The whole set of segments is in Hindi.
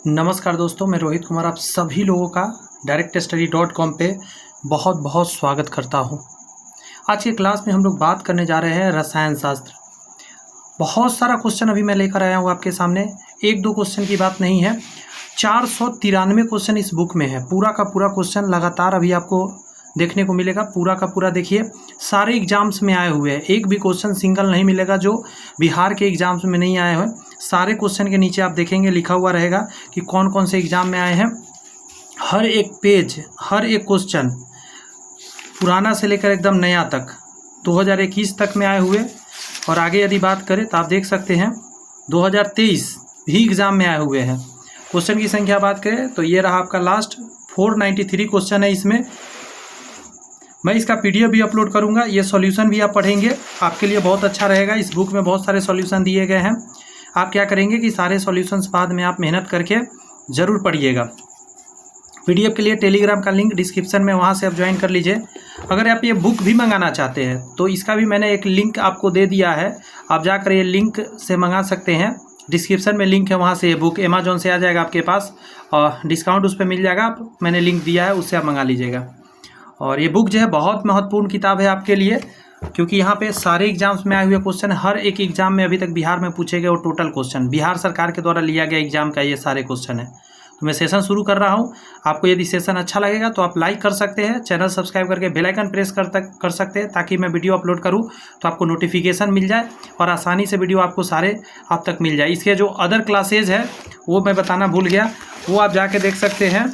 नमस्कार दोस्तों, मैं रोहित कुमार आप सभी लोगों का directstudy.com पे बहुत बहुत स्वागत करता हूँ। आज के क्लास में हम लोग बात करने जा रहे हैं रसायन शास्त्र। बहुत सारा क्वेश्चन अभी मैं लेकर आया हूँ आपके सामने। एक दो क्वेश्चन की बात नहीं है, 493 क्वेश्चन इस बुक में है। पूरा का पूरा क्वेश्चन लगातार अभी आपको देखने को मिलेगा। पूरा का पूरा देखिए, सारे एग्जाम्स में आए हुए हैं। एक भी क्वेश्चन सिंगल नहीं मिलेगा जो बिहार के एग्जाम्स में नहीं आए हुए। सारे क्वेश्चन के नीचे आप देखेंगे लिखा हुआ रहेगा कि कौन कौन से एग्जाम में आए हैं। हर एक पेज, हर एक क्वेश्चन पुराना से लेकर एकदम नया तक 2021 तक में आए हुए। और आगे यदि बात करें तो आप देख सकते हैं 2023 भी एग्ज़ाम में आए हुए हैं। क्वेश्चन की संख्या बात करें तो ये रहा आपका लास्ट 493 क्वेश्चन है। इसमें मैं इसका PDF भी अपलोड करूंगा। ये सॉल्यूशन भी आप पढ़ेंगे, आपके लिए बहुत अच्छा रहेगा। इस बुक में बहुत सारे सॉल्यूशन दिए गए हैं। आप क्या करेंगे कि सारे सॉल्यूशंस बाद में आप मेहनत करके ज़रूर पढ़िएगा। PDF के लिए टेलीग्राम का लिंक डिस्क्रिप्शन में, वहाँ से आप ज्वाइन कर लीजिए। अगर आप ये बुक भी मंगाना चाहते हैं तो इसका भी मैंने एक लिंक आपको दे दिया है। आप जाकर ये लिंक से मंगा सकते हैं। डिस्क्रिप्शन में लिंक है, वहाँ से ये बुक अमेजोन से आ जाएगा आपके पास और डिस्काउंट उस पर मिल जाएगा। मैंने लिंक दिया है, उससे आप मंगा लीजिएगा। और ये बुक जो है बहुत महत्वपूर्ण किताब है आपके लिए, क्योंकि यहाँ पे सारे एग्जाम्स में आए हुए क्वेश्चन, हर एक एग्जाम में अभी तक बिहार में पूछे गए वो टोटल क्वेश्चन, बिहार सरकार के द्वारा लिया गया एग्जाम का ये सारे क्वेश्चन है। तो मैं सेशन शुरू कर रहा हूँ। आपको यदि सेशन अच्छा लगेगा तो आप लाइक कर सकते हैं, चैनल सब्सक्राइब करके बेल आइकन प्रेस कर सकते हैं, ताकि मैं वीडियो अपलोड करूँ तो आपको नोटिफिकेशन मिल जाए और आसानी से वीडियो आपको सारे आप तक मिल जाए। इसके जो अदर क्लासेज है वो मैं बताना भूल गया, वो आप जाके देख सकते हैं।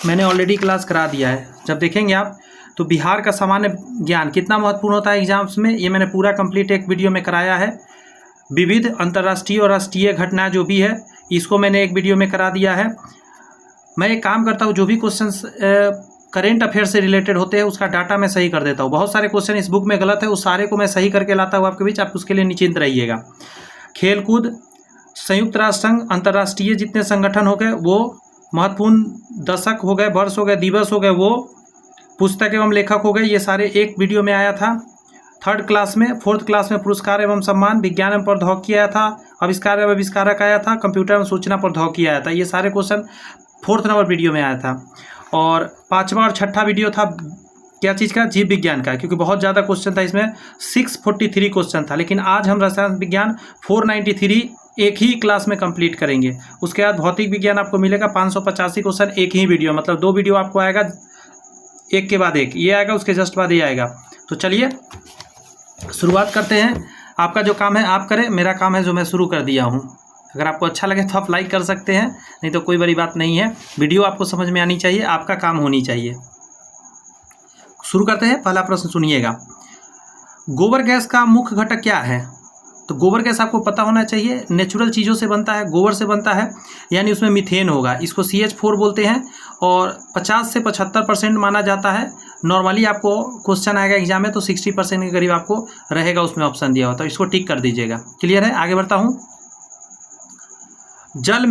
मैंने ऑलरेडी क्लास करा दिया है। जब देखेंगे आप तो बिहार का सामान्य ज्ञान कितना महत्वपूर्ण होता है एग्जाम्स में, ये मैंने पूरा कंप्लीट एक वीडियो में कराया है। विविध अंतर्राष्ट्रीय और राष्ट्रीय घटना जो भी है, इसको मैंने एक वीडियो में करा दिया है। मैं एक काम करता हूँ, जो भी क्वेश्चंस करेंट अफेयर से रिलेटेड होते हैं उसका डाटा मैं सही कर देता हूँ। बहुत सारे क्वेश्चन इस बुक में गलत है, उस सारे को मैं सही करके लाता हूँ आपके बीच। आप उसके लिए निश्चिंत रहिएगा। खेलकूद, संयुक्त राष्ट्र संघ, अंतर्राष्ट्रीय जितने संगठन हो गए वो, महत्वपूर्ण दशक हो गए, वर्ष हो गए, दिवस हो गए, वो पुस्तक एवं लेखक हो गए, ये सारे एक वीडियो में आया था। 3rd क्लास में, 4th क्लास में पुरस्कार एवं सम्मान, विज्ञान एवं प्रौद्योगिकी आया था, आविष्कार एवं आविष्कारक आया था, कंप्यूटर एवं सूचना प्रौद्योगिकी आया था। ये सारे क्वेश्चन 4th नंबर वीडियो में आया था। और 5वां और 6ठा वीडियो था क्या चीज़ का, जीव विज्ञान का, क्योंकि बहुत ज़्यादा क्वेश्चन था इसमें, 643 क्वेश्चन था। लेकिन आज हम रसायन विज्ञान 493 एक ही क्लास में कंप्लीट करेंगे। उसके बाद भौतिक विज्ञान आपको मिलेगा 585 क्वेश्चन एक ही वीडियो, मतलब 2 वीडियो आपको आएगा, एक के बाद एक, ये आएगा उसके जस्ट बाद ये आएगा। तो चलिए शुरुआत करते हैं। आपका जो काम है आप करें, मेरा काम है जो मैं शुरू कर दिया हूँ। अगर आपको अच्छा लगे तो आप लाइक कर सकते हैं, नहीं तो कोई बड़ी बात नहीं है। वीडियो आपको समझ में आनी चाहिए, आपका काम होनी चाहिए। शुरू करते हैं। पहला प्रश्न सुनिएगा, गोबर गैस का मुख्य घटक क्या है? तो गोबर गैस आपको पता होना चाहिए, नेचुरल चीज़ों से बनता है, गोबर से बनता है, यानी उसमें मीथेन होगा। इसको CH4 बोलते हैं और 50 से 75% माना जाता है। नॉर्मली आपको क्वेश्चन आएगा एग्जाम में तो 60% के करीब आपको रहेगा, उसमें ऑप्शन दिया होता है। इसको टिक कर दीजिएगा। क्लियर है? आगे बढ़ता हूँ। जल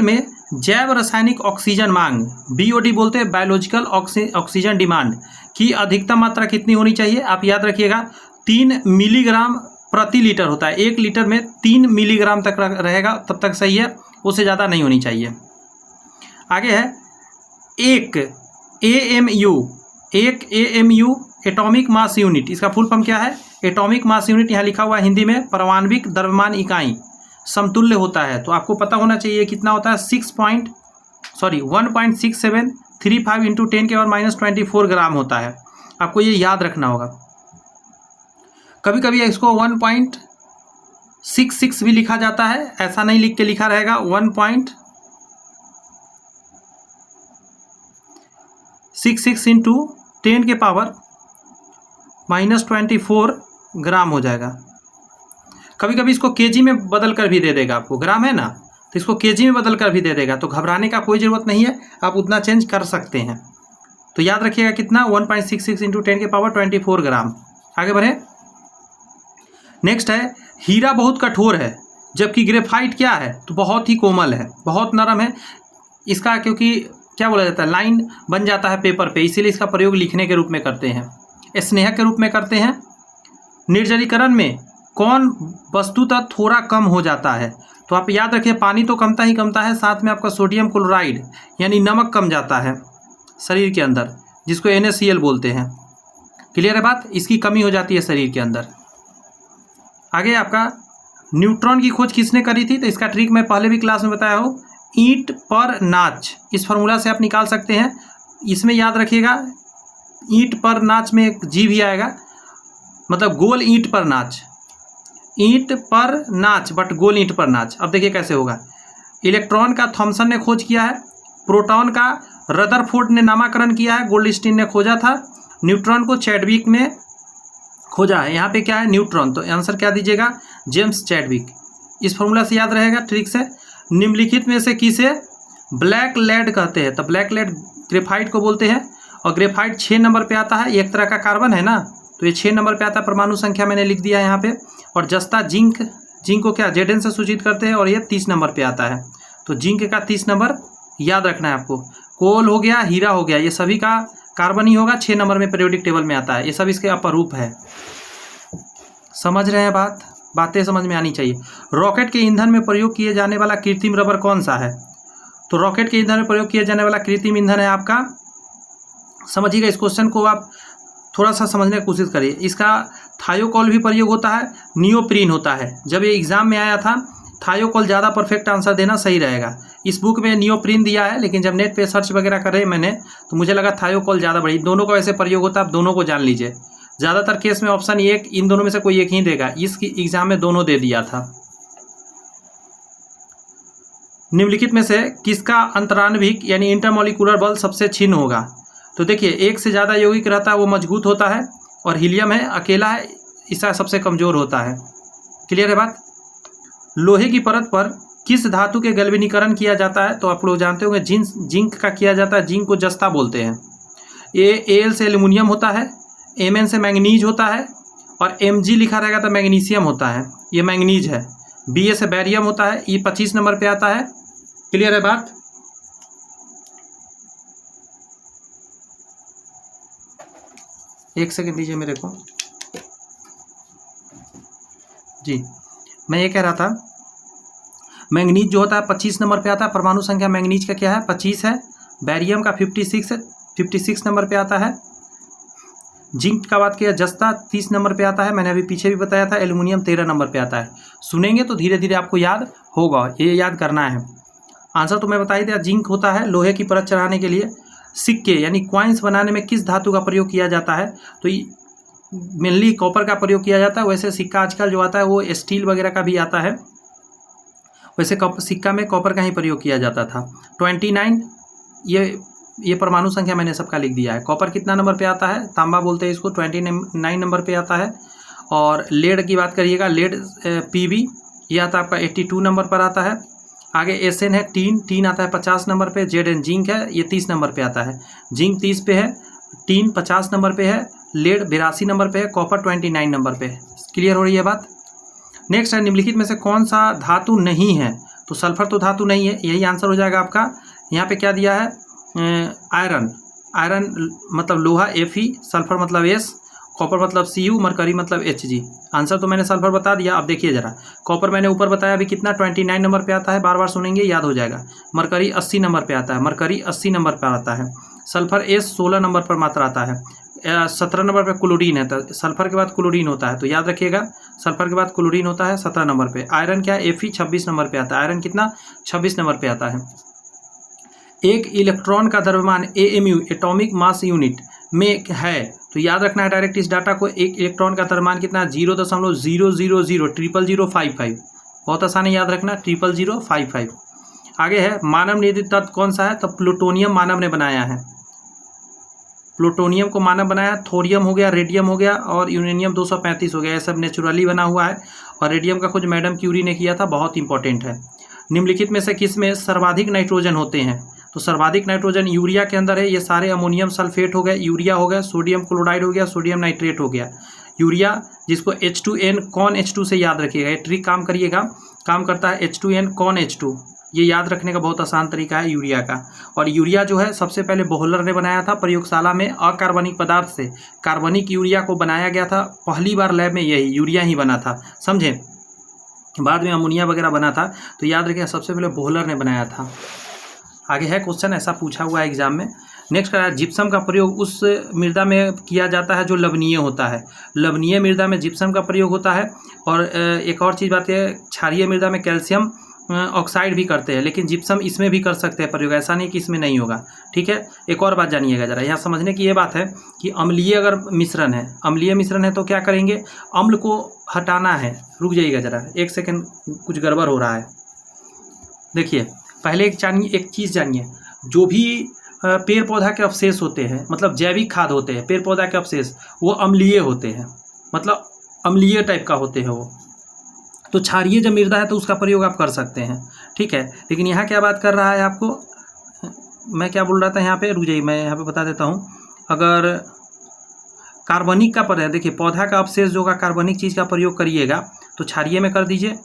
में जैव रासायनिक ऑक्सीजन मांग, BOD बोलते हैं, बायोलॉजिकल ऑक्सीजन डिमांड, की अधिकतम मात्रा कितनी होनी चाहिए? आप याद रखिएगा, 3 मिलीग्राम प्रति लीटर होता है। 1 लीटर में 3 मिलीग्राम तक रहेगा, तब तक सही है, उससे ज़्यादा नहीं होनी चाहिए। आगे है एक AMU एटॉमिक मास यूनिट, इसका फुल फॉर्म क्या है? एटॉमिक मास यूनिट, यहाँ लिखा हुआ है हिंदी में परमाणविक द्रव्यमान इकाई, समतुल्य होता है। तो आपको पता होना चाहिए कितना होता है, 1.6735 इंटू 10⁻24 ग्राम होता है। आपको ये याद रखना होगा। कभी कभी इसको 1.66 भी लिखा जाता है, ऐसा नहीं लिख के लिखा रहेगा, 1.66 इंटू 10⁻24 ग्राम हो जाएगा। कभी कभी इसको केजी में बदल कर भी दे देगा, आपको ग्राम है ना, तो इसको केजी में बदल कर भी दे देगा। तो घबराने का कोई ज़रूरत नहीं है, आप उतना चेंज कर सकते हैं। तो याद रखिएगा कितना, 1.66 इंटू 10⁻24 ग्राम। आगे बढ़े। नेक्स्ट है, हीरा बहुत कठोर है जबकि ग्रेफाइट क्या है? तो बहुत ही कोमल है, बहुत नरम है। इसका क्योंकि क्या बोला जाता है, लाइन बन जाता है पेपर पे, इसीलिए इसका प्रयोग लिखने के रूप में करते हैं, स्नेहक के रूप में करते हैं। निर्जलीकरण में कौन वस्तुतः थोड़ा कम हो जाता है? तो आप याद रखिए, पानी तो कमता ही कमता है, साथ में आपका सोडियम क्लोराइड यानी नमक कम जाता है शरीर के अंदर, जिसको NaCl बोलते हैं। क्लियर है बात? इसकी कमी हो जाती है शरीर के अंदर। आगे आपका न्यूट्रॉन की खोज किसने करी थी? तो इसका ट्रिक मैं पहले भी क्लास में बताया हूँ, ईंट पर नाच, इस फॉर्मूला से आप निकाल सकते हैं। इसमें याद रखिएगा, ईंट पर नाच में एक जी भी आएगा, मतलब गोल ईंट पर नाच, ईंट पर नाच बट गोल ईंट पर नाच। अब देखिए कैसे होगा। इलेक्ट्रॉन का थॉमसन ने खोज किया है, प्रोटॉन का रदरफोर्ड ने नामकरण किया है, गोल्डस्टीन ने खोजा था, न्यूट्रॉन को चैडविक ने खोजा है। यहाँ पे क्या है? न्यूट्रॉन। तो आंसर क्या दीजिएगा? James Chadwick. इस फॉर्मूला से याद रहेगा, ट्रिक से। निम्नलिखित में से किसे ब्लैक लेड कहते हैं? तो ब्लैक लेड ग्रेफाइट को बोलते हैं, और ग्रेफाइट 6 नंबर पे आता है। एक तरह का कार्बन है ना, तो ये 6 नंबर पे आता है, परमाणु संख्या मैंने लिख दिया है यहाँ पे। और जस्ता जिंक, जिंक को क्या Zn से सूचित करते हैं, और ये 30 नंबर पे आता है। तो जिंक का 30 नंबर याद रखना है आपको। कोल हो गया, हीरा हो गया, ये सभी का कार्बन ही होगा, 6 नंबर में पीरियोडिक टेबल में आता है। ये सब इसके अपरूप है। समझ रहे हैं बात? बातें समझ में आनी चाहिए। रॉकेट के ईंधन में प्रयोग किए जाने वाला कृत्रिम रबर कौन सा है? तो रॉकेट के ईंधन में प्रयोग किया जाने वाला कृत्रिम ईंधन है आपका, समझिएगा इस क्वेश्चन को आप थोड़ा सा समझने की कोशिश करिए। इसका थायोकोल भी प्रयोग होता है, नियोप्रीन होता है। जब ये एग्जाम में आया था, थायोकोल ज़्यादा परफेक्ट आंसर देना सही रहेगा। इस बुक में नियोप्रीन दिया है, लेकिन जब नेट पे सर्च वगैरह करे मैंने, तो मुझे लगा थायोकोल ज़्यादा बड़ी। दोनों का वैसे प्रयोग होता है, आप दोनों को जान लीजिए। ज़्यादातर केस में ऑप्शन एक, इन दोनों में से कोई एक ही देगा। इसकी एग्जाम में दोनों दे दिया था। निम्नलिखित में से किसका अंतरान्विक यानी इंटरमोलिकुलर बल सबसे क्षीण होगा? तो देखिए, एक से ज़्यादा यौगिक रहता है वो मजबूत होता है, और हीलियम है अकेला है, इसका सबसे कमज़ोर होता है। क्लियर है बात? लोहे की परत पर किस धातु के गैल्वेनीकरण किया जाता है? तो आप लोग जानते होंगे, जिंक का किया जाता है। जिंक को जस्ता बोलते हैं। Al से एल्युमिनियम होता है, Mn से मैंगनीज होता है, और Mg लिखा रहेगा तो मैग्नीशियम होता है, ये मैंगनीज है। Ba से बैरियम होता है, ये 25 नंबर पे आता है। क्लियर है बात? एक सेकंड दीजिए मेरे को जी। मैं ये कह रहा था, मैंगनीज जो होता है 25 नंबर पे आता है। परमाणु संख्या मैंगनीज का क्या है? 25 है। बैरियम का 56 है, 56 नंबर पे आता है। जिंक का बात किया, जस्ता 30 नंबर पे आता है, मैंने अभी पीछे भी बताया था। एल्युमिनियम 13 नंबर पे आता है। सुनेंगे तो धीरे धीरे आपको याद होगा, ये याद करना है। आंसर तो मैं बता ही दिया, जिंक होता है। लोहे की परत चढ़ाने के लिए, सिक्के यानी क्वाइंस बनाने में किस धातु का प्रयोग किया जाता है? तो मेनली कॉपर का प्रयोग किया जाता है। वैसे सिक्का आजकल जो आता है वो स्टील वगैरह का भी आता है, वैसे सिक्का में कॉपर का ही प्रयोग किया जाता था। 29 ये परमाणु संख्या मैंने सबका लिख दिया है। कॉपर कितना नंबर पे आता है? तांबा बोलते हैं इसको, 29 नंबर पे आता है। और लेड की बात करिएगा, लेड Pb ये आता है आपका 82 नंबर पर आता है। आगे Sn है, टीन आता है 50 नंबर पे। Zn जिंक है, ये 30 नंबर पे आता है। जिंक 30 पे है, टीन 50 नंबर पे है, लेड 82 नंबर पे है, कॉपर 29 नंबर पे। क्लियर हो रही है बात? नेक्स्ट है, निम्नलिखित में से कौन सा धातु नहीं है? तो सल्फर तो धातु नहीं है, यही आंसर हो जाएगा आपका। यहाँ पे क्या दिया है? आयरन। आयरन मतलब लोहा Fe, सल्फर मतलब S, कॉपर मतलब Cu, मरकरी मतलब Hg। आंसर तो मैंने सल्फर बता दिया। अब देखिए जरा, कॉपर मैंने ऊपर बताया अभी कितना 29 नंबर पे आता है, बार बार सुनेंगे याद हो जाएगा। मरकरी 80 नंबर पे आता है, मरकरी 80 नंबर पर आता है। सल्फर S 16 नंबर पर मात्र आता है। 17 नंबर पे क्लोरीन है, तो सल्फर के बाद क्लोरीन होता है, तो याद रखिएगा सल्फर के बाद क्लोरीन होता है 17 नंबर पे। आयरन क्या है? Fe 26 नंबर पे आता है। आयरन कितना? 26 नंबर पे आता है। एक इलेक्ट्रॉन का द्रव्यमान AMU एटॉमिक मास यूनिट में है, तो याद रखना है डायरेक्ट इस डाटा को। एक इलेक्ट्रॉन का द्रव्यमान कितना? 0.0000055। बहुत आसान है याद रखना, 00055। आगे है, मानव निर्मित तत्व कौन सा है? तो प्लूटोनियम मानव ने बनाया है। प्लूटोनियम को मानव बनाया। थोरियम हो गया, रेडियम हो गया, और यूरेनियम 235 हो गया। यह सब नेचुरली बना हुआ है। और रेडियम का खोज मैडम क्यूरी ने किया था, बहुत इंपॉर्टेंट है। निम्नलिखित में से किस में सर्वाधिक नाइट्रोजन होते हैं? तो सर्वाधिक नाइट्रोजन यूरिया के अंदर है। ये सारे अमोनियम सल्फेट हो गए, यूरिया हो गया, सोडियम क्लोराइड हो गया, सोडियम नाइट्रेट हो गया। यूरिया जिसको H2N कॉन H2 से याद रखिएगा, ये ट्रिक काम करिएगा, काम करता है H2N कॉन H2। ये याद रखने का बहुत आसान तरीका है यूरिया का। और यूरिया जो है सबसे पहले बोहलर ने बनाया था प्रयोगशाला में, अकार्बनिक पदार्थ से कार्बनिक यूरिया को बनाया गया था। पहली बार लैब में यही यूरिया ही बना था, समझे। बाद में अमोनिया वगैरह बना था, तो याद रखिए सबसे पहले बोहलर ने बनाया था। आगे है क्वेश्चन, ऐसा पूछा हुआ है एग्जाम में। नेक्स्ट है जिप्सम का प्रयोग उस मृदा में किया जाता है जो लवणीय होता है। लवणीय मृदा में जिप्सम का प्रयोग होता है। और एक और चीज़ बात है, क्षारीय मृदा में कैल्शियम ऑक्साइड भी करते हैं, लेकिन जिप्सम इसमें भी कर सकते हैं प्रयोग, ऐसा नहीं कि इसमें नहीं होगा। ठीक है, एक और बात जानिएगा जरा, यहाँ समझने की ये बात है कि अम्लीय अगर मिश्रण है, अम्लीय मिश्रण है तो क्या करेंगे, अम्ल को हटाना है। रुक जाइएगा जरा, एक सेकेंड, कुछ गड़बड़ हो रहा है। देखिए पहले एक चीज़ जानिए, जो भी पेड़ पौधा के अवशेष होते हैं, मतलब जैविक खाद होते हैं, पेड़ पौधा के अवशेष, वो अम्लीय होते हैं, मतलब अम्लीय टाइप का होते हैं वो। तो क्षारीय जब मृदा है तो उसका प्रयोग आप कर सकते हैं, ठीक है। लेकिन यहाँ क्या बात कर रहा है आपको, मैं क्या बोल रहा था यहाँ पे, रुक जाइए मैं यहाँ पे बता देता हूँ। अगर कार्बनिक का पर है, देखिए पौधा का अवशेष जो का कार्बनिक चीज़ का प्रयोग करिएगा तो क्षारीय में कर दीजिए।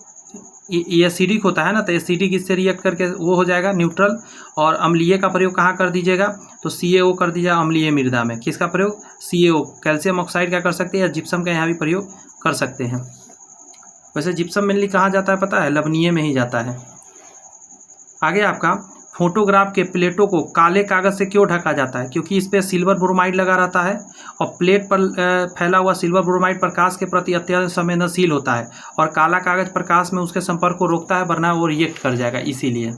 ये एसिडिक होता है ना, तो एसिडिक इससे रिएक्ट करके वो हो जाएगा न्यूट्रल। और अम्लीय का प्रयोग कहाँ कर दीजिएगा, तो CaO कर दीजिएगा अम्लीय मृदा में। किसका प्रयोग, CaO, कैल्शियम ऑक्साइड का कर सकते हैं, या जिप्सम का यहाँ भी प्रयोग कर सकते हैं। वैसे जिप्सम मेनली कहाँ जाता है पता है, लवणीय में ही जाता है। आगे आपका फोटोग्राफ के प्लेटों को काले कागज़ से क्यों ढका जाता है, क्योंकि इस पर सिल्वर ब्रोमाइड लगा रहता है और प्लेट पर फैला हुआ सिल्वर ब्रोमाइड प्रकाश के प्रति अत्यंत संवेदनशील होता है और काला कागज प्रकाश में उसके संपर्क को रोकता है, वरना वो रिएक्ट कर जाएगा, इसीलिए।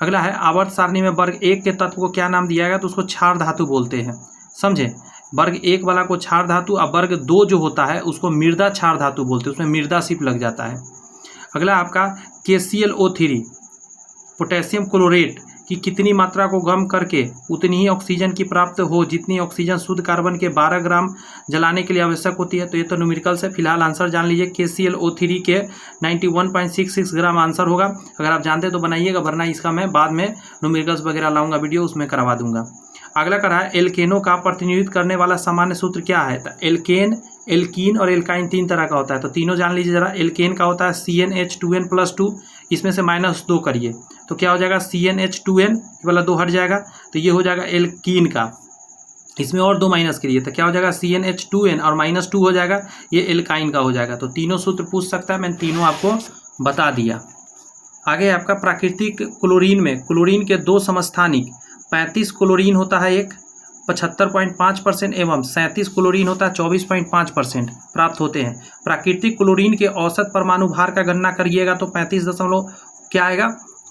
अगला है आवर्त सारणी में वर्ग 1 के तत्व को क्या नाम दिया गया, तो उसको क्षार धातु बोलते हैं, समझे। वर्ग 1 वाला को क्षार धातु, और वर्ग 2 जो होता है उसको मृदा क्षार धातु बोलते हैं, उसमें मृदा सिप लग जाता है। अगला आपका KClO3 पोटेशियम क्लोरेट की कितनी मात्रा को गर्म करके उतनी ही ऑक्सीजन की प्राप्त हो जितनी ऑक्सीजन शुद्ध कार्बन के 12 ग्राम जलाने के लिए आवश्यक होती है। तो ये तो न्यूमेरिकल से फिलहाल आंसर जान लीजिए, KClO3 के 91.66 ग्राम आंसर होगा। अगर आप जानते तो बनाइएगा, वरना इसका मैं बाद में न्यूमेरिकल्स वगैरह लाऊंगा वीडियो, उसमें करवा दूंगा। अगला कर रहा है एल्केनों का प्रतिनिधित्व करने वाला सामान्य सूत्र क्या है, तो एल्केन, एल्कीन और एल्काइन 3 तरह का होता है, तो तीनों जान लीजिए जरा। एल्केन का होता है CnH2n+2, इसमें से -2 करिए तो क्या हो जाएगा, CnH2n वाला 2 हट जाएगा, तो ये हो जाएगा एल्कीन का। इसमें और 2 माइनस करिए तो क्या हो जाएगा, CnH2n और -2 हो जाएगा, ये एल्काइन का हो जाएगा। तो तीनों सूत्र पूछ सकता है, मैंने तीनों आपको बता दिया। आगे आपका प्राकृतिक क्लोरीन में क्लोरीन के 2 समस्थानिक 35 क्लोरीन होता है, एक 75.5% एवं 37 क्लोरीन होता है 24.5% प्राप्त होते हैं। प्राकृतिक क्लोरीन के औसत परमाणु भार का गणना करिएगा तो 35 क्या आएगा,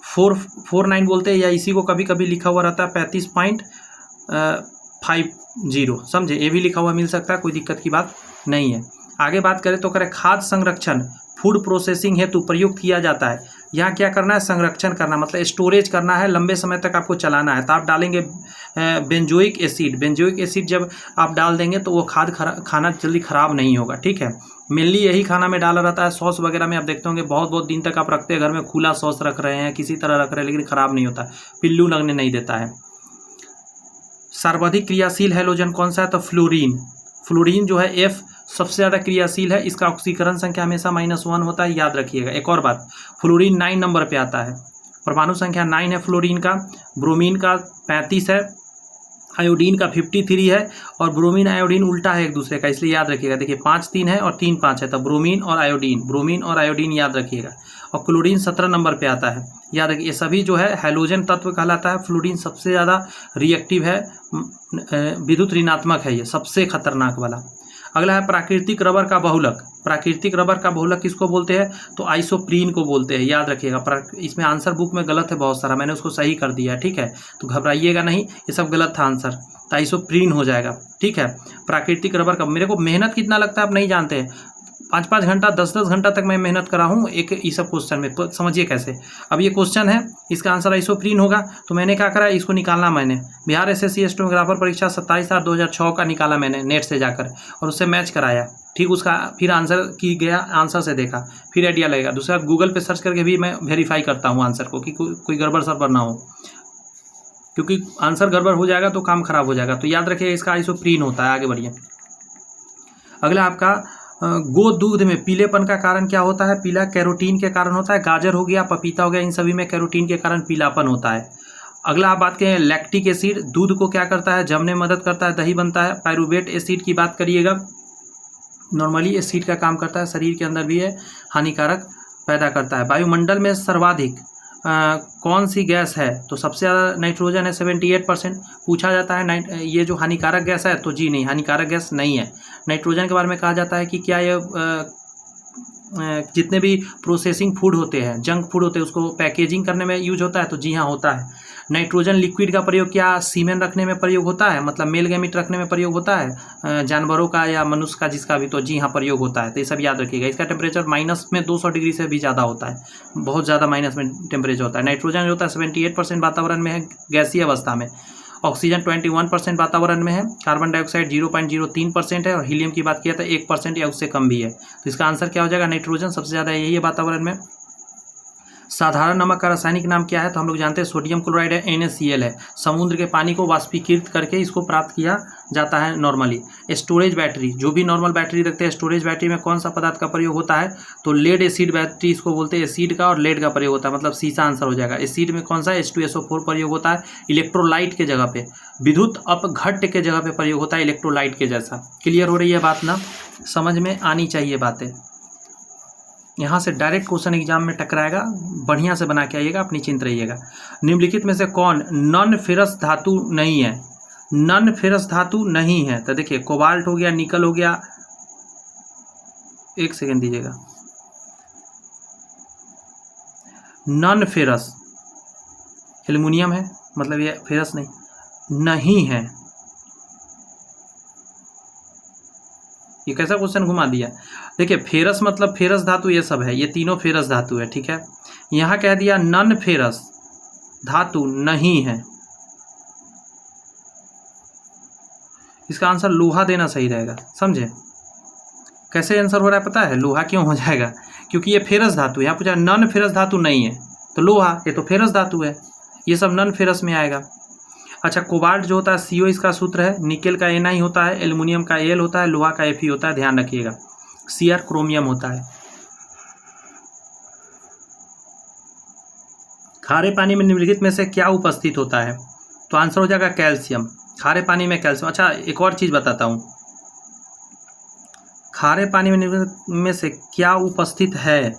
449 बोलते हैं, या इसी को कभी कभी लिखा हुआ रहता है 35.50, समझे, ये भी लिखा हुआ मिल सकता है, कोई दिक्कत की बात नहीं है। आगे बात करें तो करें खाद्य संरक्षण फूड प्रोसेसिंग हेतु प्रयुक्त किया जाता है। यहाँ क्या करना है, संरक्षण करना, मतलब स्टोरेज करना है, लंबे समय तक आपको चलाना है। तो आप डालेंगे बेंजोइक एसिड। बेंजोइक एसिड जब आप डाल देंगे तो वो खाना जल्दी ख़राब नहीं होगा, ठीक है। मेनली यही खाना में डाला रहता है। सॉस वगैरह में आप देखते होंगे बहुत दिन तक आप रखते हैं घर में, खुला सॉस रख रहे हैं, किसी तरह रख रहे हैं, लेकिन ख़राब नहीं होता, पिल्लू लगने नहीं देता है। सर्वाधिक क्रियाशील हैलोजन कौन सा है, तो फ्लोरीन। फ्लोरीन जो है F सबसे ज़्यादा क्रियाशील है, इसका ऑक्सीकरण संख्या हमेशा -1 होता है, याद रखिएगा। एक और बात, फ्लोरीन 9 नंबर पे आता है, परमाणु संख्या 9 है फ्लोरीन का। ब्रोमीन का 35 है, आयोडीन का 53 है, और ब्रोमीन आयोडीन उल्टा है एक दूसरे का, इसलिए याद रखिएगा। देखिए 5 3 है और 3 5 है, तो ब्रोमीन और आयोडीन याद रखिएगा। और क्लोरीन 17 नंबर पे आता है, याद रखिए। ये सभी जो है हैलोजन तत्व कहलाता है। फ्लोरीन सबसे ज़्यादा रिएक्टिव है, विद्युत ऋणात्मक है, ये सबसे खतरनाक वाला। अगला है प्राकृतिक रबर का बहुलक। प्राकृतिक रबर का बहुलक किसको बोलते हैं, तो आइसोप्रीन को बोलते हैं, याद रखिएगा। इसमें आंसर बुक में गलत है बहुत सारा, मैंने उसको सही कर दिया है, ठीक है, तो घबराइएगा नहीं, ये सब गलत था आंसर, तो आइसोप्रीन हो जाएगा, ठीक है। प्राकृतिक रबर का, मेरे को मेहनत कितना लगता है आप नहीं जानते हैं, 5-5 घंटा 10-10 घंटा तक मैं मेहनत करा हूँ एक ये सब क्वेश्चन में, तो समझिए कैसे। अब ये क्वेश्चन है, इसका आंसर आइसोप्रीन होगा, तो मैंने क्या करा, इसको निकालना मैंने बिहार SSC स्टेनोग्राफर परीक्षा 27/8/2006 का निकाला मैंने नेट से जाकर, और उससे मैच कराया, ठीक। उसका फिर आंसर की गया, आंसर से देखा, फिर आइडिया लगेगा। दूसरा गूगल पे सर्च करके भी मैं वेरीफाई करता हूँ आंसर को कि कोई गड़बड़ सरबर ना हो, क्योंकि आंसर गड़बड़ हो जाएगा तो काम खराब हो जाएगा। तो याद रखिए इसका आइसोप्रीन होता है। आगे बढ़िए। अगला आपका गो दूध में पीलेपन का कारण क्या होता है? पीला कैरोटीन के कारण होता है। गाजर हो गया, पपीता हो गया, इन सभी में कैरोटीन के कारण पीलापन होता है। अगला आप बात करें लैक्टिक एसिड, दूध को क्या करता है? जमने में मदद करता है, दही बनता है। पायरुवेट एसिड की बात करिएगा, नॉर्मली एसिड का काम करता है, शरीर के अंदर भी है, हानिकारक पैदा करता है। वायुमंडल में सर्वाधिक कौन सी गैस है? तो सबसे ज़्यादा नाइट्रोजन है, 78%। पूछा जाता है ये जो हानिकारक गैस है, तो जी नहीं, हानिकारक गैस नहीं है। नाइट्रोजन के बारे में कहा जाता है कि क्या ये जितने भी प्रोसेसिंग फूड होते हैं, जंक फूड होते हैं, उसको पैकेजिंग करने में यूज होता है, तो जी हाँ होता है। नाइट्रोजन लिक्विड का प्रयोग क्या सीमेन रखने में प्रयोग होता है, मतलब मेल गैमीट रखने में प्रयोग होता है जानवरों का या मनुष्य का, जिसका भी, तो जी हाँ प्रयोग होता है। तो ये सब याद रखिएगा। इसका टेम्परेचर माइनस में 200 डिग्री से भी ज़्यादा होता है, बहुत ज़्यादा माइनस में टेम्परेचर होता है। नाइट्रोजन जो होता है 78% वातावरण में है गैसीय अवस्था में, ऑक्सीजन 21% वातावरण में है, कार्बन डाइऑक्साइड 0.03% है, और हीलियम की बात किया तो 1% या उससे कम भी है। तो इसका आंसर क्या हो जाएगा? नाइट्रोजन सबसे ज़्यादा यही है वातावरण में। साधारण नमक का रासायनिक नाम क्या है? तो हम लोग जानते हैं सोडियम क्लोराइड है, NaCl है। समुद्र के पानी को वाष्पीकृत करके इसको प्राप्त किया जाता है नॉर्मली। स्टोरेज बैटरी, जो भी नॉर्मल बैटरी रखते हैं, स्टोरेज बैटरी में कौन सा पदार्थ का प्रयोग होता है? तो लेड एसिड बैटरी इसको बोलते हैं, एसिड का और लेड का प्रयोग होता है, मतलब सीसा आंसर हो जाएगा। एसिड में कौन सा? H2SO4 प्रयोग होता है इलेक्ट्रोलाइट के जगह पे। विद्युत अपघट्ट के जगह पे प्रयोग होता है इलेक्ट्रोलाइट के जैसा। क्लियर हो रही है बात ना? समझ में आनी चाहिए बातें। यहाँ से डायरेक्ट क्वेश्चन एग्जाम में टकराएगा, बढ़िया से बना के आइएगा, अपनी चिंत रहिएगा। निम्नलिखित में से कौन नॉन फेरस धातु नहीं है? नॉन फेरस धातु नहीं है, तो देखिए कोबाल्ट हो गया, निकल हो गया, एक सेकेंड दीजिएगा, नॉन फेरस एल्युमिनियम है, मतलब ये फेरस नहीं है। ये कैसा क्वेश्चन घुमा दिया? देखिए फेरस मतलब फेरस धातु ये सब है, ये तीनों फेरस धातु है, ठीक है। यहाँ कह दिया नॉन फेरस धातु नहीं है, इसका आंसर लोहा देना सही रहेगा, समझे? कैसे आंसर हो रहा है पता है? लोहा क्यों हो जाएगा? क्योंकि ये फेरस धातु है। यहाँ पूछा नॉन फेरस धातु नहीं है, तो लोहा, ये तो फेरस धातु है, ये सब नॉन फेरस में आएगा। अच्छा, कोबाल्ट जो होता है CO इसका सूत्र है, निकेल का Na होता है, एल्युमिनियम का Al होता है, लोहा का Fe होता है, ध्यान रखिएगा। Cr क्रोमियम होता है। खारे पानी में निम्नलिखित में से क्या उपस्थित होता है? तो आंसर हो जाएगा कैल्शियम। खारे पानी में कैल्शियम। अच्छा, एक और चीज़ बताता हूँ, खारे पानी में से क्या उपस्थित है?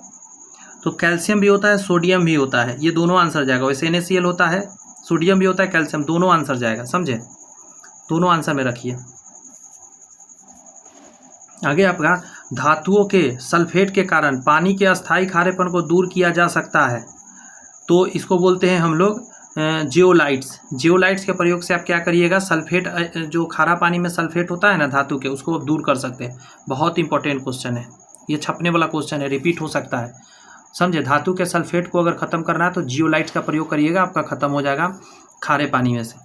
तो कैल्शियम भी होता है, सोडियम भी होता है, ये दोनों आंसर जाएगा। वैसे NaCl होता है, सोडियम भी होता है, कैल्शियम, दोनों आंसर जाएगा, समझे? दोनों आंसर में रखिए। आगे आपका धातुओं के सल्फेट के कारण पानी के अस्थायी खारेपन को दूर किया जा सकता है, तो इसको बोलते हैं हम लोग जियोलाइट्स। जियोलाइट्स के प्रयोग से आप क्या करिएगा? सल्फेट, जो खारा पानी में सल्फेट होता है ना धातु के, उसको आप दूर कर सकते हैं। बहुत इंपॉर्टेंट क्वेश्चन है, ये छपने वाला क्वेश्चन है, रिपीट हो सकता है, समझे? धातु के सल्फेट को अगर ख़त्म करना है तो जियोलाइट्स का प्रयोग करिएगा, आपका ख़त्म हो जाएगा खारे पानी में से।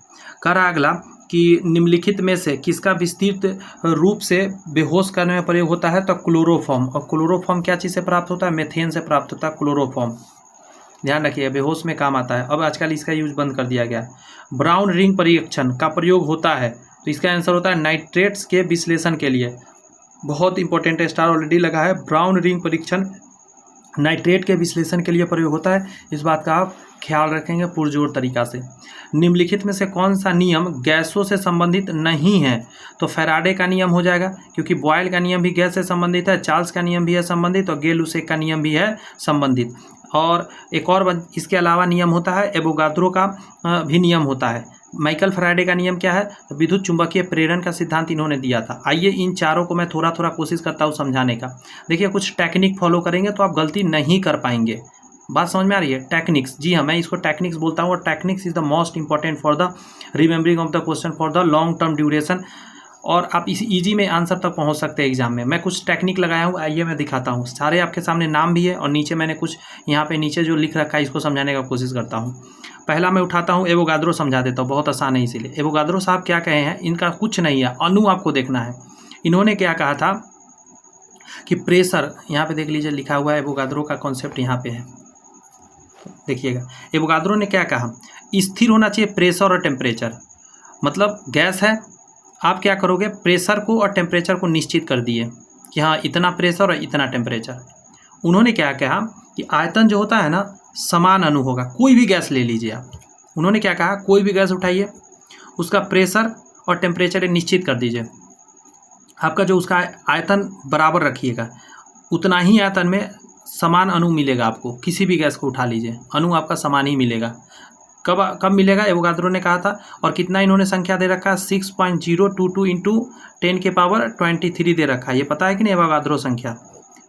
कर अगला कि निम्नलिखित में से किसका विस्तृत रूप से बेहोश करने में प्रयोग होता है? तो क्लोरोफॉर्म। और क्लोरोफॉर्म क्या चीज़ से प्राप्त होता है? मेथेन से प्राप्त होता है क्लोरोफॉर्म, ध्यान रखिए, बेहोश में काम आता है। अब आजकल इसका यूज बंद कर दिया गया है। ब्राउन रिंग परीक्षण का प्रयोग होता है, तो इसका आंसर होता है नाइट्रेट्स के विश्लेषण के लिए। बहुत इंपॉर्टेंट है, स्टार ऑलरेडी लगा है। ब्राउन रिंग परीक्षण नाइट्रेट के विश्लेषण के लिए प्रयोग होता है, इस बात का आप ख्याल रखेंगे पुरजोर तरीका से। निम्नलिखित में से कौन सा नियम गैसों से संबंधित नहीं है? तो फैराडे का नियम हो जाएगा, क्योंकि बॉयल का नियम भी गैस से संबंधित है, चार्ल्स का नियम भी है संबंधित, और गेल-लुसेक का नियम भी है संबंधित। और एक और इसके अलावा नियम होता है, एवोगाद्रो का भी नियम होता है। माइकल फैराडे का नियम क्या है? विद्युत चुंबकीय प्रेरण का सिद्धांत इन्होंने दिया था। आइए इन चारों को मैं थोड़ा थोड़ा कोशिश करता हूँ समझाने का। देखिए, कुछ टेक्निक फॉलो करेंगे तो आप गलती नहीं कर पाएंगे। बात समझ में आ रही है? टेक्निक्स, जी हाँ, मैं इसको टेक्निक्स बोलता हूँ, और techniques is the most important for the remembering of the question for the long term duration, और आप इस ईजी में आंसर तक पहुंच सकते हैं एग्जाम में। मैं कुछ टेक्निक लगाया हूँ, आइए मैं दिखाता हूँ। सारे आपके सामने नाम भी है, और नीचे मैंने कुछ यहाँ पे नीचे जो लिख रखा है इसको समझाने का कोशिश करता हूँ। पहला मैं उठाता हूँ, एवोगाद्रो समझा देता हूँ, बहुत आसान है इसीलिए। एवोगाद्रो साहब क्या कहे हैं? इनका कुछ नहीं है, अणु आपको देखना है। इन्होंने क्या कहा था कि प्रेशर, यहाँ पे देख लीजिए लिखा हुआ है, एवोगाद्रो का कॉन्सेप्ट यहाँ पे है, देखिएगा। एवोगाद्रो ने क्या कहा? स्थिर होना चाहिए प्रेशर और टेम्परेचर। मतलब गैस है, आप क्या करोगे? प्रेशर को और टेम्परेचर को निश्चित कर दिए, कि हाँ इतना प्रेशर और इतना टेम्परेचर। उन्होंने क्या कहा कि आयतन जो होता है ना समान अणु होगा। कोई भी गैस ले लीजिए आप, उन्होंने क्या कहा, कोई भी गैस उठाइए, उसका प्रेशर और टेम्परेचर निश्चित कर दीजिए। आपका जो उसका आयतन बराबर रखिएगा, उतना ही आयतन में समान अणु मिलेगा आपको। किसी भी गैस को उठा लीजिए, अणु आपका समान ही मिलेगा। कब मिलेगा, एवोगाद्रो ने कहा था। और कितना इन्होंने संख्या दे रखा है, 6.022 इंटू 10⁻23 दे रखा है। ये पता है कि नहीं एवोगाद्रो संख्या?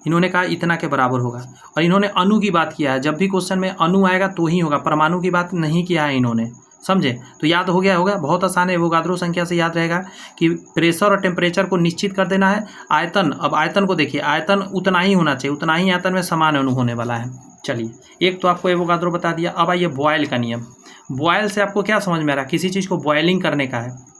इन्होंने कहा इतना के बराबर होगा। और इन्होंने अणु की बात किया है, जब भी क्वेश्चन में अणु आएगा तो ही होगा, परमाणु की बात नहीं किया है इन्होंने, समझे? तो याद हो गया होगा, बहुत आसान है। एवोगाद्रो संख्या से याद रहेगा कि प्रेशर और टेम्परेचर को निश्चित कर देना है। आयतन, अब आयतन को देखिए, आयतन उतना ही होना चाहिए, उतना ही आयतन में समान अणु होने वाला है। चलिए, एक तो आपको एवोगाद्रो बता दिया। अब आइए बॉयल का नियम। बॉयल से आपको क्या समझ में आ रहा है? किसी चीज़ को बॉयलिंग करने का है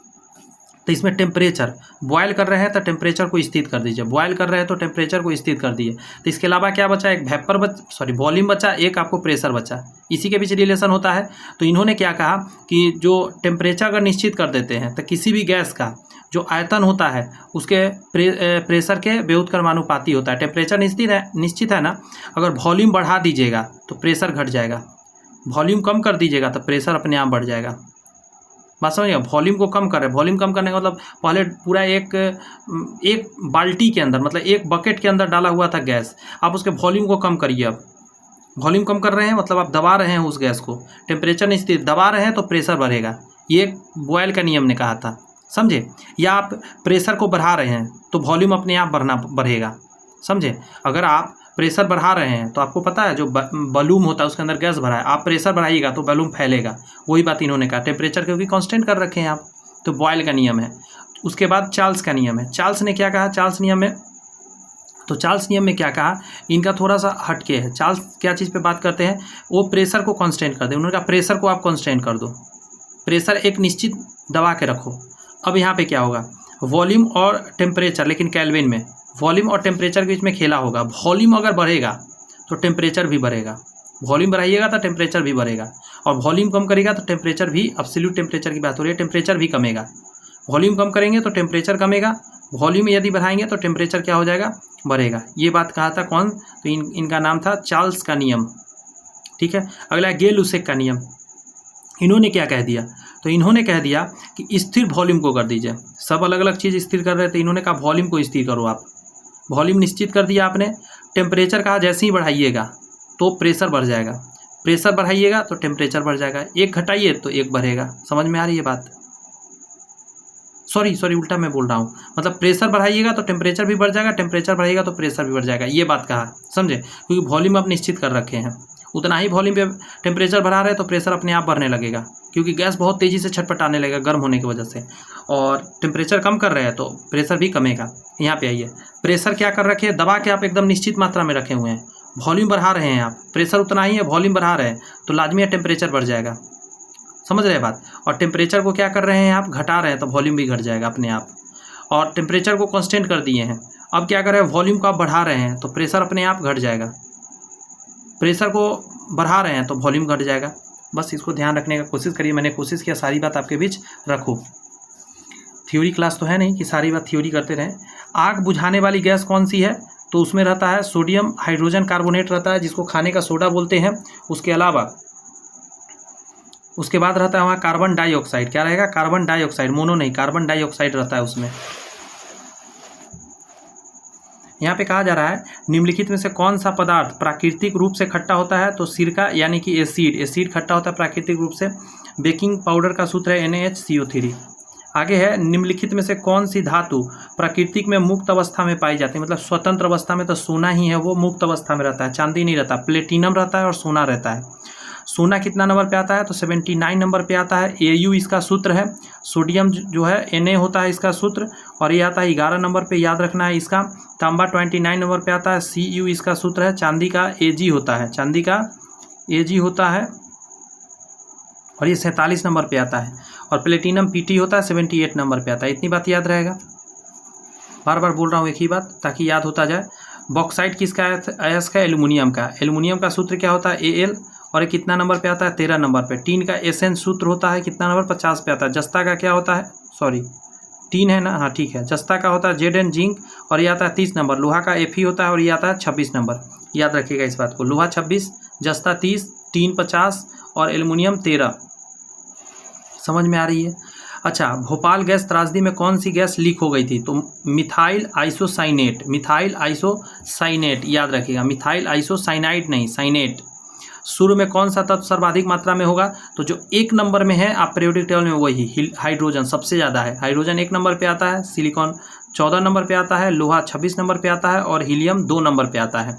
तो इसमें टेम्परेचर, बॉयल कर रहे हैं तो टेम्परेचर को स्थिर कर दीजिए, बॉयल कर रहे हैं तो टेम्परेचर को स्थिर कर दिए। तो इसके अलावा क्या बचा? एक वॉल्यूम बचा, एक आपको प्रेशर बचा। इसी के बीच रिलेशन होता है। तो इन्होंने क्या कहा कि जो टेम्परेचर अगर निश्चित कर देते हैं तो किसी भी गैस का जो आयतन होता है उसके प्रेशर के व्युत्क्रमानुपाती होता है। टेम्परेचर निश्चित है ना, अगर वॉल्यूम बढ़ा दीजिएगा तो प्रेशर घट जाएगा, वॉल्यूम कम कर दीजिएगा तो प्रेशर अपने आप बढ़ जाएगा। बात समझिएगा, वॉल्यूम को कम कर रहे हैं। वॉल्यूम कम करने का मतलब पहले पूरा एक बाल्टी के अंदर, मतलब एक बकेट के अंदर डाला हुआ था गैस, आप उसके वॉल्यूम को कम करिए। अब वॉल्यूम कम कर रहे हैं मतलब आप दबा रहे हैं उस गैस को, टेम्परेचर निश्चित, दबा रहे हैं तो प्रेशर बढ़ेगा। ये बॉयल का नियम ने कहा था, समझे? या आप प्रेशर को बढ़ा रहे हैं तो वॉल्यूम अपने आप बढ़ेगा, समझे? अगर आप प्रेशर बढ़ा रहे हैं तो आपको पता है जो बलून होता है उसके अंदर गैस भरा है, आप प्रेशर बढ़ाइएगा तो बलून फैलेगा। वही बात इन्होंने कहा, टेम्परेचर क्योंकि कांस्टेंट कर रखे हैं आप, तो बॉयल का नियम है। उसके बाद चार्ल्स का नियम है। चार्ल्स ने क्या कहा चार्ल्स नियम में? तो चार्ल्स नियम में क्या कहा, इनका थोड़ा सा हटके है। चार्ल्स क्या चीज़ पे बात करते हैं, वो प्रेशर को कांस्टेंट कर दे। उन्होंने कहा प्रेशर को आप कांस्टेंट कर दो, प्रेशर एक निश्चित दबा के रखो। अब यहाँ पे क्या होगा, वॉल्यूम और टेम्परेचर, लेकिन केल्विन में, वॉल्यूम और टेम्परेचर के बीच में खेला होगा। वॉल्यूम अगर बढ़ेगा तो टेम्परेचर भी बढ़ेगा, वॉल्यूम बढ़ाइएगा तो टेम्परेचर भी बढ़ेगा, और वॉल्यूम कम करेगा तो टेम्परेचर भी, एब्सोल्यूट टेम्परेचर की बात हो रही है, टेम्परेचर भी कमेगा। वॉल्यूम कम करेंगे तो टेम्परेचर कमेगा, वॉल्यूम यदि बढ़ाएंगे तो टेम्परेचर क्या हो जाएगा, बढ़ेगा। ये बात कहा था कौन? तो इनका नाम था चार्ल्स का नियम, ठीक है। अगला गे-लुसेक का नियम। इन्होंने क्या कह दिया, तो इन्होंने कह दिया कि स्थिर वॉल्यूम को कर दीजिए। सब अलग अलग चीज़ स्थिर कर रहे थे, इन्होंने कहा वॉल्यूम को स्थिर करो आप। वॉल्यूम निश्चित कर दिया आपने, टेम्परेचर कहा जैसे ही बढ़ाइएगा तो प्रेशर बढ़ जाएगा, प्रेशर बढ़ाइएगा तो टेम्परेचर बढ़ जाएगा, एक घटाइए तो एक बढ़ेगा। समझ में आ रही है बात? सॉरी उल्टा मैं बोल रहा हूँ, मतलब प्रेशर बढ़ाइएगा तो टेम्परेचर भी बढ़ जाएगा, टेम्परेचर बढ़ेगा तो प्रेशर भी बढ़ जाएगा। ये बात कहा, समझे? क्योंकि वॉल्यूम आप निश्चित कर रखे हैं, उतना ही वॉल्यूम पे टेम्परेचर बढ़ा रहे हैं तो प्रेशर अपने आप बढ़ने लगेगा, क्योंकि गैस बहुत तेज़ी से छटपटाने लगेगा गर्म होने की वजह से। और टेम्परेचर कम कर रहे हैं तो प्रेशर भी कमेगा। यहाँ पे आइए, प्रेशर क्या कर रखे हैं, दबा के आप एकदम निश्चित मात्रा में रखे हुए हैं। वॉल्यूम बढ़ा रहे हैं आप, प्रेशर उतना ही है, वॉल्यूम बढ़ा रहे हैं तो लाजमी टेम्परेचर बढ़ जाएगा। समझ रहे हैं बात? और टेम्परेचर को क्या कर रहे हैं आप, घटा रहे हैं तो वॉल्यूम भी घट जाएगा अपने आप। और टेम्परेचर को कांस्टेंट कर दिए हैं, अब क्या कर रहे हैं, वॉल्यूम को आप बढ़ा रहे हैं तो प्रेशर अपने आप घट जाएगा। प्रेशर को बढ़ा रहे हैं तो वॉल्यूम घट जाएगा। बस इसको ध्यान रखने का कोशिश करिए। मैंने कोशिश किया सारी बात आपके बीच रखूँ। थ्योरी क्लास तो है नहीं कि सारी बात थ्योरी करते रहें। आग बुझाने वाली गैस कौन सी है, तो उसमें रहता है सोडियम हाइड्रोजन कार्बोनेट रहता है, जिसको खाने का सोडा बोलते हैं। उसके अलावा उसके बाद रहता है वहाँ कार्बन डाइऑक्साइड। क्या रहेगा, कार्बन डाइऑक्साइड, मोनो नहीं, कार्बन डाइऑक्साइड रहता है उसमें। यहाँ पे कहा जा रहा है निम्नलिखित में से कौन सा पदार्थ प्राकृतिक रूप से खट्टा होता है, तो सिरका यानी कि एसिड खट्टा होता है प्राकृतिक रूप से। बेकिंग पाउडर का सूत्र है NaHCO3। आगे है निम्नलिखित में से कौन सी धातु प्राकृतिक में मुक्त अवस्था में पाई जाती है, मतलब स्वतंत्र अवस्था में तो सोना ही है, वो मुक्त अवस्था में रहता है, चांदी नहीं रहता, प्लेटिनम रहता है और सोना रहता है। सोना कितना नंबर पे आता है, तो 79 नंबर पे आता है। Au इसका सूत्र है, सोडियम जो है Na होता है इसका सूत्र, और ये आता है 11 नंबर पे, याद रखना है इसका। तांबा 29 नंबर पे आता है, Cu इसका सूत्र है। चांदी का Ag होता है, चांदी का Ag होता है, और ये 47 नंबर पे आता है। और प्लेटिनम Pt होता है, 78 नंबर पे आता है। इतनी बात याद रहेगा, बार बार बोल रहा हूँ एक ही बात ताकि याद होता जाए। बॉक्साइट किसका है, का एल्यूमिनियम का। एल्यूमिनियम का सूत्र क्या होता है, Al, और ये कितना नंबर पे आता है, 13 नंबर पे। टीन का एसेंस सूत्र होता है कितना नंबर, 50 पे आता है। जस्ता का क्या होता है, 3 है ना, हाँ ठीक है। जस्ता का होता है Zn जिंक और ये आता है 30 नंबर। लोहा का Fe होता है और ये आता है 26 नंबर। याद रखिएगा इस बात को। लोहा 26, जस्ता 30, टीन 50 और एल्युमिनियम 13। समझ में आ रही है? अच्छा, भोपाल गैस त्रासदी में कौन सी गैस लीक हो गई थी? तो मिथाइल आइसोसाइनेट, मिथाइल आइसोसाइनेट याद रखिएगा, मिथाइल आइसोसाइनाइड नहीं, साइनेट। सूर्य में कौन सा तत्व सर्वाधिक मात्रा में होगा? तो जो 1 नंबर में है आप पीरियोडिक टेबल में, वही हाइड्रोजन सबसे ज़्यादा है। हाइड्रोजन 1 नंबर पे आता है, सिलिकॉन 14 नंबर पे आता है, लोहा 26 नंबर पे आता है और हीलियम 2 नंबर पे आता है।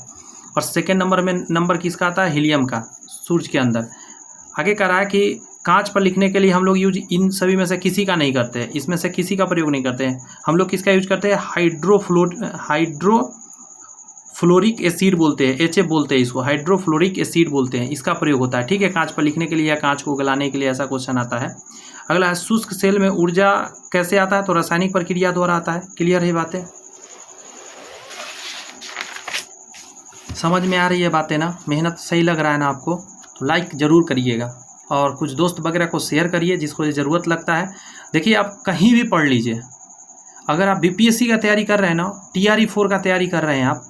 और सेकेंड नंबर में नंबर किसका आता है? हीलियम का, सूर्य के अंदर। आगे कह रहा है कि कांच पर लिखने के लिए हम लोग यूज इन सभी में से किसी का नहीं करते हैं, इसमें से किसी का प्रयोग नहीं करते हैं। हम लोग किसका यूज करते हैं? हाइड्रोफ्लोरिक एसिड बोलते हैं, HF बोलते हैं इसको, हाइड्रोफ्लोरिक एसिड बोलते हैं, इसका प्रयोग होता है। ठीक है, कांच पर लिखने के लिए या कांच को गलाने के लिए ऐसा क्वेश्चन आता है। अगला है, शुष्क सेल में ऊर्जा कैसे आता है? तो रासायनिक प्रक्रिया द्वारा आता है। क्लियर है बातें? समझ में आ रही है बातें ना? मेहनत सही लग रहा है ना आपको? तो लाइक ज़रूर करिएगा और कुछ दोस्त वगैरह को शेयर करिए जिसको ज़रूरत लगता है। देखिए, आप कहीं भी पढ़ लीजिए, अगर आप BPSC का तैयारी कर रहे हैं ना, TRE4 का तैयारी कर रहे हैं आप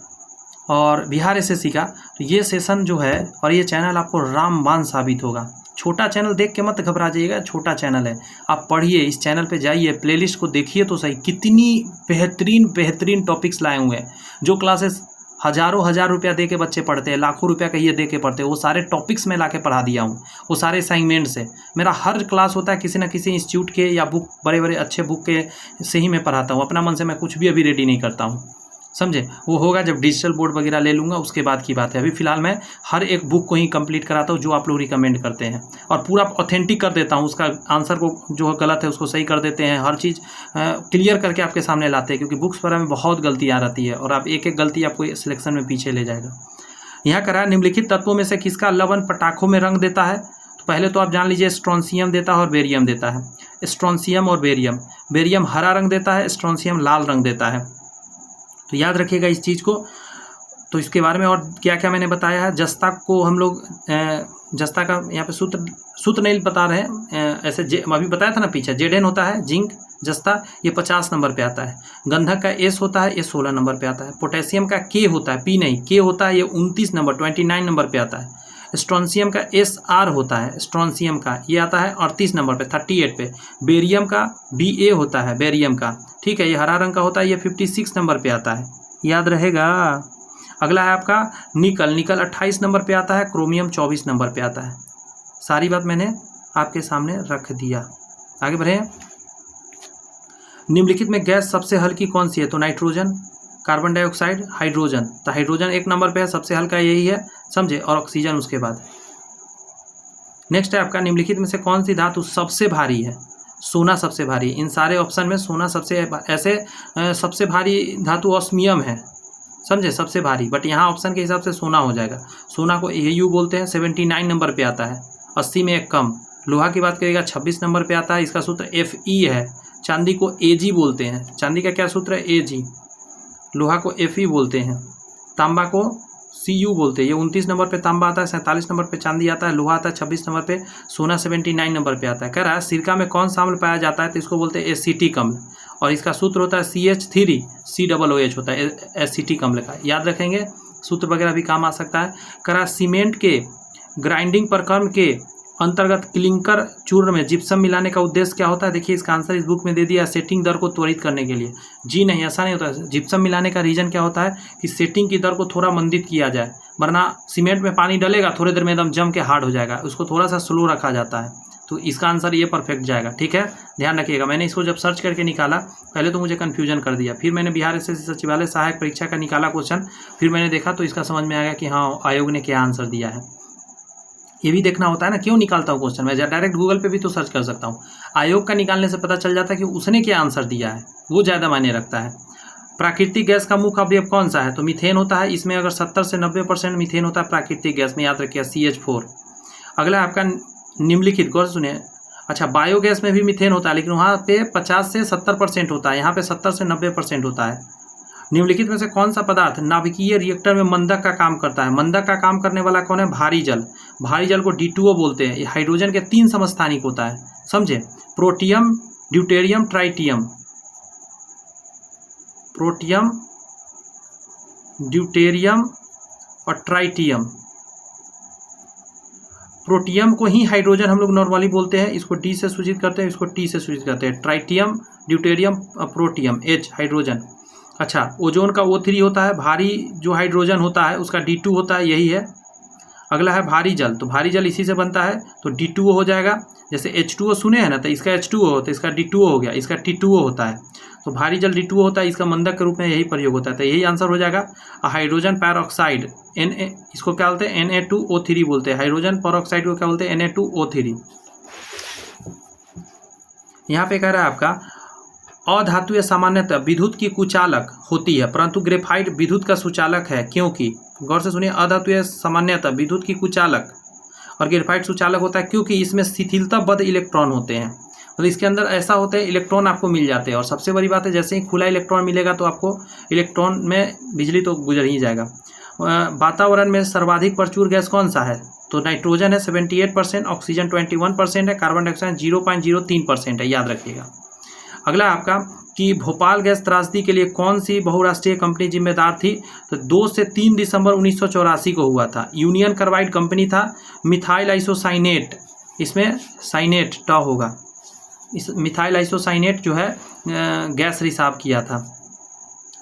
और बिहार SSC का, तो ये सेशन जो है और ये चैनल आपको रामबाण साबित होगा। छोटा चैनल देख के मत घबरा जाइएगा, छोटा चैनल है। आप पढ़िए, इस चैनल पे जाइए, प्लेलिस्ट को देखिए तो सही, कितनी बेहतरीन टॉपिक्स लाए हुए हैं। जो क्लासेस हज़ार रुपया दे के बच्चे पढ़ते हैं, लाखों रुपया कहिए दे के पढ़ते हैं, वो सारे टॉपिक्स में ला के पढ़ा दिया हूँ। वो सारे असाइनमेंट से मेरा हर क्लास होता है किसी न किसी इंस्टीट्यूट के या बुक, बड़े अच्छे बुक के से ही मैं पढ़ाता हूँ। अपना मन से मैं कुछ भी अभी रेडी नहीं करता हूँ, समझे? वो होगा जब डिजिटल बोर्ड वगैरह ले लूँगा, उसके बाद की बात है। अभी फ़िलहाल मैं हर एक बुक को ही कंप्लीट कराता हूँ जो आप लोग रिकमेंड करते हैं, और पूरा ऑथेंटिक कर देता हूँ। उसका आंसर को जो गलत है उसको सही कर देते हैं, हर चीज़ क्लियर करके आपके सामने लाते हैं, क्योंकि बुक्स पर हमें बहुत गलतियाँ रहती है और आप एक गलती आपको सिलेक्शन में पीछे ले जाएगा। यहाँ करा, निम्नलिखित तत्वों में से किसका लवण पटाखों में रंग देता है? तो पहले तो आप जान लीजिए, स्ट्रोंसियम देता है और बेरियम देता है। स्ट्रोंसियम और बेरियम, बेरियम हरा रंग देता है, स्ट्रोंसियम लाल रंग देता है। तो याद रखिएगा इस चीज़ को। तो इसके बारे में और क्या क्या मैंने बताया है। जस्ता को हम लोग जस्ता का यहाँ पे सूत्र नहीं बता रहे हैं, ऐसे अभी बताया था ना पीछे, Zn होता है जिंक, जस्ता ये 50 नंबर पे आता है। गंधक का S होता है, ये 16 नंबर पे आता है। पोटेशियम का K होता है, P नहीं, K होता है, ये 29 नंबर 29 नंबर पे आता है। स्ट्रोंसियम का SR होता है, स्ट्रोंसियम का ये आता है 38 नंबर पे, 38 पे। बेरियम का BA होता है, बेरियम का, ठीक है, ये हरा रंग का होता है, ये 56 नंबर पे आता है। याद रहेगा। अगला है आपका निकल, निकल 28 नंबर पे आता है, क्रोमियम 24 नंबर पे आता है। सारी बात मैंने आपके सामने रख दिया। आगे बढ़े। निम्नलिखित में गैस सबसे हल्की कौन सी है? तो नाइट्रोजन, कार्बन डाइऑक्साइड, हाइड्रोजन। तो हाइड्रोजन 1 नंबर पे है, सबसे हल्का यही है, समझे, और ऑक्सीजन उसके बाद। नेक्स्ट है आपका, निम्नलिखित में से कौन सी धातु सबसे भारी है? सोना सबसे भारी। इन सारे ऑप्शन में सोना सबसे भारी धातु ऑस्मियम है, समझे, सबसे भारी। बट यहाँ ऑप्शन के हिसाब से सोना हो जाएगा। सोना को Au बोलते हैं, 79 नंबर पे आता है, 80 में एक कम। लोहा की बात करिएगा 26 नंबर पे आता है, इसका सूत्र Fe है। चांदी को Ag बोलते हैं, चांदी का क्या सूत्र है? Ag। लोहा को Fe बोलते हैं। तांबा को Cu बोलते हैं, ये 29 नंबर पे तांबा आता है, 47 नंबर पे चांदी आता है, लोहा आता है 26 नंबर पे, सोना 79 नंबर पे आता है। कह रहा है सिरका में कौन सा अम्ल पाया जाता है? तो इसको बोलते हैं एसिटिक अम्ल, और इसका सूत्र होता है CH3 COOH होता है, एसिटिक अम्ल का। याद रखेंगे, सूत्र वगैरह भी काम आ सकता है। कह रहा सीमेंट के ग्राइंडिंग प्रक्रम के अंतर्गत क्लिंकर चूर्ण में जिप्सम मिलाने का उद्देश्य क्या होता है? देखिए, इसका आंसर इस बुक में दे दिया, सेटिंग दर को त्वरित करने के लिए। जी नहीं, ऐसा नहीं होता है। जिप्सम मिलाने का रीज़न क्या होता है कि सेटिंग की दर को थोड़ा मंदित किया जाए, वरना सीमेंट में पानी डलेगा, थोड़ी देर में एकदम जम के हार्ड हो जाएगा, उसको थोड़ा सा स्लो रखा जाता है। तो इसका आंसर ये परफेक्ट जाएगा, ठीक है, ध्यान रखिएगा। मैंने इसको जब सर्च करके निकाला, पहले तो मुझे कन्फ्यूजन कर दिया, फिर मैंने बिहार SSC सचिवालय सहायक परीक्षा का निकाला क्वेश्चन, फिर मैंने देखा तो इसका समझ में आ गया कि हाँ, आयोग ने क्या आंसर दिया है। ये भी देखना होता है ना, क्यों निकालता हूँ क्वेश्चन। मैं डायरेक्ट गूगल पे भी तो सर्च कर सकता हूँ, आयोग का निकालने से पता चल जाता है कि उसने क्या आंसर दिया है, वो ज़्यादा मायने रखता है। प्राकृतिक गैस का मुख्य अवयव कौन सा है? तो मीथेन होता है। इसमें अगर 70 से 90% मीथेन होता है प्राकृतिक गैस में, याद रखिए CH4। अगला आपका निम्नलिखित, गौर सुनिए। अच्छा, बायोगैस में भी मीथेन होता है, लेकिन वहाँ पे 50 से 70% होता है, यहाँ पे 70 से 90% होता है। निम्नलिखित में से कौन सा पदार्थ नाभिकीय रिएक्टर में मंदक का काम करता है? मंदक का काम करने वाला कौन है? भारी जल। भारी जल को D2O बोलते हैं। हाइड्रोजन के 3 समस्थानिक होता है, समझे, protium, deuterium, tritium. Protium, deuterium और ट्राइटियम। प्रोटियम को ही हाइड्रोजन हम लोग नॉर्मली बोलते हैं, इसको डी से सूचित करते हैं, इसको टी से सूचित करते हैं। Tritium, deuterium, protium, H hydrogen. अच्छा, ओजोन का O3 होता है, भारी जो हाइड्रोजन होता है उसका D2 होता है, यही है। अगला है भारी जल, तो भारी जल इसी से बनता है, तो D2O हो जाएगा। जैसे H2O सुने हैं ना, तो इसका H2O होता है, इसका D2O हो गया, इसका T2O होता है। तो भारी जल D2O होता है, इसका मंदक के रूप में यही प्रयोग होता है, तो यही आंसर हो जाएगा। हाइड्रोजन पेरोक्साइड Na, इसको क्या बोलते हैं, Na2O3 बोलते हैं। हाइड्रोजन पेरोक्साइड को क्या बोलते हैं, Na2O3। यहाँ पे कह रहा है आपका अधातुएं सामान्यतः विद्युत की कुचालक होती है, परंतु ग्रेफाइट विद्युत का सुचालक है, क्योंकि, गौर से सुनिए, अधातुएं सामान्यतः विद्युत की कुचालक और ग्रेफाइट सुचालक होता है क्योंकि इसमें शिथिलताबद्ध इलेक्ट्रॉन होते हैं। मतलब इसके अंदर ऐसा होता है, इलेक्ट्रॉन आपको मिल जाते हैं। और सबसे बड़ी बात है, जैसे ही खुला इलेक्ट्रॉन मिलेगा तो आपको इलेक्ट्रॉन में बिजली तो गुजर ही जाएगा। वातावरण में सर्वाधिक प्रचुर गैस कौन सा है, तो नाइट्रोजन है 78%, ऑक्सीजन 21% है, कार्बन डाइऑक्साइड 0.03% है, याद रखिएगा। अगला आपका कि भोपाल गैस त्रासदी के लिए कौन सी बहुराष्ट्रीय कंपनी जिम्मेदार थी, तो 2 से 3 दिसंबर 1984 को हुआ था। यूनियन कार्बाइड कंपनी था। मिथाइल आइसोसाइनेट, इसमें साइनेट ट होगा, इस मिथाइल आइसोसाइनेट जो है गैस रिसाव किया था।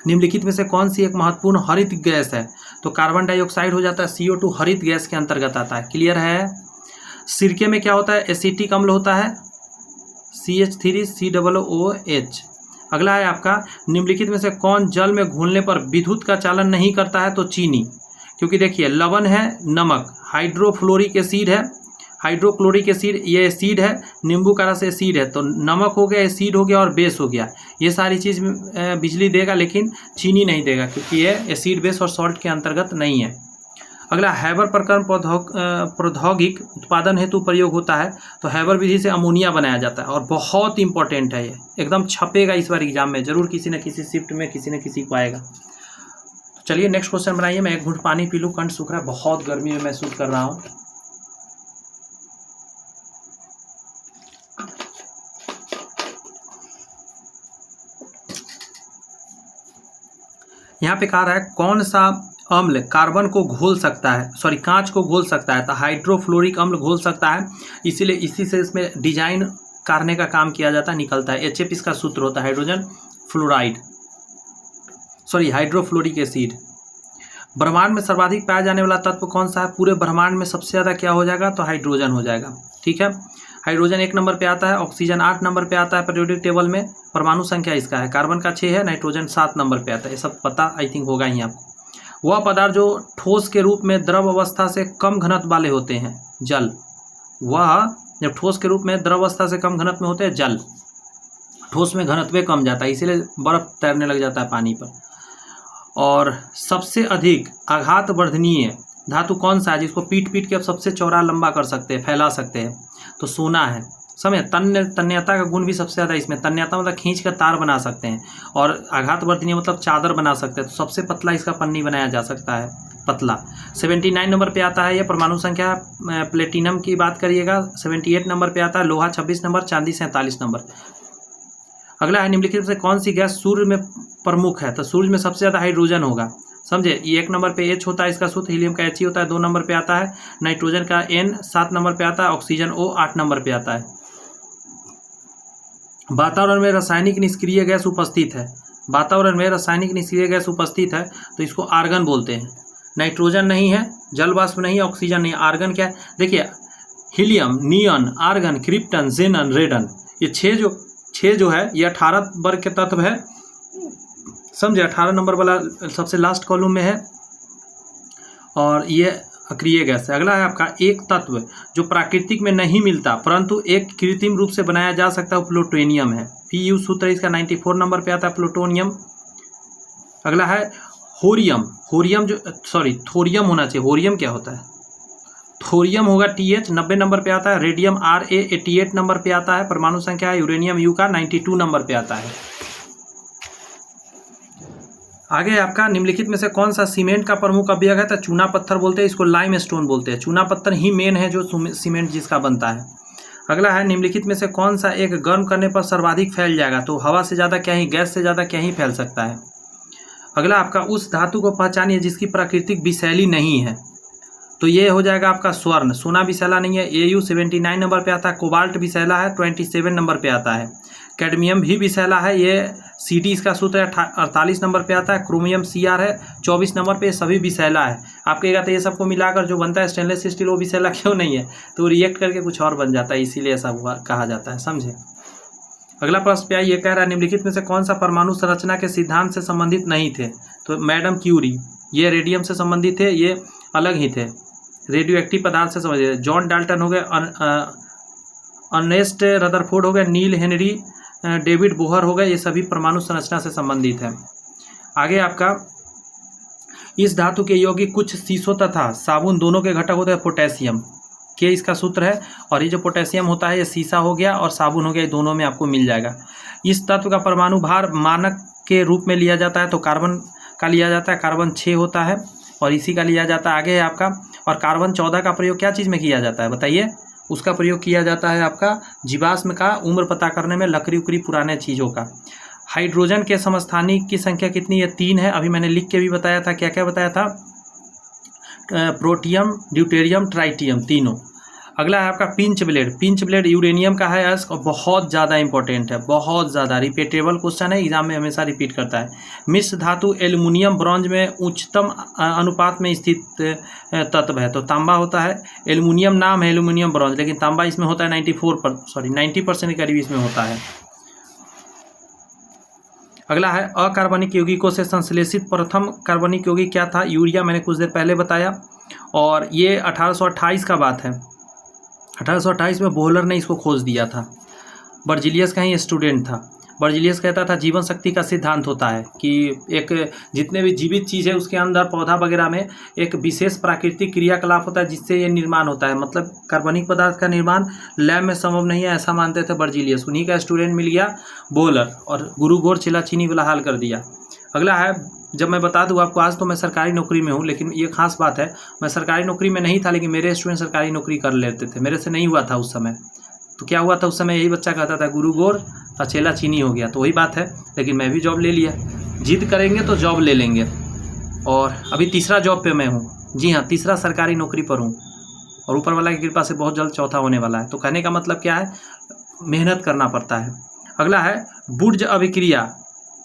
निम्नलिखित में से कौन सी एक महत्वपूर्ण हरित गैस है, तो कार्बन डाइऑक्साइड हो जाता है, CO2 हरित गैस के अंतर्गत आता है। क्लियर है। सिरके में क्या होता है, एसिटिक अम्ल होता है, CH3COOH। अगला है आपका निम्नलिखित में से कौन जल में घुलने पर विद्युत का चालन नहीं करता है, तो चीनी, क्योंकि देखिए लवण है, नमक, हाइड्रोफ्लोरिक एसिड है, हाइड्रोक्लोरिक एसिड ये एसिड है, नींबू का रस एसिड है, तो नमक हो गया, एसिड हो गया और बेस हो गया। ये सारी चीज़ बिजली देगा, लेकिन चीनी नहीं देगा क्योंकि ये एसिड, बेस और सॉल्ट के अंतर्गत नहीं है। अगला हैबर प्रकरण प्रौद्योगिक उत्पादन हेतु प्रयोग होता है, तो हैबर विधि से अमोनिया बनाया जाता है और बहुत इंपॉर्टेंट है, ये एकदम छपेगा इस बार एग्जाम में, जरूर किसी न किसी शिफ्ट में किसी न किसी को आएगा। तो चलिए नेक्स्ट क्वेश्चन बनाइए। मैं एक घूंट पानी पी लूँ, कंठ सूख रहा है, बहुत गर्मी में महसूस कर रहा हूँ। यहाँ पे कहा रहा है कौन सा अम्ल कार्बन को घोल सकता है, सॉरी कांच को घोल सकता है, तो हाइड्रोफ्लोरिक अम्ल घोल सकता है। इसीलिए इसी से इसमें डिजाइन करने का काम किया जाता है, निकलता है। HF इसका सूत्र होता है, hydrogen fluoride, sorry hydrofluoric acid. ब्रह्मांड में सर्वाधिक पाया जाने वाला तत्व कौन सा है, पूरे ब्रह्मांड में सबसे ज़्यादा क्या हो जाएगा, तो हाइड्रोजन हो जाएगा। ठीक है, हाइड्रोजन 1 नंबर पे आता है, ऑक्सीजन 8 नंबर पे आता है पीरियोडिक टेबल में। परमाणु संख्या इसका है, कार्बन का 6 है, नाइट्रोजन 7 नंबर पे आता है। ये सब पता आई थिंक होगा ही आपको। वह पदार्थ जो ठोस के रूप में द्रव अवस्था से कम घनत्व वाले होते हैं, जल। वह जब ठोस के रूप में द्रव अवस्था से कम घनत्व में होते हैं, जल। ठोस में घनत्व कम जाता है, इसीलिए बर्फ तैरने लग जाता है पानी पर। और सबसे अधिक आघात वर्धनीय धातु कौन सा है, जिसको पीट पीट के आप सबसे चौड़ा लंबा कर सकते हैं, फैला सकते हैं, तो सोना है। समझे, तन्यता का गुण भी सबसे ज़्यादा इसमें। तन्यता मतलब खींच कर तार बना सकते हैं, और आघात वर्धनीय मतलब चादर बना सकते हैं। तो सबसे पतला इसका पन्नी बनाया जा सकता है, पतला। 79 नंबर पे आता है ये परमाणु संख्या। प्लेटिनम की बात करिएगा 78 नंबर पे आता है, लोहा 26 नंबर, चांदी 47 नंबर। अगला है निम्नलिखित से कौन सी गैस सूर्य में प्रमुख है, तो सूर्य में सबसे ज़्यादा हाइड्रोजन होगा। समझे, ये 1 नंबर पे H होता है, इसका सूत्र हीलियम का He होता है, 2 नंबर पे आता है, नाइट्रोजन का N 7 नंबर पे आता है, ऑक्सीजन O 8 नंबर पे आता है। वातावरण में रासायनिक निष्क्रिय गैस उपस्थित है, वातावरण में रासायनिक निष्क्रिय गैस उपस्थित है, तो इसको आर्गन बोलते हैं। नाइट्रोजन नहीं है, जल वाष्प नहीं है, ऑक्सीजन नहीं, आर्गन क्या है, देखिए हीलियम, नियन, आर्गन, क्रिप्टन, जेनन, रेडन, ये छः जो है ये 18 वर्ग के तत्व है। समझे, 18 नंबर वाला सबसे लास्ट कॉलम में है, और ये अक्रिय गैस है। अगला है आपका एक तत्व जो प्राकृतिक में नहीं मिलता परंतु एक कृत्रिम रूप से बनाया जा सकता है, प्लूटोनियम है। PU सूत्र इसका 94 नंबर पे आता है, प्लूटोनियम। अगला है होरियम, होरियम जो सॉरी थोरियम होना चाहिए, होरियम क्या होता है, थोरियम होगा TH 90 नंबर पे आता है, रेडियम RA 88 नंबर पे आता है, परमाणु संख्या है यूरेनियम U का 92 नंबर पे आता है। आगे आपका निम्नलिखित में से कौन सा सीमेंट का प्रमुख अवयव है, तो चूना पत्थर बोलते हैं, इसको लाइम स्टोन बोलते हैं। चूना पत्थर ही मेन है जो सीमेंट जिसका बनता है। अगला है निम्नलिखित में से कौन सा एक गर्म करने पर सर्वाधिक फैल जाएगा, तो हवा से ज़्यादा क्या ही, गैस से ज़्यादा क्या ही फैल सकता है, अगला आपका उस धातु को पहचानिए जिसकी प्राकृतिक विषैली नहीं है, तो ये हो जाएगा आपका स्वर्ण। सोना विषैला नहीं है, AU 79 नंबर पे आता है। कोबाल्ट विषैला है, 27 नंबर पे आता है। कैडमियम भी विषैला है, ये CD इसका सूत्र है, 48 नंबर पे आता है। क्रोमियम CR है, 24 नंबर पे। सभी विषैला है। आप कहेगा तो ये सबको मिलाकर जो बनता है स्टेनलेस स्टील वो विषैला क्यों नहीं है, तो रिएक्ट करके कुछ और बन जाता है, इसीलिए ऐसा हुआ कहा जाता है, समझे। अगला प्रश्न पे ये कह रहा है निम्नलिखित में से कौन सा परमाणु संरचना के सिद्धांत से संबंधित नहीं थे, तो मैडम क्यूरी, ये रेडियम से संबंधित थे, ये अलग ही थे, रेडियो एक्टिव पदार्थ से संबंधित। जॉन डाल्टन हो गए, अर्नेस्ट रदरफोर्ड हो गए, नील हेनरी, डेविड बोहर हो गए, ये सभी परमाणु संरचना से संबंधित है। आगे आपका इस धातु के यौगिक कुछ शीशों तथा साबुन दोनों के घटक होते हैं पोटेशियम के, इसका सूत्र है। और ये जो पोटेशियम होता है ये शीशा हो गया और साबुन हो गया, दोनों में आपको मिल जाएगा। इस तत्व का परमाणु भार मानक के रूप में लिया जाता है, तो कार्बन का लिया जाता है, कार्बन 6 होता है और इसी का लिया जाता है। आगे है आपका, और कार्बन 14 का प्रयोग क्या चीज़ में किया जाता है बताइए, उसका प्रयोग किया जाता है आपका जीवाश्म का उम्र पता करने में, लकड़ी उकड़ी पुराने चीज़ों का। हाइड्रोजन के समस्थानिक की संख्या कितनी है, 3 है। अभी मैंने लिख के भी बताया था, क्या क्या बताया था, प्रोटियम, ड्यूटेरियम, ट्राइटियम, तीनों। अगला है आपका pinch blade. Pinch blade uranium का है और बहुत ज़्यादा इंपॉर्टेंट है, बहुत ज़्यादा रिपीटेबल क्वेश्चन है, एग्जाम में हमेशा रिपीट करता है। मिश्र धातु एल्युमिनियम ब्रॉन्ज में उच्चतम अनुपात में स्थित तत्व है, तो तांबा होता है। एल्युमिनियम नाम है एल्युमिनियम ब्रॉन्ज, लेकिन तांबा इसमें होता है 90% के करीब इसमें होता है। अगला है अकार्बनिक यौगिकों से संश्लेषित प्रथम कार्बनिक यौगिक क्या था, यूरिया, मैंने कुछ देर पहले बताया। और ये 1828 का बात है, 1828 में बोहलर ने इसको खोज दिया था। बर्जिलियस का ही स्टूडेंट था। बर्जिलियस कहता था जीवन शक्ति का सिद्धांत होता है कि एक जितने भी जीवित चीज़ है उसके अंदर पौधा वगैरह में एक विशेष प्राकृतिक क्रियाकलाप होता है जिससे ये निर्माण होता है, मतलब कार्बनिक पदार्थ का निर्माण लैब में संभव नहीं है, ऐसा मानते थे बर्जिलियस। उन्हीं का स्टूडेंट मिल गया बोहलर, और गुरु घोर चिलाचीनी वाला हाल कर दिया। अगला है, जब मैं बता दूं आपको, आज तो मैं सरकारी नौकरी में हूं, लेकिन ये खास बात है, मैं सरकारी नौकरी में नहीं था, लेकिन मेरे स्टूडेंट सरकारी नौकरी कर लेते थे, मेरे से नहीं हुआ था उस समय। तो क्या हुआ था उस समय, यही बच्चा कहता था गुरु गोर अचेला चीनी हो गया, तो वही बात है। लेकिन मैं भी जॉब ले लिया, जिद करेंगे तो जॉब ले लेंगे। और अभी तीसरा जॉब पे मैं हूँ, जी हाँ, तीसरा सरकारी नौकरी पर हूँ, और ऊपर वाला की कृपा से बहुत जल्द चौथा होने वाला है। तो कहने का मतलब क्या है, मेहनत करना पड़ता है। अगला है बुर्ज अभिक्रिया,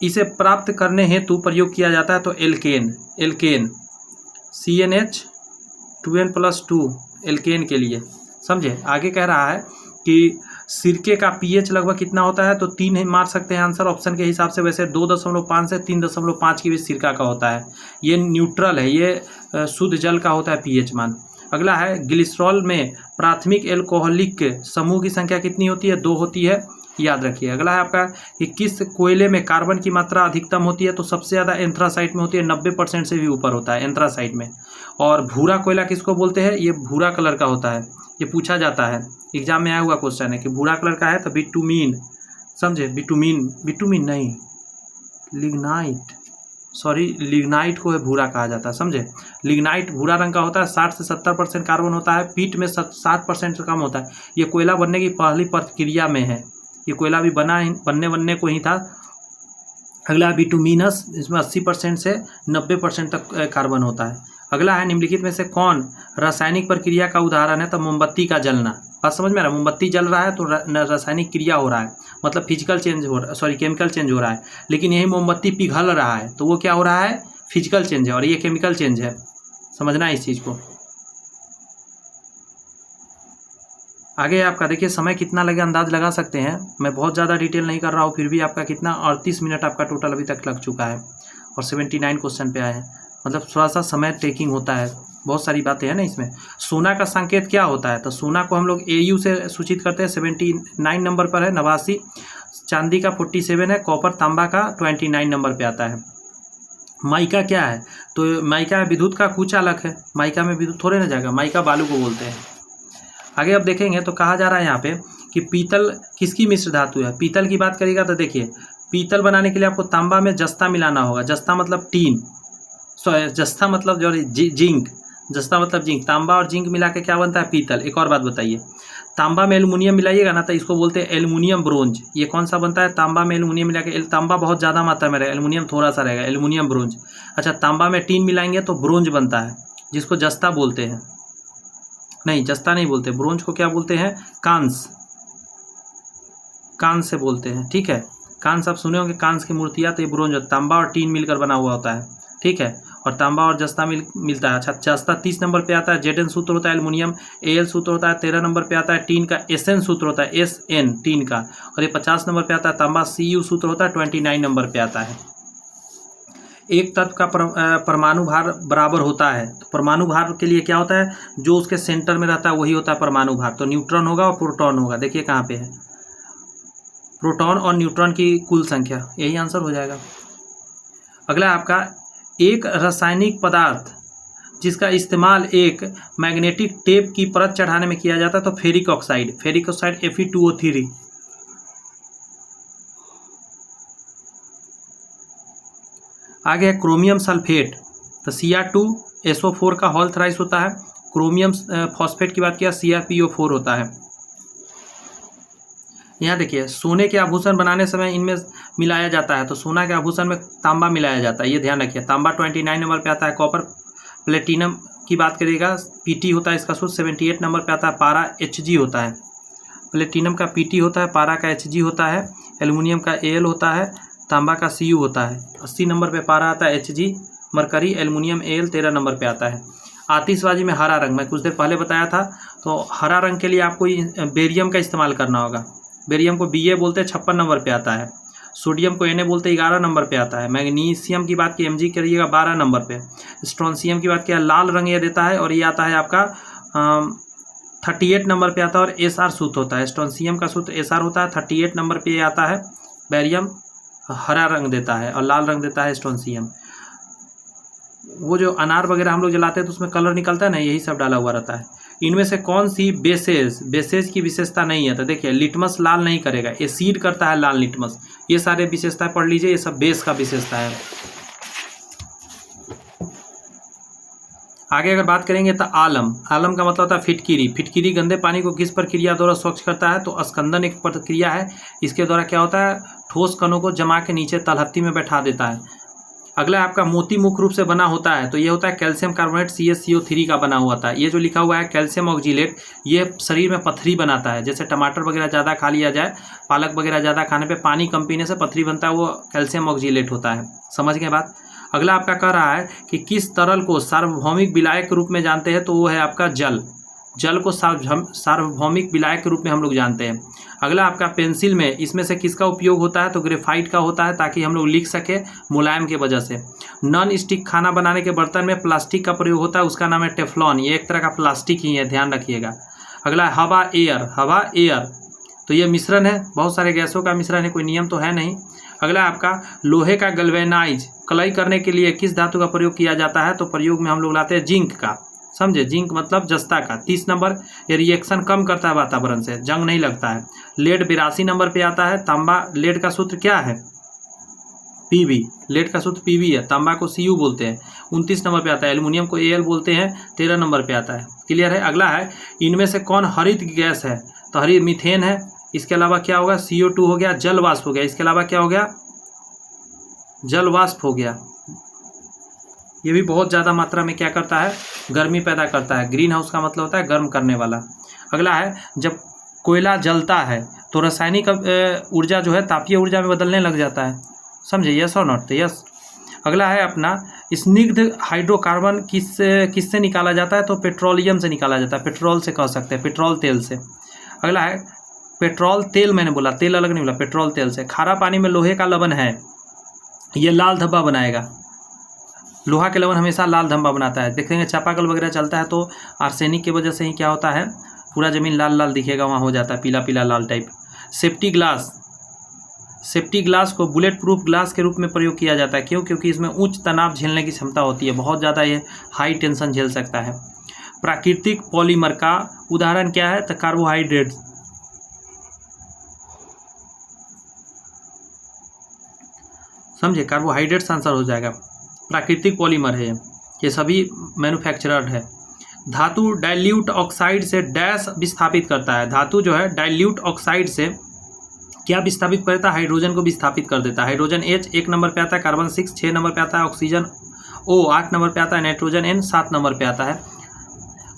इसे प्राप्त करने हेतु प्रयोग किया जाता है, तो एल्केन, एल्केन CnH2n+2 एल्केन के लिए, समझे। आगे कह रहा है कि सिरके का pH लगभग कितना होता है, तो 3 मार सकते हैं आंसर ऑप्शन के हिसाब से। वैसे 2.5 से 3.5 के बीच सिरका का होता है, ये न्यूट्रल है, ये शुद्ध जल का होता है pH मान। अगला है ग्लिसरॉल में प्राथमिक एल्कोहलिक समूह की संख्या कितनी होती है, 2 होती है, याद रखिए। अगला है आपका कि किस कोयले में कार्बन की मात्रा अधिकतम होती है, तो सबसे ज़्यादा एंथ्रासाइट में होती है, 90% से भी ऊपर होता है एंथ्रासाइट में। और भूरा कोयला किसको बोलते हैं, ये भूरा कलर का होता है, ये पूछा जाता है, एग्जाम में आया हुआ क्वेश्चन है कि भूरा कलर का है तो बिटुमीन, समझे। बिटुमीन नहीं, लिग्नाइट, सॉरी, लिग्नाइट को है भूरा कहा जाता है, समझे। लिग्नाइट भूरा रंग का होता है, 60 से 70% कार्बन होता है, पीट में 60% से कम होता है। ये कोयला बनने की पहली प्रक्रिया में है, ये कोयला भी बनने को ही था। अगला बिटुमिनस, इसमें 80% से 90% तक कार्बन होता है। अगला है निम्नलिखित में से कौन रासायनिक प्रक्रिया का उदाहरण है, तो मोमबत्ती का जलना। बात समझ में आ रहा है, मोमबत्ती जल रहा है तो रासायनिक क्रिया हो रहा है, मतलब फिजिकल चेंज हो रहा है, सॉरी केमिकल चेंज हो रहा है। लेकिन यही मोमबत्ती पिघल रहा है तो वो क्या हो रहा है, फिजिकल चेंज है, और ये केमिकल चेंज है, समझना है इस चीज़ को। आगे आपका देखिए समय कितना लगे अंदाज लगा सकते हैं, मैं बहुत ज़्यादा डिटेल नहीं कर रहा हूँ, फिर भी आपका कितना 38 मिनट आपका टोटल अभी तक लग चुका है, और 79 क्वेश्चन पे आए हैं, मतलब थोड़ा सा समय टेकिंग होता है, बहुत सारी बातें हैं ना इसमें। सोना का संकेत क्या होता है, तो सोना को हम लोग AU से सूचित करते हैं, 79 नंबर पर है, 89, चांदी का 47 है, कॉपर तांबा का 29 नंबर पे आता है। माइका क्या है, तो माइका विद्युत का कुछ अलग है, माइका में विद्युत थोड़े ना जाएगा, माइका बालू को बोलते हैं। आगे अब देखेंगे तो कहा जा रहा है यहाँ पे कि पीतल किसकी मिश्र धातु है। पीतल की बात करिएगा तो देखिए, पीतल बनाने के लिए आपको तांबा में जस्ता मिलाना होगा, जस्ता मतलब टीन, जस्ता मतलब जो जिंक, जस्ता मतलब जिंक, तांबा और जिंक मिला के क्या बनता है, पीतल। एक और बात बताइए, तांबा में एल्युमिनियम मिलाइएगा ना तो इसको बोलते हैं एल्युमिनियम ब्रोंज। ये कौन सा बनता है? तांबा में एल्युमिनियम मिला के, तांबा बहुत ज़्यादा मात्रा में रहेगा, एल्युमिनियम थोड़ा सा रहेगा, एल्युमिनियम ब्रोंज। अच्छा, तांबा में टीन मिलाएंगे तो ब्रोंज बनता है, जिसको जस्ता बोलते हैं। नहीं, जस्ता नहीं बोलते, ब्रोंज को क्या बोलते हैं? कांस, कांस से बोलते हैं, ठीक है। कांस आप सुने होंगे, कांस की मूर्तियाँ, तो ये ब्रोंज, तांबा और टीन मिलकर बना हुआ होता है, ठीक है। और तांबा और जस्ता मिलता है। अच्छा, जस्ता 30 नंबर पे आता है, Zn सूत्र होता है एल्युमिनियम, Al सूत्र होता है 13 नंबर पे आता है, टीन का Sn सूत्र होता है, Sn टीन का, और ये 50 नंबर पे आता है तांबा, Cu सूत्र होता है 29 नंबर पे आता है। एक तत्व का परमाणु भार बराबर होता है, तो परमाणु भार के लिए क्या होता है? जो उसके सेंटर में रहता है वही होता है परमाणु भार। तो न्यूट्रॉन होगा और प्रोटॉन होगा, देखिए कहाँ पे है, प्रोटॉन और न्यूट्रॉन की कुल संख्या, यही आंसर हो जाएगा। अगला आपका, एक रासायनिक पदार्थ जिसका इस्तेमाल एक मैग्नेटिक टेप की परत चढ़ाने में किया जाता है, तो ferric oxide, ferric oxide Fe2O3। आगे है क्रोमियम सल्फेट, तो Cr2SO4 का हॉल थ्राइस होता है। क्रोमियम फॉस्फेट की बात किया, CrPO4 होता है। यहाँ देखिए, सोने के आभूषण बनाने समय इनमें मिलाया जाता है, तो सोना के आभूषण में तांबा मिलाया जाता है, ये ध्यान रखिए। तांबा 29 नंबर पे आता है। कॉपर प्लेटिनम की बात करिएगा, Pt होता है इसका सूत्र, 78 नंबर पे आता है। पारा Hg होता है, प्लेटिनम का Pt होता है, पारा का Hg होता है, एल्युमिनियम का Al होता है, तांबा का Cu होता है। 80 नंबर पे पारा आता है Hg, mercury aluminium Al 13 number पे आता है। आतिशबाजी में हरा रंग, मैं कुछ देर पहले बताया था, तो हरा रंग के लिए आपको बेरियम का इस्तेमाल करना होगा। बेरियम को Ba बोलते हैं, 56 नंबर पे आता है। सोडियम को Na बोलते हैं, 11 नंबर पे आता है। मैग्नीशियम की बात की Mg करिएगा 12 नंबर पे। स्ट्रोंशियम की बात किया, लाल रंग ये देता है, और ये आता है आपका 38 नंबर पे आता है, और Sr सूत्र होता है। स्ट्रोंशियम का सूत्र Sr होता है, 38 नंबर पे आता है। बेरियम हरा रंग देता है और लाल रंग देता है स्ट्रोंशियम। वो जो अनार वगैरह हम लोग जलाते हैं तो उसमें कलर निकलता है ना, यही सब डाला हुआ रहता है। इनमें से कौन सी बेसेस की विशेषता नहीं है? तो देखिए, लिटमस लाल नहीं करेगा, एसिड करता है लाल लिटमस। ये सारे विशेषताएं पढ़ लीजिए, ये सब बेस का विशेषता है। आगे अगर बात करेंगे तो आलम, आलम का मतलब होता है फिटकिरी। फिटकिरी गंदे पानी को किस प्रक्रिया द्वारा स्वच्छ करता है? तो स्कंदन एक प्रक्रिया है, इसके द्वारा क्या होता है? ठोस कणों को जमा के नीचे तलहत्ती में बैठा देता है। अगला आपका मोती मुख्य रूप से बना होता है, तो ये होता है कैल्शियम कार्बोनेट CaCO3 का बना हुआ था। ये जो लिखा हुआ है कैल्शियम ऑक्जिलेट, ये शरीर में पथरी बनाता है। जैसे टमाटर वगैरह ज़्यादा खा लिया जाए, पालक वगैरह ज़्यादा खाने पे पानी कम पीने से पथरी बनता है, वो कैल्शियम ऑक्जिलेट होता है। समझ गए बात? अगला आपका कह रहा है कि किस तरल को सार्वभौमिक विलायक के रूप में जानते हैं? तो वो है आपका जल। जल को सार्वभौमिक विलायक के रूप में हम लोग जानते हैं। अगला आपका पेंसिल में इसमें से किसका उपयोग होता है? तो ग्रेफाइट का होता है, ताकि हम लोग लिख सके मुलायम के वजह से। नॉन स्टिक खाना बनाने के बर्तन में प्लास्टिक का प्रयोग होता है, उसका नाम है टेफ्लॉन। ये एक तरह का प्लास्टिक ही है, ध्यान रखिएगा। अगला हवा एयर, हवा एयर, तो ये मिश्रण है, बहुत सारे गैसों का मिश्रण है, कोई नियम तो है नहीं। अगला आपका लोहे का गैल्वेनाइज कलई करने के लिए किस धातु का प्रयोग किया जाता है? तो प्रयोग में हम लोग लाते हैं जिंक का, समझे, जिंक मतलब जस्ता का। 30 नंबर, ये रिएक्शन कम करता है वातावरण से, जंग नहीं लगता है। लेड 82 नंबर पे आता है। तांबा, लेड का सूत्र क्या है? Pb, लेड का सूत्र Pb है। तांबा को Cu बोलते हैं, 29 नंबर पे आता है। एल्युमिनियम को Al बोलते हैं, 13 नंबर पे आता है। क्लियर है? अगला है, इनमें से कौन हरित गैस है? तो हरित मीथेन है। इसके अलावा क्या होगा? CO2 हो गया, जल वाष्प हो गया। इसके अलावा क्या हो गया? जल वाष्प हो गया। ये भी बहुत ज़्यादा मात्रा में क्या करता है? गर्मी पैदा करता है। ग्रीन हाउस का मतलब होता है गर्म करने वाला। अगला है, जब कोयला जलता है तो रासायनिक ऊर्जा जो है तापीय ऊर्जा में बदलने लग जाता है, समझे, यस और नॉट? तो यस। अगला है अपना, स्निग्ध हाइड्रोकार्बन किससे निकाला जाता है? तो पेट्रोलियम से निकाला जाता है, पेट्रोल से कह सकते हैं, पेट्रोल तेल से। अगला है, पेट्रोल तेल, मैंने बोला तेल अलग नहीं बोला, पेट्रोल तेल से। खारा पानी में लोहे का लवण है, ये लाल धब्बा बनाएगा। लोहा के लवण हमेशा लाल धब्बा बनाता है। देखेंगे चापाकल वगैरह चलता है तो आर्सेनिक की वजह से ही क्या होता है? पूरा ज़मीन लाल लाल दिखेगा, वहाँ हो जाता है पीला पीला लाल type. Safety glass, safety glass को बुलेट प्रूफ ग्लास के रूप में प्रयोग किया जाता है। क्यों? क्योंकि इसमें उच्च तनाव झेलने की क्षमता होती है, बहुत ज़्यादा ये हाई टेंशन झेल सकता है। प्राकृतिक पॉलीमर का उदाहरण क्या है? तो कार्बोहाइड्रेट। समझे, कार्बोहाइड्रेट्स आंसर हो जाएगा। प्राकृतिक पॉलीमर है ये सभी मैन्युफैक्चरर्ड है। धातु डाइल्यूट ऑक्साइड से डैश विस्थापित करता है। धातु जो है डाइल्यूट ऑक्साइड से क्या विस्थापित करता है? हाइड्रोजन को विस्थापित कर देता है। हाइड्रोजन H 1 नंबर पे आता है, कार्बन 6 नंबर पे आता है, ऑक्सीजन O 8 नंबर पे आता है, नाइट्रोजन N 7 नंबर पे आता है।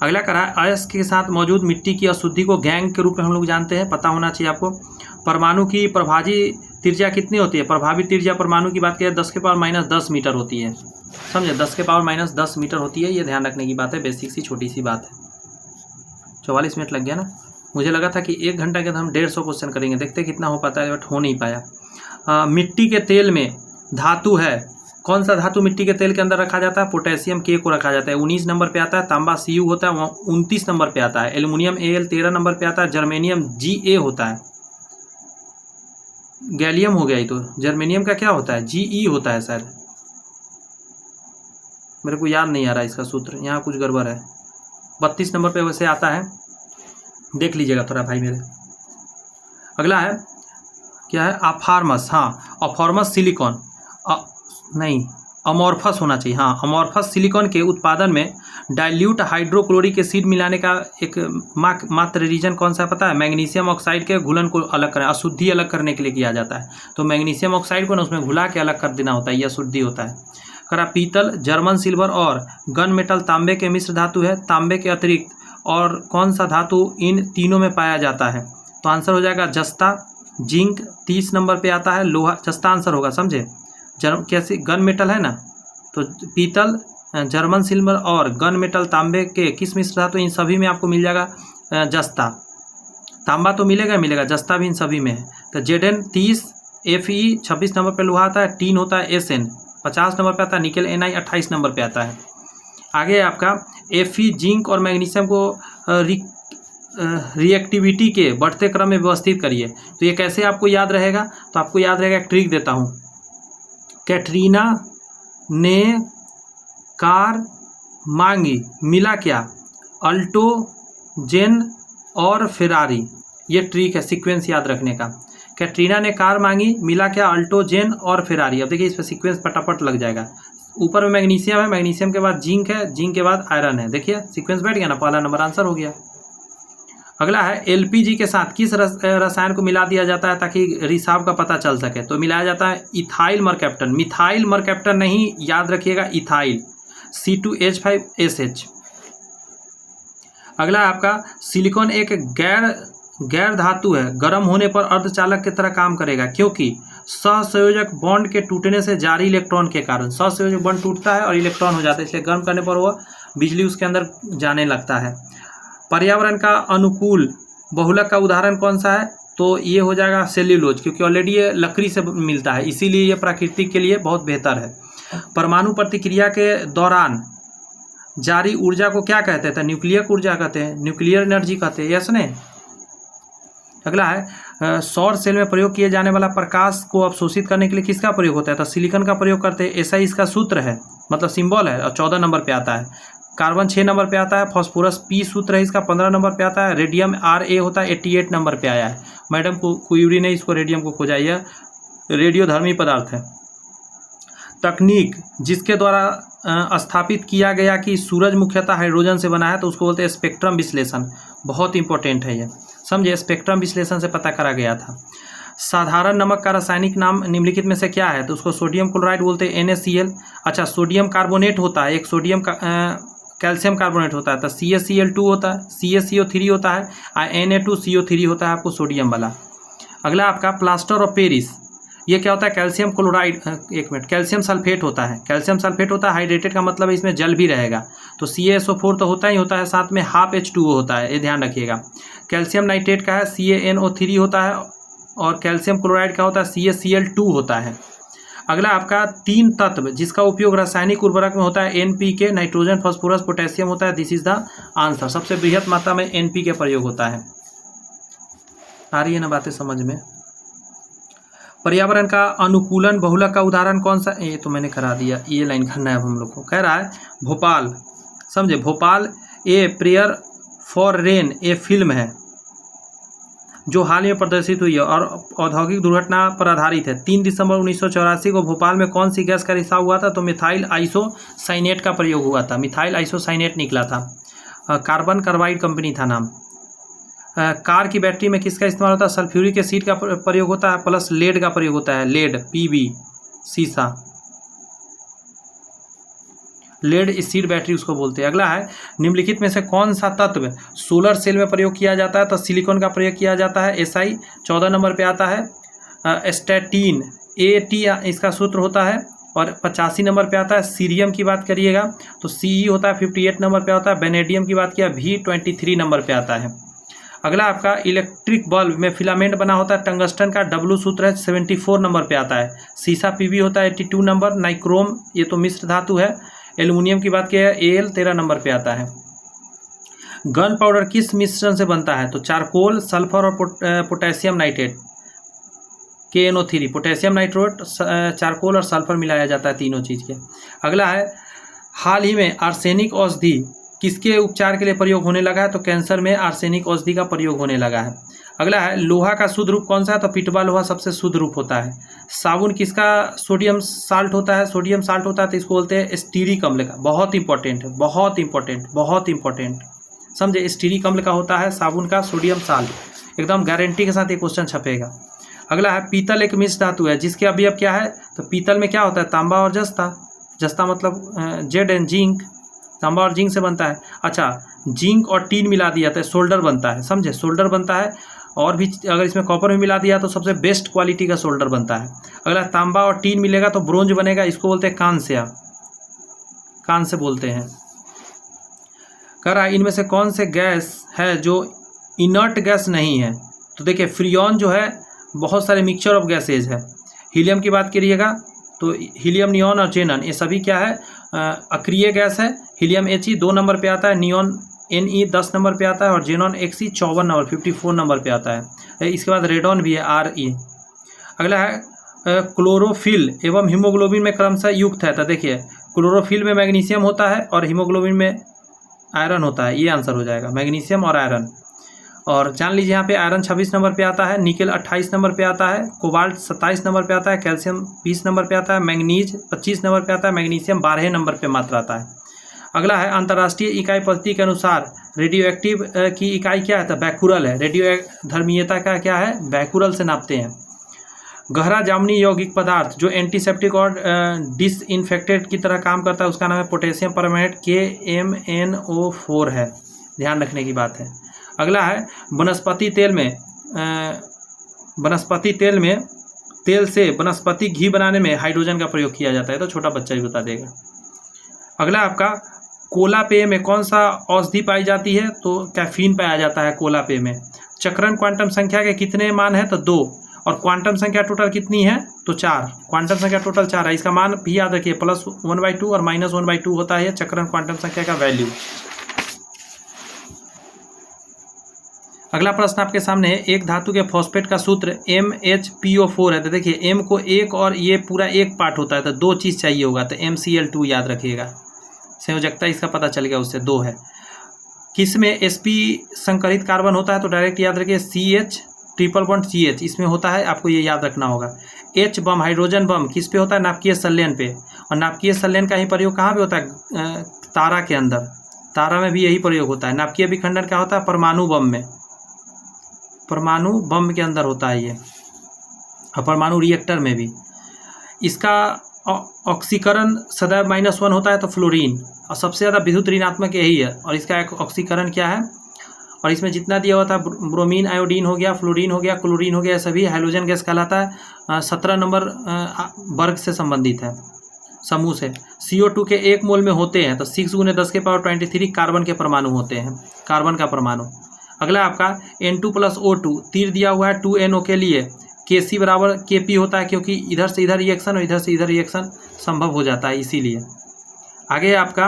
अगला करा है अयस्क के साथ मौजूद मिट्टी की अशुद्धि को गैंग के रूप में हम लोग जानते हैं, पता होना चाहिए आपको। परमाणु की प्रभावी त्रिज्या कितनी होती है? प्रभावी त्रिज्या परमाणु की बात करें 10⁻−10 मीटर होती है, समझे, 10⁻−10 मीटर होती है। ये ध्यान रखने की बात है, बेसिक सी छोटी सी बात है। 44 मिनट लग गया ना, मुझे लगा था कि 1 घंटा के अंदर हम 150 क्वेश्चन करेंगे, देखते कितना हो पाता है, बट हो नहीं पाया। मिट्टी के तेल में धातु है, कौन सा धातु मिट्टी के तेल के अंदर रखा जाता है? पोटेशियम K को रखा जाता है, 19 नंबर पे आता है। तांबा Cu होता है, 29 नंबर पे आता है। एल्युमिनियम Al 13 नंबर पे आता है। जर्मेनियम Ga होता है, गैलियम हो गया ही तो, जर्मेनियम का क्या होता है? Ge होता है शायद, मेरे को याद नहीं आ रहा इसका सूत्र, यहाँ कुछ गड़बड़ है। 32 नंबर पे वैसे आता है, देख लीजिएगा थोड़ा भाई मेरे। अगला है क्या है? अफॉर्मस, हाँ अफॉर्मस सिलिकॉन, नहीं अमॉर्फस होना चाहिए, हाँ अमॉर्फस सिलिकॉन के उत्पादन में डाइल्यूट हाइड्रोक्लोरिक एसिड मिलाने का एक मात्र रीजन कौन सा है पता है? मैग्नीशियम ऑक्साइड के घुलन को अलग करना, अशुद्धि अलग करने के लिए किया जाता है। तो मैग्नीशियम ऑक्साइड को ना उसमें घुला के अलग कर देना होता है, यह अशुद्धि होता है। करा पीतल, जर्मन सिल्वर और गन मेटल तांबे के मिश्र धातु है। तांबे के अतिरिक्त और कौन सा धातु इन तीनों में पाया जाता है? तो आंसर हो जाएगा जस्ता, जिंक 30 नंबर पे आता है, लोहा जस्ता आंसर होगा, समझे। कैसे गन मेटल है ना, तो पीतल, जर्मन सिल्वर और गन मेटल तांबे के किस मिश्र धातु? इन सभी में आपको मिल जाएगा जस्ता। तांबा तो मिलेगा, जस्ता भी इन सभी में है। तो Zn 30, Fe 26 नंबर पे लोहा आता है, टीन होता है Sn 50 नंबर पे आता है, निकल Ni 28 नंबर पे आता है। आगे आपका Fe जिंक और मैग्नीशियम को रिएक्टिविटी के बढ़ते क्रम में व्यवस्थित करिए। तो ये कैसे आपको याद रहेगा? तो आपको याद रहेगा, एक ट्रिक देता हूँ। कैटरीना ने कार मांगी, मिला क्या? अल्टो, जेन और फेरारी। ये ट्रिक है सीक्वेंस याद रखने का। कैटरीना ने कार मांगी, मिला क्या? अल्टो, जेन और फेरारी। अब देखिए इस पर सीक्वेंस पटापट लग जाएगा। ऊपर में मैग्नीशियम है, मैग्नीशियम के बाद जिंक है, जिंक के बाद आयरन है। देखिए सीक्वेंस बैठ गया ना, पहला नंबर आंसर हो गया। अगला है एलपीजी के साथ किस रसायन को मिला दिया जाता है ताकि रिसाव का पता चल सके? तो मिलाया जाता है इथाइल मरकैप्टन, मिथाइल मरकैप्टन नहीं, याद रखिएगा इथाइल, C2H5SH। अगला आपका सिलिकॉन एक गैर धातु है, गर्म होने पर अर्धचालक की तरह काम करेगा क्योंकि सहसंयोजक बॉन्ड के टूटने से जारी इलेक्ट्रॉन के कारण। सहसंयोजक बॉन्ड टूटता है और इलेक्ट्रॉन हो जाता है, इसलिए गर्म करने पर वह बिजली उसके अंदर जाने लगता है। पर्यावरण का अनुकूल बहुलक का उदाहरण कौन सा है? तो ये हो जाएगा सेल्यूलोज, क्योंकि ऑलरेडी ये लकड़ी से मिलता है, इसीलिए ये प्राकृतिक के लिए बहुत बेहतर है। परमाणु प्रतिक्रिया के दौरान जारी ऊर्जा को क्या कहते हैं? न्यूक्लियर ऊर्जा कहते हैं, न्यूक्लियर एनर्जी कहते हैं, यस नहीं। अगला है सौर सेल में प्रयोग किए जाने वाला प्रकाश को अवशोषित करने के लिए किसका प्रयोग होता है? तो सिलिकॉन का प्रयोग करते हैं, ऐसा ही इसका सूत्र है, मतलब सिंबल है, और 14 नंबर पे आता है। कार्बन 6 नंबर पे आता है, फास्फोरस P सूत्र है इसका 15 नंबर पे आता है, रेडियम Ra होता है 88 नंबर पे आया है। मैडम कुयूरी ने इसको रेडियम को खोजा, यह रेडियोधर्मी पदार्थ है। तकनीक जिसके द्वारा स्थापित किया गया कि सूरज मुख्यतः हाइड्रोजन से बना है, तो उसको बोलते हैं स्पेक्ट्रम विश्लेषण, बहुत इंपॉर्टेंट है ये, समझे। स्पेक्ट्रम विश्लेषण से पता करा गया था। साधारण नमक का रासायनिक नाम निम्नलिखित में से क्या है? तो उसको सोडियम क्लोराइड बोलते हैं, NaCl। अच्छा, सोडियम कार्बोनेट होता है, एक सोडियम का कैल्शियम कार्बोनेट होता है, तो CaCl2 होता है, CaCO3 होता है, Na2CO3 होता है आपको सोडियम वाला। अगला आपका प्लास्टर ऑफ पेरिस, ये क्या होता है? कैल्शियम क्लोराइड, एक मिनट, कैल्शियम सल्फेट होता है, कैल्शियम सल्फेट होता है, हाइड्रेटेड का मतलब है इसमें जल भी रहेगा, तो CaSO4 तो होता ही होता है, साथ में हाफ H2O होता है, ये ध्यान रखिएगा। कैल्शियम नाइट्रेट का है CaNO3 होता है, और कैल्शियम क्लोराइड का होता है CaCl2 होता है। अगला आपका 3 तत्व जिसका उपयोग रासायनिक उर्वरक में होता है, NPK, नाइट्रोजन, फास्फोरस, पोटेशियम होता है, दिस इज द आंसर। सबसे बृहत मात्रा में NPK प्रयोग होता है। आ रही है ना बातें समझ में? पर्यावरण का अनुकूलन बहुलक का उदाहरण कौन सा? ये तो मैंने करा दिया, ये लाइन करना है अब हम लोग को। कह रहा है भोपाल, समझे, Bhopal a prayer for rain A film है जो हाल में प्रदर्शित हुई है और औद्योगिक दुर्घटना पर आधारित है। 3 दिसंबर 1984 को भोपाल में कौन सी गैस का रिसाव हुआ था? तो मिथाइल आइसोसाइनेट का प्रयोग हुआ था, मिथाइल आइसोसाइनेट निकला था। कार्बन कार्बाइड कंपनी था नाम। कार की बैटरी में किसका इस्तेमाल होता है? सल्फ्यूरिक एसिड का प्रयोग होता है प्लस लेड का प्रयोग होता है। लेड पीबी सीसा, लेड एसिड बैटरी उसको बोलते हैं। अगला है निम्नलिखित में से कौन सा तत्व सोलर सेल में प्रयोग किया जाता है? तो सिलिकॉन का प्रयोग किया जाता है। SI 14 नंबर पे आता है। स्टैटिन AT इसका सूत्र होता है और 85 नंबर पे आता है। सीरियम की बात करिएगा तो CE होता है 58 नंबर पे आता है। वेनेडियम की बात किया V23 नंबर पे आता है। अगला आपका इलेक्ट्रिक बल्ब में फिलामेंट बना होता है टंगस्टन का, W सूत्र है 74 नंबर पे आता है। सीसा PB होता है 82 नंबर। नाइक्रोम ये तो मिश्र धातु है। एल्युमिनियम की बात किया AL 13 नंबर पे आता है। गन पाउडर किस मिश्रण से बनता है? तो चारकोल, सल्फर और potassium nitrate KNO3, potassium nitrate, charcoal और सल्फर मिलाया जाता है तीनों चीज़ के। अगला है हाल ही में आर्सेनिक औषधि किसके उपचार के लिए प्रयोग होने लगा है? तो कैंसर में आर्सेनिक औषधि का प्रयोग होने लगा है। अगला है लोहा का शुद्ध रूप कौन सा है? तो पिटवा लोहा सबसे शुद्ध रूप होता है। साबुन किसका सोडियम साल्ट होता है? सोडियम साल्ट होता है तो इसको बोलते हैं स्टीरिक अम्ल का। बहुत इंपॉर्टेंट है, बहुत इंपॉर्टेंट, बहुत इंपॉर्टेंट, समझे। स्टीरिक अम्ल का होता है साबुन का सोडियम साल्ट, एकदम गारंटी के साथ ये क्वेश्चन छपेगा। अगला है पीतल एक मिश्र धातु है जिसके अवयव क्या है? तो पीतल में क्या होता है? तांबा और जस्ता। जस्ता मतलब जेड एंड जिंक, तांबा और जिंक से बनता है। अच्छा, जिंक और टीन मिला दिया तो सोल्डर बनता है, समझे, सोल्डर बनता है। और भी अगर इसमें कॉपर भी मिला दिया तो सबसे बेस्ट क्वालिटी का सोल्डर बनता है। अगला तांबा और टीन मिलेगा तो ब्रोंज बनेगा, इसको बोलते हैं कांस्य, कांस्य बोलते हैं। कह रहा है इनमें से कौन से गैस है जो इनर्ट गैस नहीं है? तो देखिए फ्रियॉन जो है बहुत सारे मिक्सचर ऑफ गैसेज है। हीलियम की बात करिएगा तो हीलियम, नियॉन और जेनन ये सभी क्या है? अक्रिय गैस है। हीलियम He 2 नंबर पे आता है, नियॉन Ne 10 नंबर पे आता है और जेनॉन Xe 54 नंबर 54 नंबर पे आता है। इसके बाद रेडॉन भी है Re। अगला है क्लोरोफिल एवं हीमोग्लोबिन में क्रमशः युक्त है। तो देखिए क्लोरोफिल में मैग्नीशियम होता है और हीमोग्लोबिन में आयरन होता है, ये आंसर हो जाएगा, मैग्नीशियम और आयरन। और जान लीजिए यहाँ पे आयरन 26 नंबर पे आता है, निकेल 28 नंबर पे आता है, कोबाल्ट 27 नंबर पे आता है, कैल्शियम 20 नंबर पे आता है, मैग्नीज 25 नंबर पे आता है, मैग्नीशियम 12 नंबर पे मात्र आता है। अगला है अंतर्राष्ट्रीय इकाई पद्धति के अनुसार रेडियो एक्टिव की इकाई क्या है? तो बैकुरल है। रेडियो धर्मीयता का क्या है? बैकुरल से नापते हैं। गहरा जामुनी यौगिक पदार्थ जो एंटीसेप्टिक और डिसइंफेक्टेंट की तरह काम करता है उसका नाम है पोटेशियम परमैंगनेट KMnO4 है, ध्यान रखने की बात है। अगला है वनस्पति तेल में तेल से वनस्पति घी बनाने में हाइड्रोजन का प्रयोग किया जाता है, तो छोटा बच्चा ही बता देगा। अगला आपका कोला पेय में कौन सा औषधि पाई जाती है? तो कैफीन पाया जाता है कोला पेय में। चक्रण क्वांटम संख्या के कितने मान है? तो 2। और क्वांटम संख्या टोटल कितनी है? तो 4। क्वांटम संख्या टोटल 4 है। इसका मान भी याद रखिए, +1/2 और -1/2 होता है चक्रण क्वांटम संख्या का वैल्यू। अगला प्रश्न आपके सामने है, एक धातु के फॉस्फेट का सूत्र MHPO4 है। तो देखिए M को एक और ये पूरा एक पार्ट होता है तो 2 चीज़ चाहिए होगा, तो MCl2 याद रखिएगा। संयोजकता इसका पता चल गया, उससे 2 है। किस में sp संकरित कार्बन होता है? तो डायरेक्ट याद रखिए CH ट्रिपल बॉन्ड CH इसमें होता है, आपको ये याद रखना होगा। H बम हाइड्रोजन बम किस पे होता है? नाभिकीय संलयन पे। और नाभिकीय संलयन का ही प्रयोग कहाँ पे होता है? तारा के अंदर, तारा में भी यही प्रयोग होता है। नाभिकीय विखंडन क्या होता है? परमाणु बम में, परमाणु बम के अंदर होता है ये, और परमाणु रिएक्टर में भी। इसका ऑक्सीकरण सदैव -1 होता है तो फ्लोरीन, और सबसे ज़्यादा विद्युत ऋणात्मक यही है। और इसका ऑक्सीकरण क्या है? और इसमें जितना दिया हुआ था ब्रोमीन, आयोडीन हो गया, फ्लोरीन हो गया, क्लोरीन हो गया, सभी हाइड्रोजन गैस कहलाता है। 17 नंबर वर्ग से संबंधित है, समूह से। CO2 के 1 मोल में होते हैं तो 6 × 10⁻23 कार्बन के परमाणु होते हैं, कार्बन का परमाणु। अगला आपका N2+O2 तीर दिया हुआ है 2NO के लिए, Kc बराबर Kp होता है क्योंकि इधर से इधर रिएक्शन और इधर से इधर रिएक्शन संभव हो जाता है, इसीलिए। आगे आपका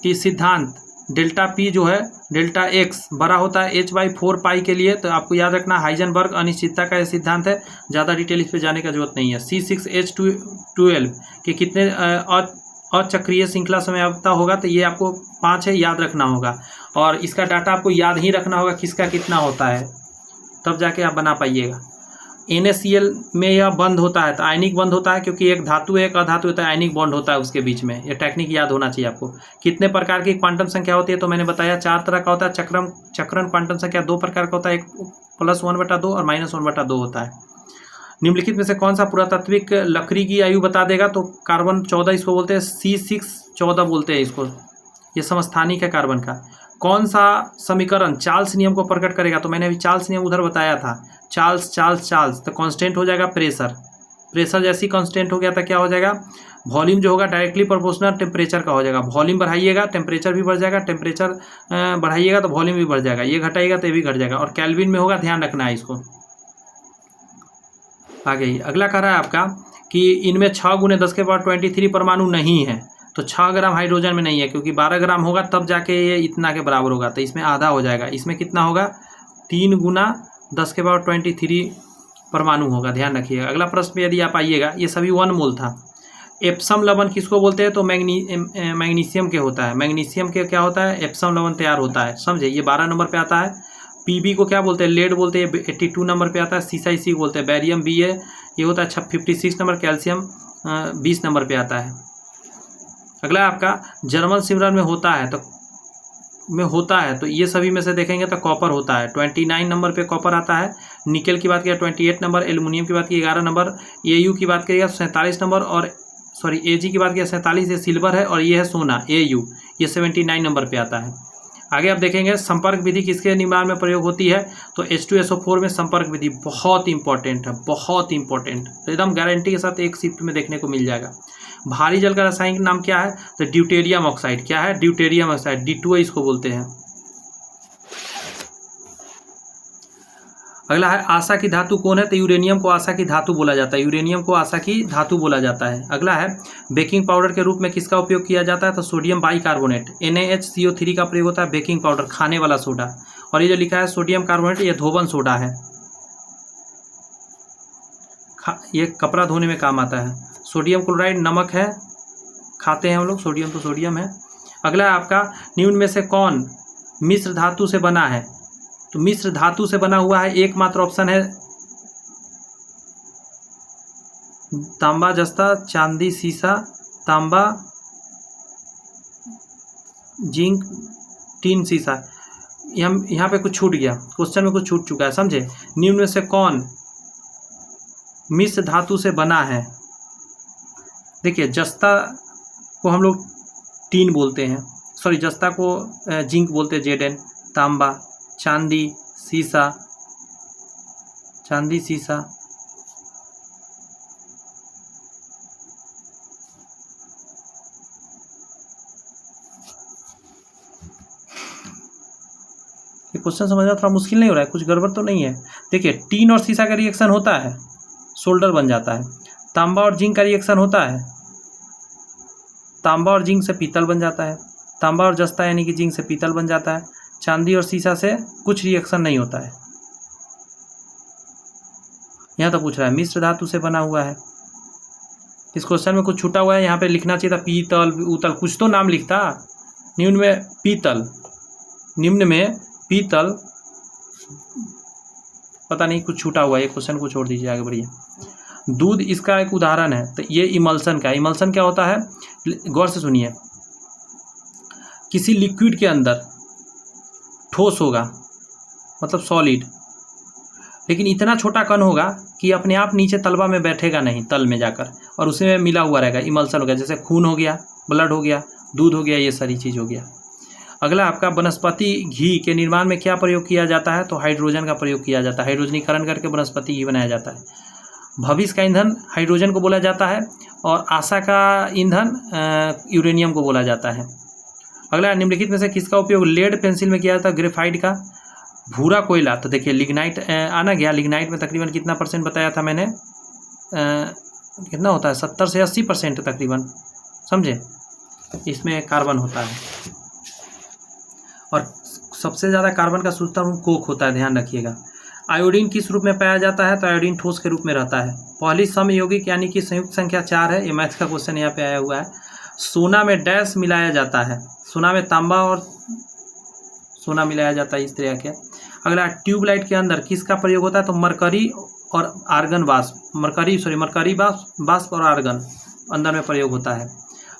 कि सिद्धांत डेल्टा P जो है डेल्टा X बड़ा होता है H/4 पाई के लिए, तो आपको याद रखना हाइजेनबर्ग अनिश्चितता का यह सिद्धांत है, ज़्यादा डिटेल इस पर जाने का जरूरत नहीं है। C6H12 के कितने अचक्रीय श्रृंखला समयावता होगा? तो ये आपको 5 है, याद रखना होगा। और इसका डाटा आपको याद ही रखना होगा किसका कितना होता है, तब जाके आप बना पाइएगा। NaCl में यह बंद होता है, तो आयनिक बंद होता है, क्योंकि एक धातु एक अधातु होता है, आयनिक बॉन्ड होता है उसके बीच में। ये टेक्निक याद होना चाहिए आपको। कितने प्रकार की क्वांटम संख्या होती है, तो मैंने बताया 4 तरह का होता है। चक्रण क्वांटम संख्या 2 प्रकार का होता है, एक +1/2 और -1/2 होता है। निम्नलिखित में से कौन सा पुरातात्विक लकड़ी की आयु बता देगा, तो कार्बन 14 इसको बोलते हैं, C614 बोलते हैं इसको, ये समस्थानिक है कार्बन का। कौन सा समीकरण चार्ल्स नियम को प्रकट करेगा, तो मैंने अभी चार्ल्स नियम उधर बताया था। चार्ल्स तो कांस्टेंट हो जाएगा प्रेशर जैसी कांस्टेंट हो गया था, क्या हो जाएगा, वॉल्यूम जो होगा डायरेक्टली प्रोपोर्शनल टेम्परेचर का हो जाएगा। वॉल्यूम बढ़ाइएगा टेम्परेचर भी बढ़ जाएगा, टेम्परेचर बढ़ाइएगा तो वॉल्यूम भी बढ़ जाएगा, ये घटाइएगा तो ये भी घट जाएगा, और केल्विन में होगा, ध्यान रखना है इसको। आगे ही अगला कह रहा है आपका कि इनमें 6 × 10⁻23 परमाणु नहीं है, तो 6 ग्राम हाइड्रोजन में नहीं है, क्योंकि 12 ग्राम होगा तब जाके ये इतना के बराबर होगा, तो इसमें आधा हो जाएगा। इसमें कितना होगा, 3 × 10⁻23 परमाणु होगा, ध्यान रखिएगा। अगला प्रश्न यदि आप आइएगा, ये सभी 1 मोल था। एप्सम लवण किसको बोलते हैं, तो मैग्नीशियम के होता है। मैग्नीशियम के क्या होता है, एप्सम लवण तैयार होता है, समझे। ये 12 नंबर पे आता है। पीबी को क्या बोलते हैं, लेड बोलते हैं, 82 नंबर पे आता है। सीसा इसी को बोलते हैं। बैरियम BA ये होता है 56 नंबर। कैल्शियम 20 नंबर पे आता है। अगला आपका जर्मन सिमरन में होता है, तो ये सभी में से देखेंगे तो कॉपर होता है, 29 नंबर पे कॉपर आता है। निकल की बात किया 28 नंबर, एल्युमिनियम की बात की 11 नंबर, AU की बात करिएगा 47 नंबर, और AG की बात किया 47, ये सिल्वर है, और ये है सोना AU, ये 79 नंबर पे आता है। आगे आप देखेंगे संपर्क विधि किसके निर्माण में प्रयोग होती है, तो H2SO4 में संपर्क विधि बहुत इंपॉर्टेंट है, बहुत इंपॉर्टेंट, एकदम गारंटी के साथ एक शिफ्ट में देखने को मिल जाएगा। भारी जल का रासायनिक नाम क्या है, तो ड्यूटेरियम ऑक्साइड। क्या है, ड्यूटेरियम ऑक्साइड, D2O इसको बोलते हैं। अगला है आशा की धातु कौन है, तो यूरेनियम को आशा की धातु बोला जाता है। यूरेनियम को आशा की धातु बोला जाता है। अगला है बेकिंग पाउडर के रूप में किसका उपयोग किया जाता है, तो सोडियम बाइकार्बोनेट, NaHCO3 का प्रयोग होता है। बेकिंग पाउडर खाने वाला सोडा, और ये जो लिखा है सोडियम कार्बोनेट, ये धोबन सोडा है, ये कपड़ा धोने में काम आता है। सोडियम क्लोराइड नमक है, खाते हैं हम लोग, सोडियम तो सोडियम है। अगला है आपका निम्न में से कौन मिश्र धातु से बना है, तो मिश्र धातु से बना हुआ है, एकमात्र ऑप्शन है तांबा जस्ता, चांदी सीसा, तांबा जिंक, टीन सीसा। यहाँ पे कुछ छूट गया, क्वेश्चन में कुछ छूट चुका है, समझे। निम्न में से कौन मिश्र धातु से बना है, देखिए जस्ता को हम लोग टीन बोलते हैं, सॉरी जस्ता को जिंक बोलते हैं, Zn, तांबा, चांदी सीसा, ये क्वेश्चन समझना थोड़ा मुश्किल नहीं हो रहा है, कुछ गड़बड़ तो नहीं है। देखिए टीन और सीसा का रिएक्शन होता है, सोल्डर बन जाता है। तांबा और जिंक का रिएक्शन होता है, तांबा और जिंक से पीतल बन जाता है। तांबा और जस्ता यानी कि जिंक से पीतल बन जाता है। चांदी और सीसा से कुछ रिएक्शन नहीं होता है। यहाँ तो पूछ रहा है मिश्र धातु से बना हुआ है, इस क्वेश्चन में कुछ छूटा हुआ है, यहाँ पे लिखना चाहिए था पीतल उतल, कुछ तो नाम लिखता। निम्न में पीतल, पता नहीं कुछ छूटा हुआ है, ये क्वेश्चन को छोड़ दीजिए, आगे बढ़िए। दूध इसका एक उदाहरण है, तो ये इमल्सन का। इमल्सन क्या होता है, गौर से सुनिए। किसी लिक्विड के अंदर ठोस होगा, मतलब सॉलिड, लेकिन इतना छोटा कण होगा कि अपने आप नीचे तलवा में बैठेगा नहीं, तल में जाकर, और उसी में मिला हुआ रहेगा, इमल्सन हो गया। जैसे खून हो गया, ब्लड हो गया, दूध हो गया, ये सारी चीज़ हो गया। अगला आपका वनस्पति घी के निर्माण में क्या प्रयोग किया जाता है, तो हाइड्रोजन का प्रयोग किया जाता है। हाइड्रोजनीकरण करके वनस्पति घी बनाया जाता है। भविष्य का ईंधन हाइड्रोजन को बोला जाता है, और आशा का ईंधन यूरेनियम को बोला जाता है। अगला निम्नलिखित में से किसका उपयोग लेड पेंसिल में किया जाता है, ग्रेफाइट का। भूरा कोयला, तो देखिए लिग्नाइट आना गया। लिग्नाइट में तकरीबन कितना % बताया था मैंने, कितना होता है 70 से 80% तकरीबन, समझे। इसमें कार्बन होता है, और सबसे ज़्यादा कार्बन का सूत्रम कोक होता है, ध्यान रखिएगा। आयोडीन किस रूप में पाया जाता है, तो आयोडीन ठोस के रूप में रहता है। पहली समयौगिक यानी कि संयुक्त संख्या 4 है, ये मैथ का क्वेश्चन यहाँ पे आया हुआ है। सोना में डैश मिलाया जाता है, सोना में तांबा और सोना मिलाया जाता है, इस तरह के। अगला ट्यूबलाइट के अंदर किसका प्रयोग होता है, तो मरकरी और आर्गन वाष्प, मरकरी वाष्प और आर्गन अंदर में प्रयोग होता है।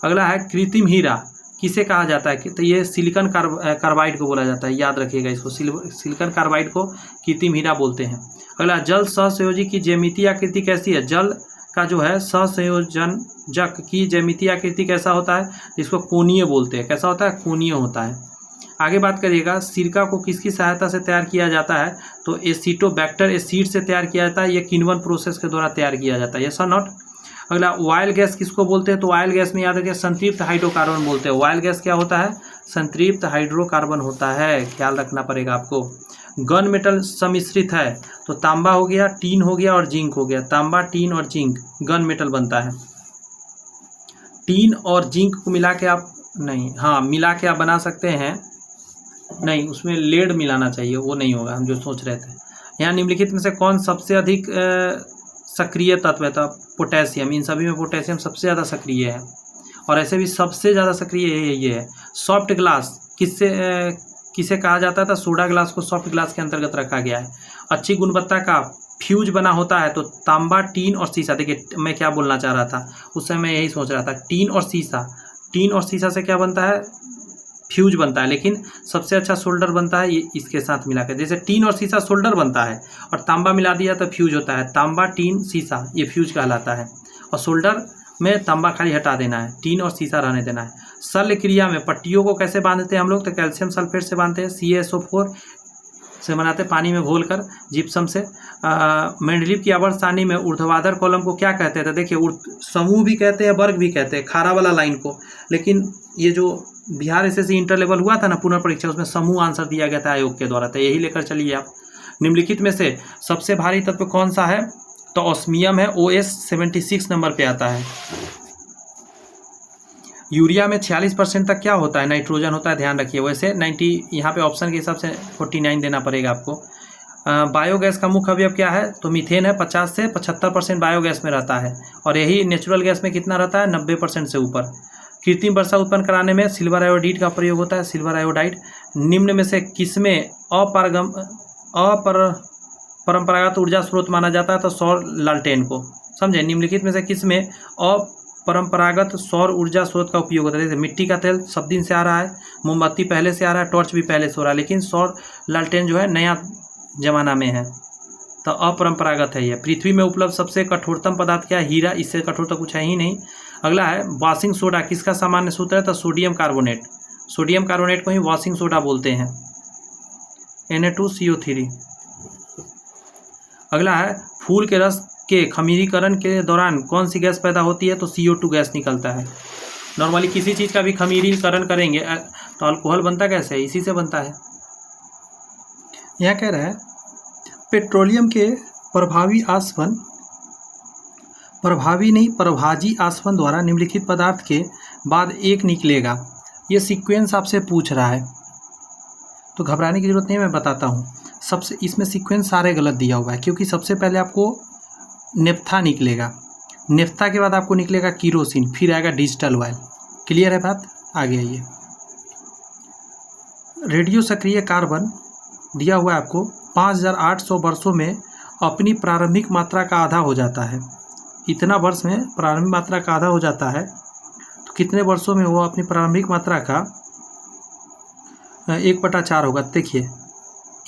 अगला है कृत्रिम हीरा, किसे कहा जाता है? तो ये सिलिकॉन कार्बाइड को बोला जाता है, याद रखिएगा इसको, सिलिकॉन कार्बाइड को कृत्रिम हीरा बोलते हैं। अगला, जल सहसंयोजी की ज्यामितीय आकृति कैसी है? जल का जो है सहसंयोजक की ज्यामितीय आकृति कैसा होता है? जिसको कोणीय बोलते हैं। कैसा होता है? कोणीय होता है। आगे बात करिएगा, सिरका को किसकी सहायता से तैयार किया जाता है? तो एसिटोबैक्टर एसिड से तैयार किया जाता है। ये किण्वन प्रोसेस के द्वारा तैयार किया जाता है। यस और नॉट? अगला, ऑयल गैस किसको बोलते हैं? तो ऑयल गैस में याद रखिए संतृप्त हाइड्रोकार्बन बोलते हैं। ऑयल गैस क्या होता है? संतृप्त हाइड्रोकार्बन होता है, ख्याल रखना पड़ेगा आपको। गन मेटल सम्मिश्रित है, तो तांबा हो गया, टीन हो गया और जिंक हो गया। तांबा, टीन और जिंक गन मेटल बनता है। टीन और जिंक को मिला के आप मिला के आप बना सकते हैं। नहीं, उसमें लेड मिलाना चाहिए, वो नहीं होगा हम जो सोच रहे थे। यहाँ निम्नलिखित में से कौन सबसे अधिक सक्रिय तत्व है? तो पोटेशियम। इन सभी में पोटेशियम सबसे ज़्यादा सक्रिय है, और ऐसे भी सबसे ज़्यादा सक्रिय ये है। सॉफ्ट ग्लास किसे कहा जाता था? सोडा ग्लास को सॉफ्ट ग्लास के अंतर्गत रखा गया है। अच्छी गुणवत्ता का फ्यूज बना होता है, तो तांबा, टीन और सीसा। देखिए मैं क्या बोलना चाह रहा था, उस समय मैं यही सोच रहा था, टीन और सीसा से क्या बनता है? फ्यूज बनता है। लेकिन सबसे अच्छा सोल्डर बनता है ये इसके साथ मिलाकर। जैसे टीन और सीसा सोल्डर बनता है, और तांबा मिला दिया तो फ्यूज होता है। तांबा, टीन, सीसा ये फ्यूज कहलाता है। और सोल्डर में तांबा खाली हटा देना है, टीन और सीसा रहने देना है। शल्य क्रिया में पट्टियों को कैसे बांधते हैं हम लोग? तो कैल्शियम सल्फेट से बांधते हैं। CaSO4 से बनाते हैं, पानी में घोलकर, जिप्सम से। मेंडलीव की आवर्त सारणी में ऊर्ध्वाधर कॉलम को क्या कहते हैं? तो देखिए समूह भी कहते हैं, वर्ग भी कहते हैं, खारा वाला लाइन को। लेकिन ये जो बिहार SSC इंटर लेवल हुआ था ना पुनर्परीक्षा, उसमें समूह आंसर दिया गया था आयोग के द्वारा, तो यही लेकर चलिए आप। निम्नलिखित में से सबसे भारी तत्व कौन सा है? तो ऑस्मियम है, OS 76 नंबर पे आता है। यूरिया में 46% तक क्या होता है? नाइट्रोजन होता है, ध्यान रखिए। वैसे 90 यहाँ पे ऑप्शन के हिसाब से 49 देना पड़ेगा आपको। बायोगैस का मुख्य अवयव क्या है? तो मीथेन है। 50 से 75% बायोगैस में रहता है, और यही नेचुरल गैस में कितना रहता है? 90% से ऊपर। कृत्रिम वर्षा उत्पन्न कराने में सिल्वर आयोडाइड का प्रयोग होता है, सिल्वर आयोडाइड। निम्न में से किसमें परंपरागत ऊर्जा स्रोत माना जाता है? तो सौर लालटेन को। समझे? निम्नलिखित में से किसमें अपरंपरागत सौर ऊर्जा स्रोत का उपयोग होता है? जैसे मिट्टी का तेल सब दिन से आ रहा है, मोमबत्ती पहले से आ रहा है, टॉर्च भी पहले से हो रहा है, लेकिन सौर लालटेन जो है नया जमाना में है, तो अपरंपरागत है ये। पृथ्वी में उपलब्ध सबसे कठोरतम पदार्थ क्या है? हीरा। इससे कठोर तो कुछ है ही नहीं। अगला है वॉशिंग सोडा किसका सामान्य सूत्र है? तो सोडियम कार्बोनेट। सोडियम कार्बोनेट को ही वॉशिंग सोडा बोलते हैं, Na2CO3। अगला है फूल के रस के खमीरीकरण के दौरान कौन सी गैस पैदा होती है? तो CO2 गैस निकलता है। नॉर्मली किसी चीज़ का भी खमीरीकरण करेंगे तो अल्कोहल बनता कैसे है? इसी से बनता है। यह कह रहा है पेट्रोलियम के प्रभाजी आसवन द्वारा निम्नलिखित पदार्थ के बाद एक निकलेगा। ये सीक्वेंस आपसे पूछ रहा है, तो घबराने की जरूरत नहीं है, मैं बताता हूँ। सबसे इसमें सीक्वेंस सारे गलत दिया हुआ है, क्योंकि सबसे पहले आपको नेफ्था निकलेगा, नेफ्था के बाद आपको निकलेगा कीरोसिन, फिर आएगा डिजिटल ऑयल। क्लियर है बात? आगे आइए। रेडियो सक्रिय कार्बन दिया हुआ है आपको 5800 वर्षों में अपनी प्रारंभिक मात्रा का आधा हो जाता है। इतना वर्ष में प्रारंभिक मात्रा का आधा हो जाता है, तो कितने वर्षों में वो अपनी प्रारंभिक मात्रा का 1/4 होगा। देखिए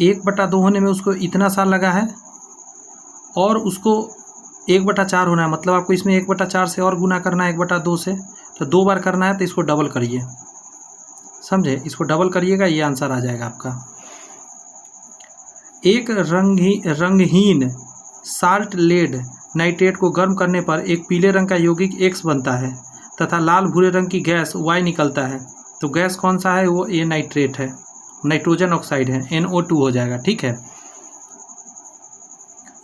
1/2 होने में उसको इतना साल लगा है, और उसको 1/4 होना है, मतलब आपको इसमें 1/4 से और गुना करना है 1/2 से, तो 2 बार करना है, तो इसको डबल करिए। समझे? इसको डबल करिएगा, ये आंसर आ जाएगा आपका। एक रंगहीन साल्ट लेड नाइट्रेट को गर्म करने पर एक पीले रंग का यौगिक X बनता है तथा लाल भूरे रंग की गैस Y निकलता है। तो गैस कौन सा है? वो ये नाइट्रेट है, नाइट्रोजन ऑक्साइड है, NO2 हो जाएगा। ठीक है।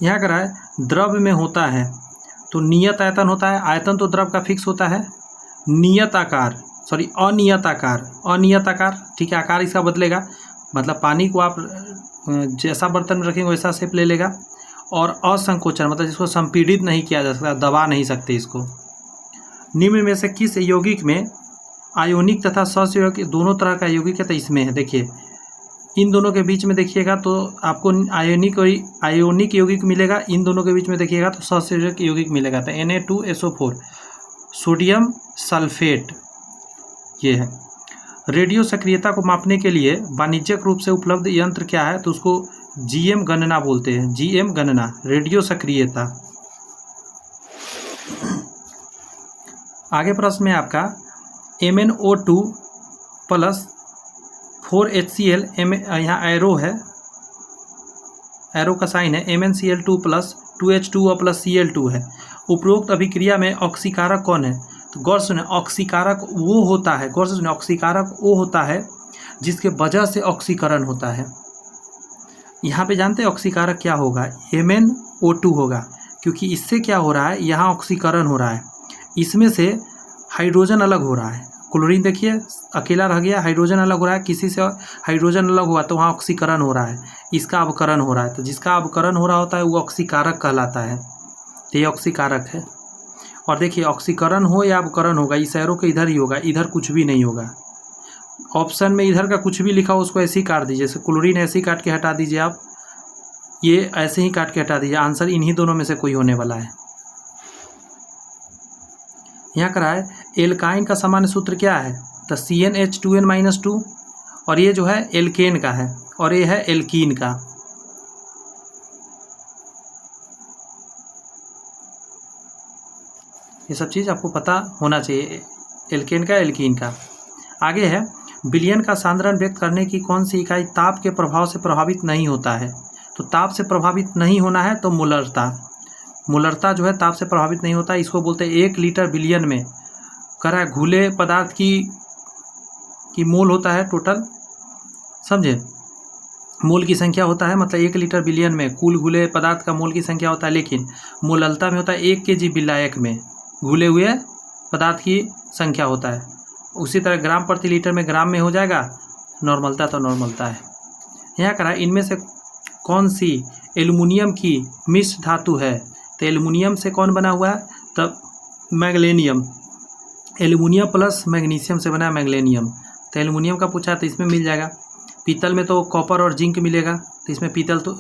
यहाँ करा है द्रव में होता है तो नियत आयतन होता है। आयतन तो द्रव का फिक्स होता है। अनियत आकार, ठीक है, आकार इसका बदलेगा, मतलब पानी को आप जैसा बर्तन में रखेंगे वैसा शेप ले लेगा। और असंकोचन, मतलब जिसको संपीड़ित नहीं किया जा सकता, दबा नहीं सकते इसको। निम्न में से किस यौगिक में आयोनिक तथा सस्यौगिक दोनों तरह का यौगिक है? तो इसमें है, देखिए इन दोनों के बीच में देखिएगा तो आपको आयोनिक यौगिक मिलेगा, इन दोनों के बीच में देखिएगा तो सहसंयोजक यौगिक मिलेगा। तो Na2SO4 सोडियम सल्फेट ये है। रेडियो सक्रियता को मापने के लिए वाणिज्यिक रूप से उपलब्ध यंत्र क्या है? तो उसको GM गणना बोलते हैं। GM गणना रेडियो सक्रियता। आगे प्रश्न में आपका MnO2 प्लस 4HCl, यहाँ एरो है, एरो का साइन है, MnCl2 plus 2H2O plus Cl2 है। उपरोक्त अभिक्रिया में ऑक्सीकारक कौन है? तो गौर सुने, ऑक्सीकारक वो होता है, गौर से सुने, ऑक्सीकारक वो होता है जिसके वजह से ऑक्सीकरण होता है। यहाँ पे जानते हैं ऑक्सीकारक क्या होगा? MnO2 होगा, क्योंकि इससे क्या हो रहा है, यहाँ ऑक्सीकरण हो रहा है, इसमें से हाइड्रोजन अलग हो रहा है। क्लोरीन देखिए अकेला रह गया, हाइड्रोजन अलग हो रहा है, किसी से हाइड्रोजन अलग हुआ तो वहाँ ऑक्सीकरण हो रहा है, इसका अवकरण हो रहा है। तो जिसका अवकरण हो रहा होता है वो ऑक्सीकारक कहलाता है। तो ये ऑक्सीकारक है। और देखिए ऑक्सीकरण हो या अवकरण होगा, इस एरो के इधर ही होगा, इधर कुछ भी नहीं होगा। ऑप्शन में इधर का कुछ भी लिखा हो उसको ऐसे ही काट दीजिए, जैसे क्लोरीन ऐसे ही काट के हटा दीजिए आप, ये ऐसे ही काट के हटा दीजिए। आंसर इन्हीं दोनों में से कोई होने वाला है। यहाँ करा है एल्काइन का सामान्य सूत्र क्या है? तो CnH2n-2, और ये जो है एल्केन का है, और ये है एल्कीन का। ये सब चीज़ आपको पता होना चाहिए, एल्केन का, एल्कीन का। आगे है विलयन का सांद्रण व्यक्त करने की कौन सी इकाई ताप के प्रभाव से प्रभावित नहीं होता है? तो ताप से प्रभावित नहीं होना है तो मोलरता। मोलरता जो है ताप से प्रभावित नहीं होता, इसको बोलते हैं 1 लीटर विलयन में करा घुले पदार्थ की मोल होता है टोटल, समझे? मोल की संख्या होता है, मतलब 1 लीटर विलयन में कुल घुले पदार्थ का मोल की संख्या होता है, लेकिन मोललता में होता है 1 kg विलायक में घुले हुए पदार्थ की संख्या होता है। उसी तरह ग्राम प्रति लीटर में ग्राम में हो जाएगा, नॉर्मलता तो नॉर्मलता है। यहाँ करा इनमें से कौन सी एल्युमिनियम की मिश्र धातु है? तो एल्युमिनियम से कौन बना हुआ है? तब मैग्नीशियम, एल्युमिनियम प्लस मैग्नीशियम से बना है मैग्नीशियम। तो एल्युमिनियम का पूछा तो इसमें मिल जाएगा। पीतल में तो कॉपर और जिंक मिलेगा, तो इसमें पीतल तो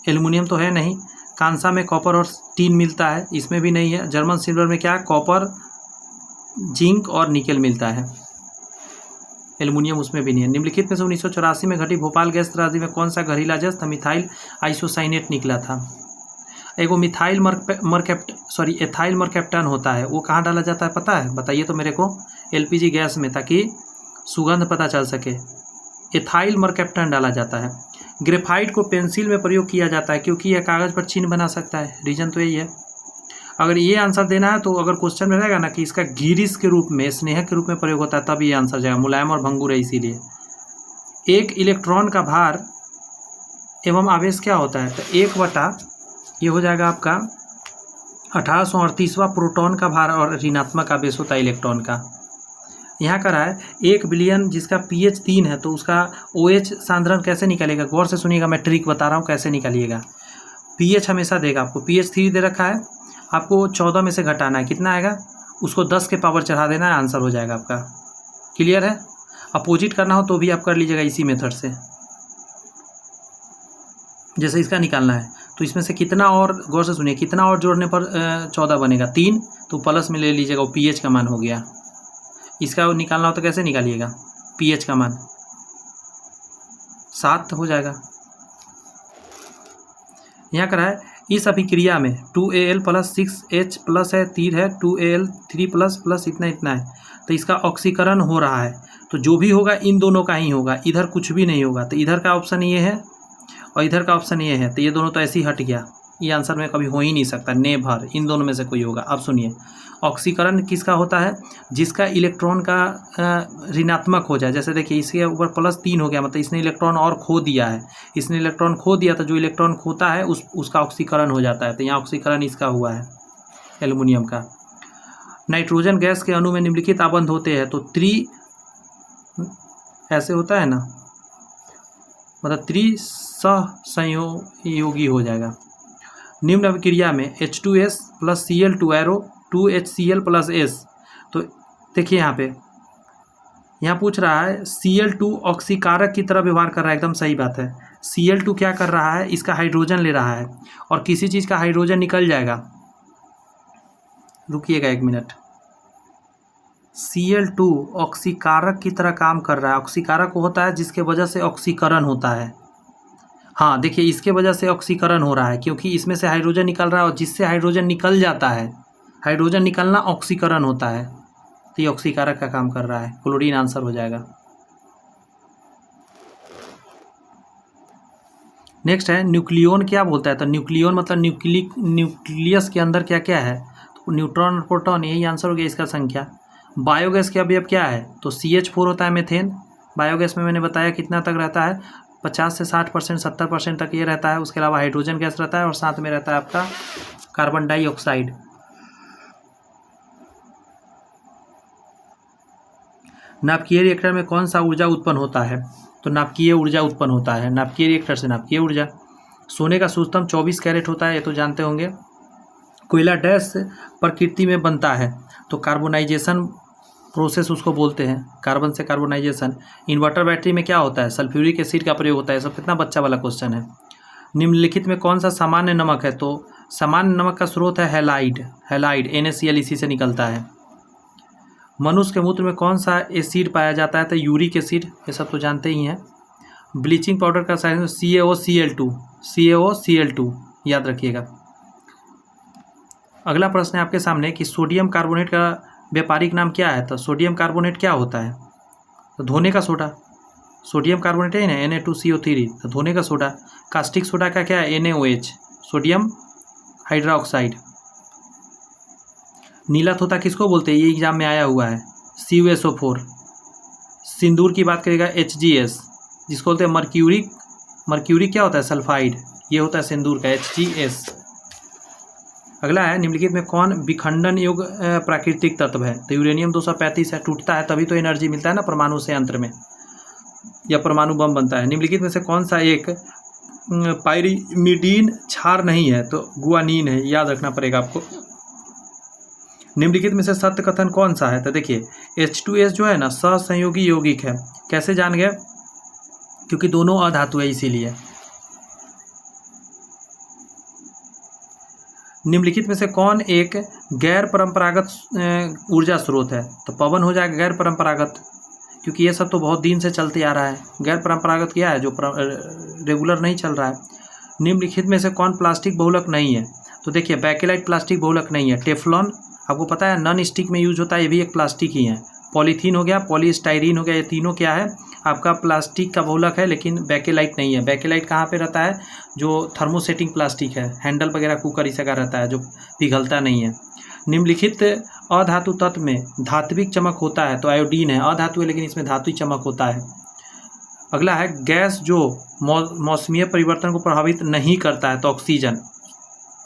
एल्युमिनियम तो है नहीं। कांसा में कॉपर और टीन मिलता है, इसमें भी नहीं है। जर्मन सिल्वर में क्या है? कॉपर, जिंक और निकेल मिलता है, एल्युमिनियम उसमें भी नहीं है। निम्नलिखित में से 1984 में घटी भोपाल गैस त्रासदी में कौन सा घरेला जस्त मिथाइल आइसोसाइनेट निकला था? एगो एथाइल मरकैप्टन होता है, वो कहाँ डाला जाता है पता है? बताइए तो मेरे को। LPG गैस में, ताकि सुगंध पता चल सके। एथाइल मरकैप्टन डाला जाता है। ग्रेफाइट को पेंसिल में प्रयोग किया जाता है क्योंकि यह कागज़ पर चिन्ह बना सकता है। रीजन तो यही है। अगर ये आंसर देना है तो अगर क्वेश्चन में रहेगा ना कि इसका गिरिस के रूप में, स्नेह के रूप में प्रयोग होता है, तब ये आंसर जाएगा। मुलायम और भंगुर है इसीलिए। एक इलेक्ट्रॉन का भार एवं आवेश क्या होता है? तो 1/, ये हो जाएगा आपका 1838वां प्रोटॉन का भार और ऋणात्मक आवेश होता है इलेक्ट्रॉन का। यहाँ का रहा है 1 बिलियन जिसका pH 3 है, तो उसका OH सांद्रण कैसे निकालेगा? गौर से सुनिएगा, मैं ट्रिक बता रहा हूँ कैसे निकालिएगा। pH हमेशा देगा आपको, pH 3 दे रखा है, आपको 14 में से घटाना है, कितना आएगा? उसको 10 के पावर चढ़ा देना है, आंसर हो जाएगा आपका। क्लियर है? अपोजिट करना हो तो भी आप कर लीजिएगा इसी मेथड से। जैसे इसका निकालना है तो इसमें से कितना और, गौर से सुनिए, कितना और जोड़ने पर 14 बनेगा? 3, तो प्लस में ले लीजिएगा, वो pH का मान हो गया। इसका निकालना हो तो कैसे निकालिएगा? pH का मान 7 हो जाएगा। यहाँ करा है इस अभिक्रिया में 2Al प्लस 6H प्लस है, 3 है, 2Al 3 प्लस प्लस इतना इतना है, तो इसका ऑक्सीकरण हो रहा है। तो जो भी होगा इन दोनों का ही होगा, इधर कुछ भी नहीं होगा। तो इधर का ऑप्शन ये है और इधर का ऑप्शन ये है, तो ये दोनों तो ऐसे ही हट गया। ये आंसर में कभी हो ही नहीं सकता। नेभर, इन दोनों में से कोई होगा। अब सुनिए, ऑक्सीकरण किसका होता है? जिसका इलेक्ट्रॉन का ऋणात्मक हो जाए। जैसे देखिए इसके ऊपर +3 हो गया, मतलब इसने इलेक्ट्रॉन और खो दिया है। इसने इलेक्ट्रॉन खो दिया तो जो इलेक्ट्रॉन खोता है उसका ऑक्सीकरण हो जाता है। तो यहाँ ऑक्सीकरण इसका हुआ है, एल्युमिनियम का। नाइट्रोजन गैस के अणु में निम्नलिखित आबंध होते हैं, तो ऐसे होता है ना, मतलब त्रिसहसंयोगी हो जाएगा। निम्न अभिक्रिया में H2S plus Cl2 arrow 2HCl plus S। तो देखिए यहाँ पूछ रहा है Cl2 ऑक्सीकारक की तरह व्यवहार कर रहा है, एकदम सही बात है। Cl2 क्या कर रहा है, इसका हाइड्रोजन ले रहा है और किसी चीज़ का हाइड्रोजन निकल जाएगा, रुकिएगा 1 मिनट। Cl2 ऑक्सीकारक की तरह काम कर रहा है। ऑक्सीकारक होता है जिसके वजह से ऑक्सीकरण होता है। हाँ देखिए, इसके वजह से ऑक्सीकरण हो रहा है क्योंकि इसमें से हाइड्रोजन निकल रहा है और जिससे हाइड्रोजन निकल जाता है, हाइड्रोजन निकलना ऑक्सीकरण होता है, तो ये ऑक्सीकारक का काम कर रहा है। क्लोरीन आंसर हो जाएगा। नेक्स्ट है न्यूक्लियन क्या बोलता है, तो न्यूक्लियन मतलब न्यूक्लियस के अंदर क्या क्या है, तो न्यूट्रॉन और प्रोटॉन, यही आंसर हो गया इसका संख्या। बायोगैस के अवयव क्या है, तो CH4 होता है मीथेन। बायोगैस में मैंने बताया कितना तक रहता है, 50 से 60%, 70% तक ये रहता है। उसके अलावा हाइड्रोजन गैस रहता है और साथ में रहता है आपका कार्बन डाइऑक्साइड। नाभिकीय रिएक्टर में कौन सा ऊर्जा उत्पन्न होता है, तो नाभिकीय ऊर्जा उत्पन्न होता है। नाभिकीय रिएक्टर से नाभिकीय ऊर्जा। सोने का सूक्ष्मतम 24 कैरेट होता है, ये तो जानते होंगे। कोयला डैश प्रकृति में बनता है, तो कार्बोनाइजेशन प्रोसेस उसको बोलते हैं, कार्बन से कार्बोनाइजेशन। इन्वर्टर बैटरी में क्या होता है, सल्फ्यूरिक एसिड का प्रयोग होता है। सब कितना बच्चा वाला क्वेश्चन है। निम्नलिखित में कौन सा सामान्य नमक है, तो सामान्य नमक का स्रोत है हैलाइड। हैलाइड NaCl इसी से निकलता है। मनुष्य के मूत्र में कौन सा एसिड पाया जाता है, तो यूरिक एसिड, ये सब तो जानते ही हैं। ब्लीचिंग पाउडर का साइज CaOCl2, CaOCl2 याद रखिएगा। अगला प्रश्न है आपके सामने कि सोडियम कार्बोनेट का व्यापारिक नाम क्या है, तो सोडियम कार्बोनेट क्या होता है, तो धोने का सोडा। सोडियम कार्बोनेट है ना Na2CO3, तो धोने का सोडा। कास्टिक सोडा का क्या है, NaOH, सोडियम हाइड्रोक्साइड। नीला तोता किसको बोलते हैं, ये एग्जाम में आया हुआ है, CuSO4। सिंदूर की बात करेगा HGS, जिसको बोलते हैं मर्क्यूरी क्या होता है, सल्फाइड, ये होता है सिंदूर का HGS। अगला है निम्नलिखित में कौन विखंडन योग्य प्राकृतिक तत्व है, तो यूरेनियम 235 है। टूटता है तभी तो एनर्जी मिलता है ना परमाणु से अंतर में, या परमाणु बम बनता है। निम्नलिखित में से कौन सा एक पायरिमिडीन क्षार नहीं है, तो गुआनिन है, याद रखना पड़ेगा आपको। निम्नलिखित में से सत्य कथन कौन सा है, तो देखिए H2S जो है ना सहसंयोगी यौगिक है। कैसे जान गए, क्योंकि दोनों अधातु है इसीलिए। निम्नलिखित में से कौन एक गैर परंपरागत ऊर्जा स्रोत है, तो पवन हो जाएगा गैर परंपरागत, क्योंकि ये सब तो बहुत दिन से चलते आ रहा है। गैर परंपरागत क्या है, जो रेगुलर नहीं चल रहा है। निम्नलिखित में से कौन प्लास्टिक बहुलक नहीं है, तो देखिए बैकेलाइट प्लास्टिक बहुलक नहीं है। टेफ्लॉन आपको पता है नॉन स्टिक में यूज होता है, ये भी एक प्लास्टिक ही है। पॉलीथीन हो गया, पॉलीस्टाइरीन हो गया, ये तीनों क्या है आपका प्लास्टिक का बहुलक है, लेकिन बैकेलाइट नहीं है। बैकेलाइट कहाँ पे रहता है, जो थर्मोसेटिंग प्लास्टिक है, हैंडल वगैरह कुकर इस का रहता है, जो पिघलता नहीं है। निम्नलिखित अधातु तत्व में धात्विक चमक होता है, तो आयोडीन है, अधातु है लेकिन इसमें धात्विक चमक होता है। अगला है गैस जो मौसमीय परिवर्तन को प्रभावित नहीं करता है, तो ऑक्सीजन।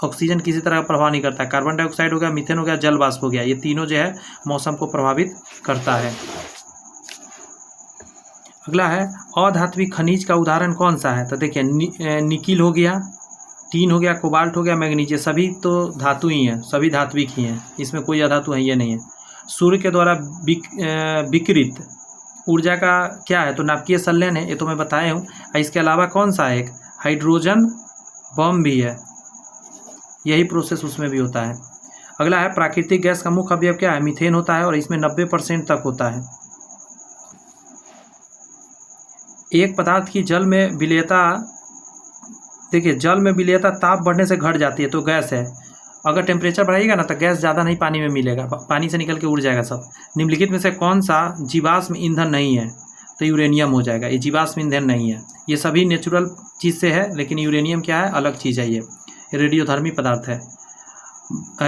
ऑक्सीजन किसी तरह का प्रभाव नहीं करता है। कार्बन डाइऑक्साइड हो गया, मीथेन हो गया, जल वाष्प हो गया, ये तीनों जो है मौसम को प्रभावित करता है। अगला है अधात्विक खनिज का उदाहरण कौन सा है, तो देखिए निकिल हो गया, टीन हो गया, कोबाल्ट हो गया, मैग्नीज, सभी तो धातु ही हैं, सभी धात्विक ही हैं, इसमें कोई अधातु है ये नहीं है। सूर्य के द्वारा विकिरित ऊर्जा का क्या है, तो नाभिकीय संलयन है, ये तो मैं बताया हूँ। इसके अलावा कौन सा है, एक हाइड्रोजन बम भी है, यही प्रोसेस उसमें भी होता है। अगला है प्राकृतिक गैस का मुख्य अवयव क्या है, मीथेन होता है और इसमें 90% तक होता है। एक पदार्थ की जल में विलेयता, देखिए जल में विलेयता ताप बढ़ने से घट जाती है, तो गैस है। अगर टेम्परेचर बढ़ाइएगा ना तो गैस ज़्यादा नहीं पानी में मिलेगा, पानी से निकल के उड़ जाएगा सब। निम्नलिखित में से कौन सा जीवाश्म ईंधन नहीं है, तो यूरेनियम हो जाएगा, ये जीवाश्म ईंधन नहीं है। ये सभी नेचुरल चीज़ से है, लेकिन यूरेनियम क्या है, अलग चीज़ है, ये रेडियोधर्मी पदार्थ है।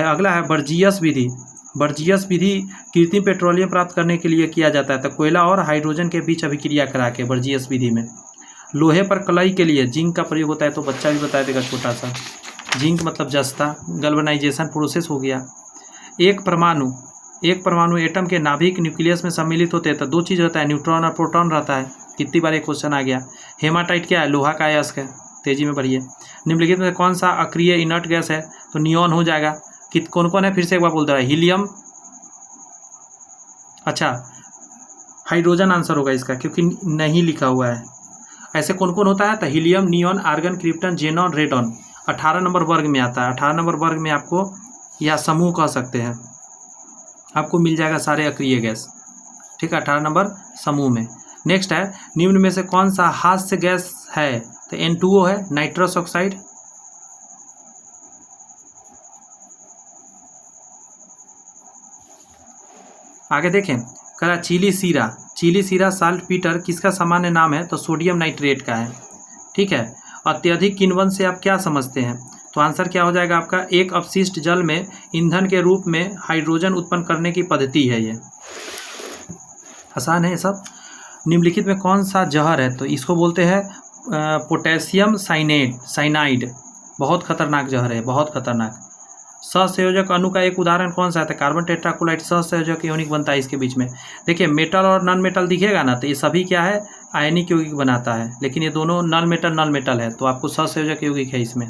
अगला है बर्जियस विधि। बर्जियस विधि कृत्रिम पेट्रोलियम प्राप्त करने के लिए किया जाता है, तो कोयला और हाइड्रोजन के बीच अभिक्रिया करा के बर्जियस विधि में। लोहे पर कलई के लिए जिंक का प्रयोग होता है, तो बच्चा भी बता देगा छोटा सा। जिंक मतलब जस्ता, गैल्वेनाइजेशन प्रोसेस हो गया। एक परमाणु एटम के नाभिक न्यूक्लियस में सम्मिलित होते हैं, तो दो चीज़ होता है, न्यूट्रॉन और प्रोटॉन रहता है। कितनी बार एक क्वेश्चन आ गया। हेमाटाइट क्या है, लोहा का अयस्क है। तेजी में बढ़िए। निम्नलिखित में कौन सा अक्रिय इनर्ट गैस है, तो नियॉन हो जाएगा। कौन कौन है, फिर से एक बार बोल दे रहा है, हीलियम, अच्छा हाइड्रोजन आंसर होगा इसका, क्योंकि नहीं लिखा हुआ है। ऐसे कौन कौन होता है? तो helium, neon, argon, krypton, xenon, radon 18 number वर्ग में आता है। 18 नंबर वर्ग में आपको, या समूह कह सकते हैं, आपको मिल जाएगा सारे अक्रिय गैस। ठीक है, 18 नंबर समूह में। नेक्स्ट है, निम्न में से कौन सा हास्य गैस है? तो N2O है, नाइट्रस ऑक्साइड। आगे देखें, करा चिली सीरा। चिली सीरा साल्ट पीटर किसका सामान्य नाम है? तो सोडियम नाइट्रेट का है। ठीक है, अत्यधिक किण्वन से आप क्या समझते हैं? तो आंसर क्या हो जाएगा आपका? एक अपशिष्ट जल में ईंधन के रूप में हाइड्रोजन उत्पन्न करने की पद्धति है ये। आसान है ये सब। निम्नलिखित में कौन सा जहर है? तो इसको बोलते हैं पोटेशियम साइनाइड। बहुत खतरनाक जहर है, बहुत खतरनाक। सहसंयोजक अणु का एक उदाहरण कौन सा है? तो कार्बन टेट्राक्लोराइड सहसंयोजक यौगिक बनता है इसके बीच में। देखिए, मेटल और नॉन मेटल दिखेगा ना, तो ये सभी क्या है? आयनिक यौगिक बनाता है, लेकिन ये दोनों नॉन मेटल है, तो आपको सहसंयोजक यौगिक है इसमें।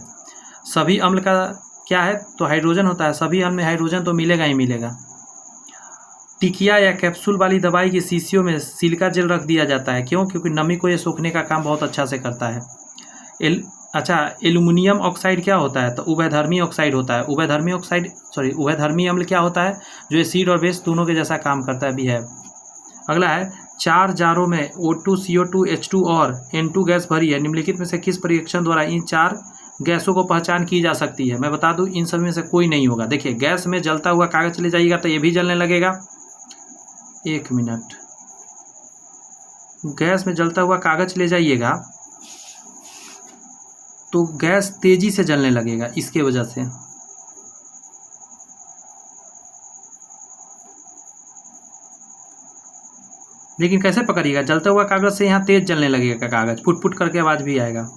सभी अम्ल का क्या है? तो हाइड्रोजन होता है। सभी अम्ल में हाइड्रोजन तो मिलेगा ही मिलेगा। टिकिया या कैप्सूल वाली दवाई की शीशियों में सिलिका जेल रख दिया जाता है, क्यों? क्योंकि नमी को ये सोखने का काम बहुत अच्छा से करता है। एल्युमिनियम ऑक्साइड क्या होता है? तो उभयधर्मी ऑक्साइड होता है। उभयधर्मी अम्ल क्या होता है? जो एसिड और बेस दोनों के जैसा काम करता है, बिहेव। अगला है, 4 जारों में O2, CO2, H2 और N2 गैस भरी है। निम्नलिखित में से किस परीक्षण द्वारा इन 4 गैसों को पहचान की जा सकती है? मैं बता दूं, इन सभी में से कोई नहीं होगा। देखिए, गैस में जलता हुआ कागज ले जाइएगा तो ये भी जलने लगेगा। 1 मिनट, गैस में जलता हुआ कागज ले जाइएगा तो गैस तेजी से जलने लगेगा इसके वजह से। लेकिन कैसे पकड़िएगा? जलता हुआ कागज से यहाँ तेज जलने लगेगा कागज, फुट फुट करके आवाज़ भी आएगा।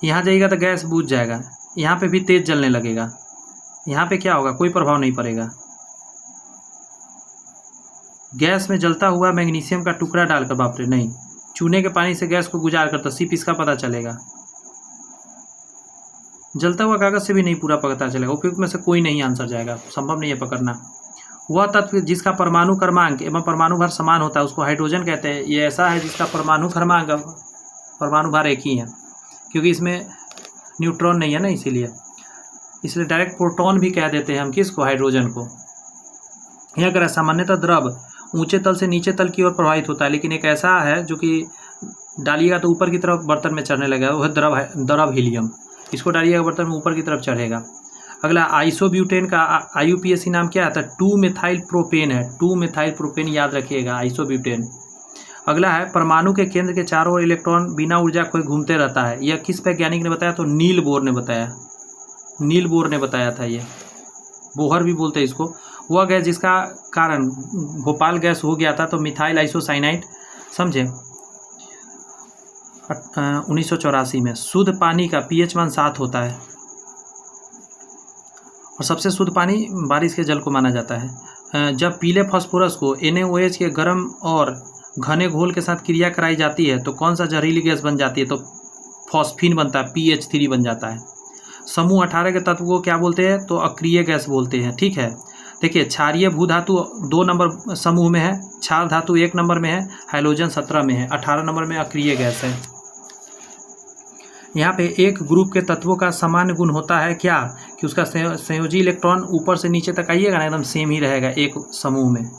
यहाँ जाइएगा तो गैस बुझ जाएगा, यहाँ पे भी तेज जलने लगेगा। यहाँ पे क्या होगा? कोई प्रभाव नहीं पड़ेगा। गैस में जलता हुआ मैग्नीशियम का टुकड़ा डालकर, बाप रे नहीं, चूने के पानी से गैस को गुजार कर, तो सिर्फ इसका पता चलेगा। जलता हुआ कागज से भी नहीं पूरा पता चलेगा। उपयुक्त में से कोई नहीं आंसर जाएगा, संभव नहीं है पकड़ना। वह तत्व जिसका परमाणु क्रमांक एवं परमाणु भार समान होता है उसको हाइड्रोजन कहते हैं। ये ऐसा है जिसका परमाणु क्रमांक, परमाणु भार एक ही है, क्योंकि इसमें न्यूट्रॉन नहीं है ना, इसलिए डायरेक्ट प्रोटॉन भी कह देते हैं हम किसको? हाइड्रोजन को। यह अगर सामान्यतः द्रव ऊंचे तल से नीचे तल की ओर प्रवाहित होता है, लेकिन एक ऐसा है जो कि डालिएगा तो ऊपर की तरफ बर्तन में चढ़ने लगेगा, वह द्रव हीलियम। इसको डालिएगा बर्तन में, ऊपर की तरफ चढ़ेगा। अगला, आइसोब्यूटेन का IUPAC नाम क्या आता है? 2-मेथाइल प्रोपेन है। 2-मेथाइल प्रोपेन याद रखिएगा, आइसोब्यूटेन। अगला है, परमाणु के केंद्र के चारों ओर इलेक्ट्रॉन बिना ऊर्जा खोए घूमते रहता है। यह किस वैज्ञानिक ने बताया? तो नील बोर ने बताया। नील बोर ने बताया था। ये बोहर भी बोलते हैं इसको। वह गैस जिसका कारण भोपाल गैस हो गया था, तो मिथाइल आइसोसाइनाइड, समझे। 1984 में। शुद्ध पानी का pH मान 7 होता है और सबसे शुद्ध पानी बारिश के जल को माना जाता है। जब पीले फास्फोरस को NaOH के गर्म और घने घोल के साथ क्रिया कराई जाती है तो कौन सा जहरीली गैस बन जाती है? तो फॉस्फीन बनता है, PH3 बन जाता है। समूह 18 के तत्व को क्या बोलते हैं? तो अक्रिय गैस बोलते हैं। ठीक है, देखिए, क्षारीय भूधातु 2 नंबर समूह में है, क्षार धातु 1 नंबर में है, हाइड्रोजन 17 में है, 18 नंबर में अक्रिय गैस है। यहाँ पे एक ग्रुप के तत्वों का सामान्य गुण होता है क्या? कि उसका संयोजी इलेक्ट्रॉन ऊपर से नीचे तक आइएगा ना, एकदम सेम ही रहेगा एक समूह में,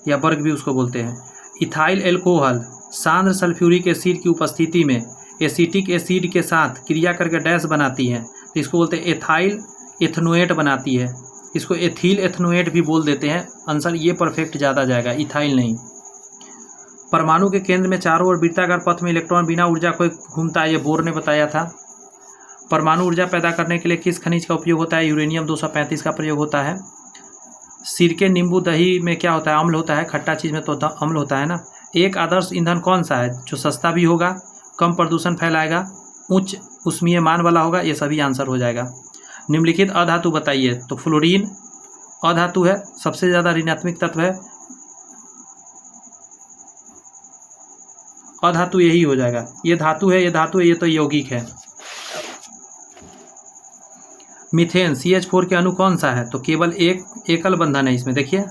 या वर्ग भी उसको बोलते हैं। इथाइल एल्कोहल सांद्र सल्फ्यूरिक एसिड की उपस्थिति में एसिटिक एसिड के साथ क्रिया करके डैश बनाती है, तो इसको बोलते हैं एथाइल एथनोएट बनाती है। इसको एथिल एथनोएट भी बोल देते हैं। आंसर ये परफेक्ट ज़्यादा जाएगा, इथाइल नहीं। परमाणु के केंद्र में चारों ओर वृत्ताकार पथ में इलेक्ट्रॉन बिना ऊर्जा को घूमता है, ये बोर ने बताया था। परमाणु ऊर्जा पैदा करने के लिए किस खनिज का उपयोग होता है? यूरेनियम 235 का प्रयोग होता है। सिरके, नींबू, दही में क्या होता है? अम्ल होता है। खट्टा चीज़ में तो अम्ल होता है ना। एक आदर्श ईंधन कौन सा है? जो सस्ता भी होगा, कम प्रदूषण फैलाएगा, उच्च ऊष्मीय मान वाला होगा। ये सभी आंसर हो जाएगा। निम्नलिखित अधातु बताइए। तो फ्लोरीन अधातु है, सबसे ज़्यादा ऋणात्मक तत्व है, अधातु यही हो जाएगा। ये धातु है, ये धातु है, ये तो यौगिक है। मीथेन CH4 के अणु कौन सा है? तो केवल एक एकल बंधन है इसमें, देखिए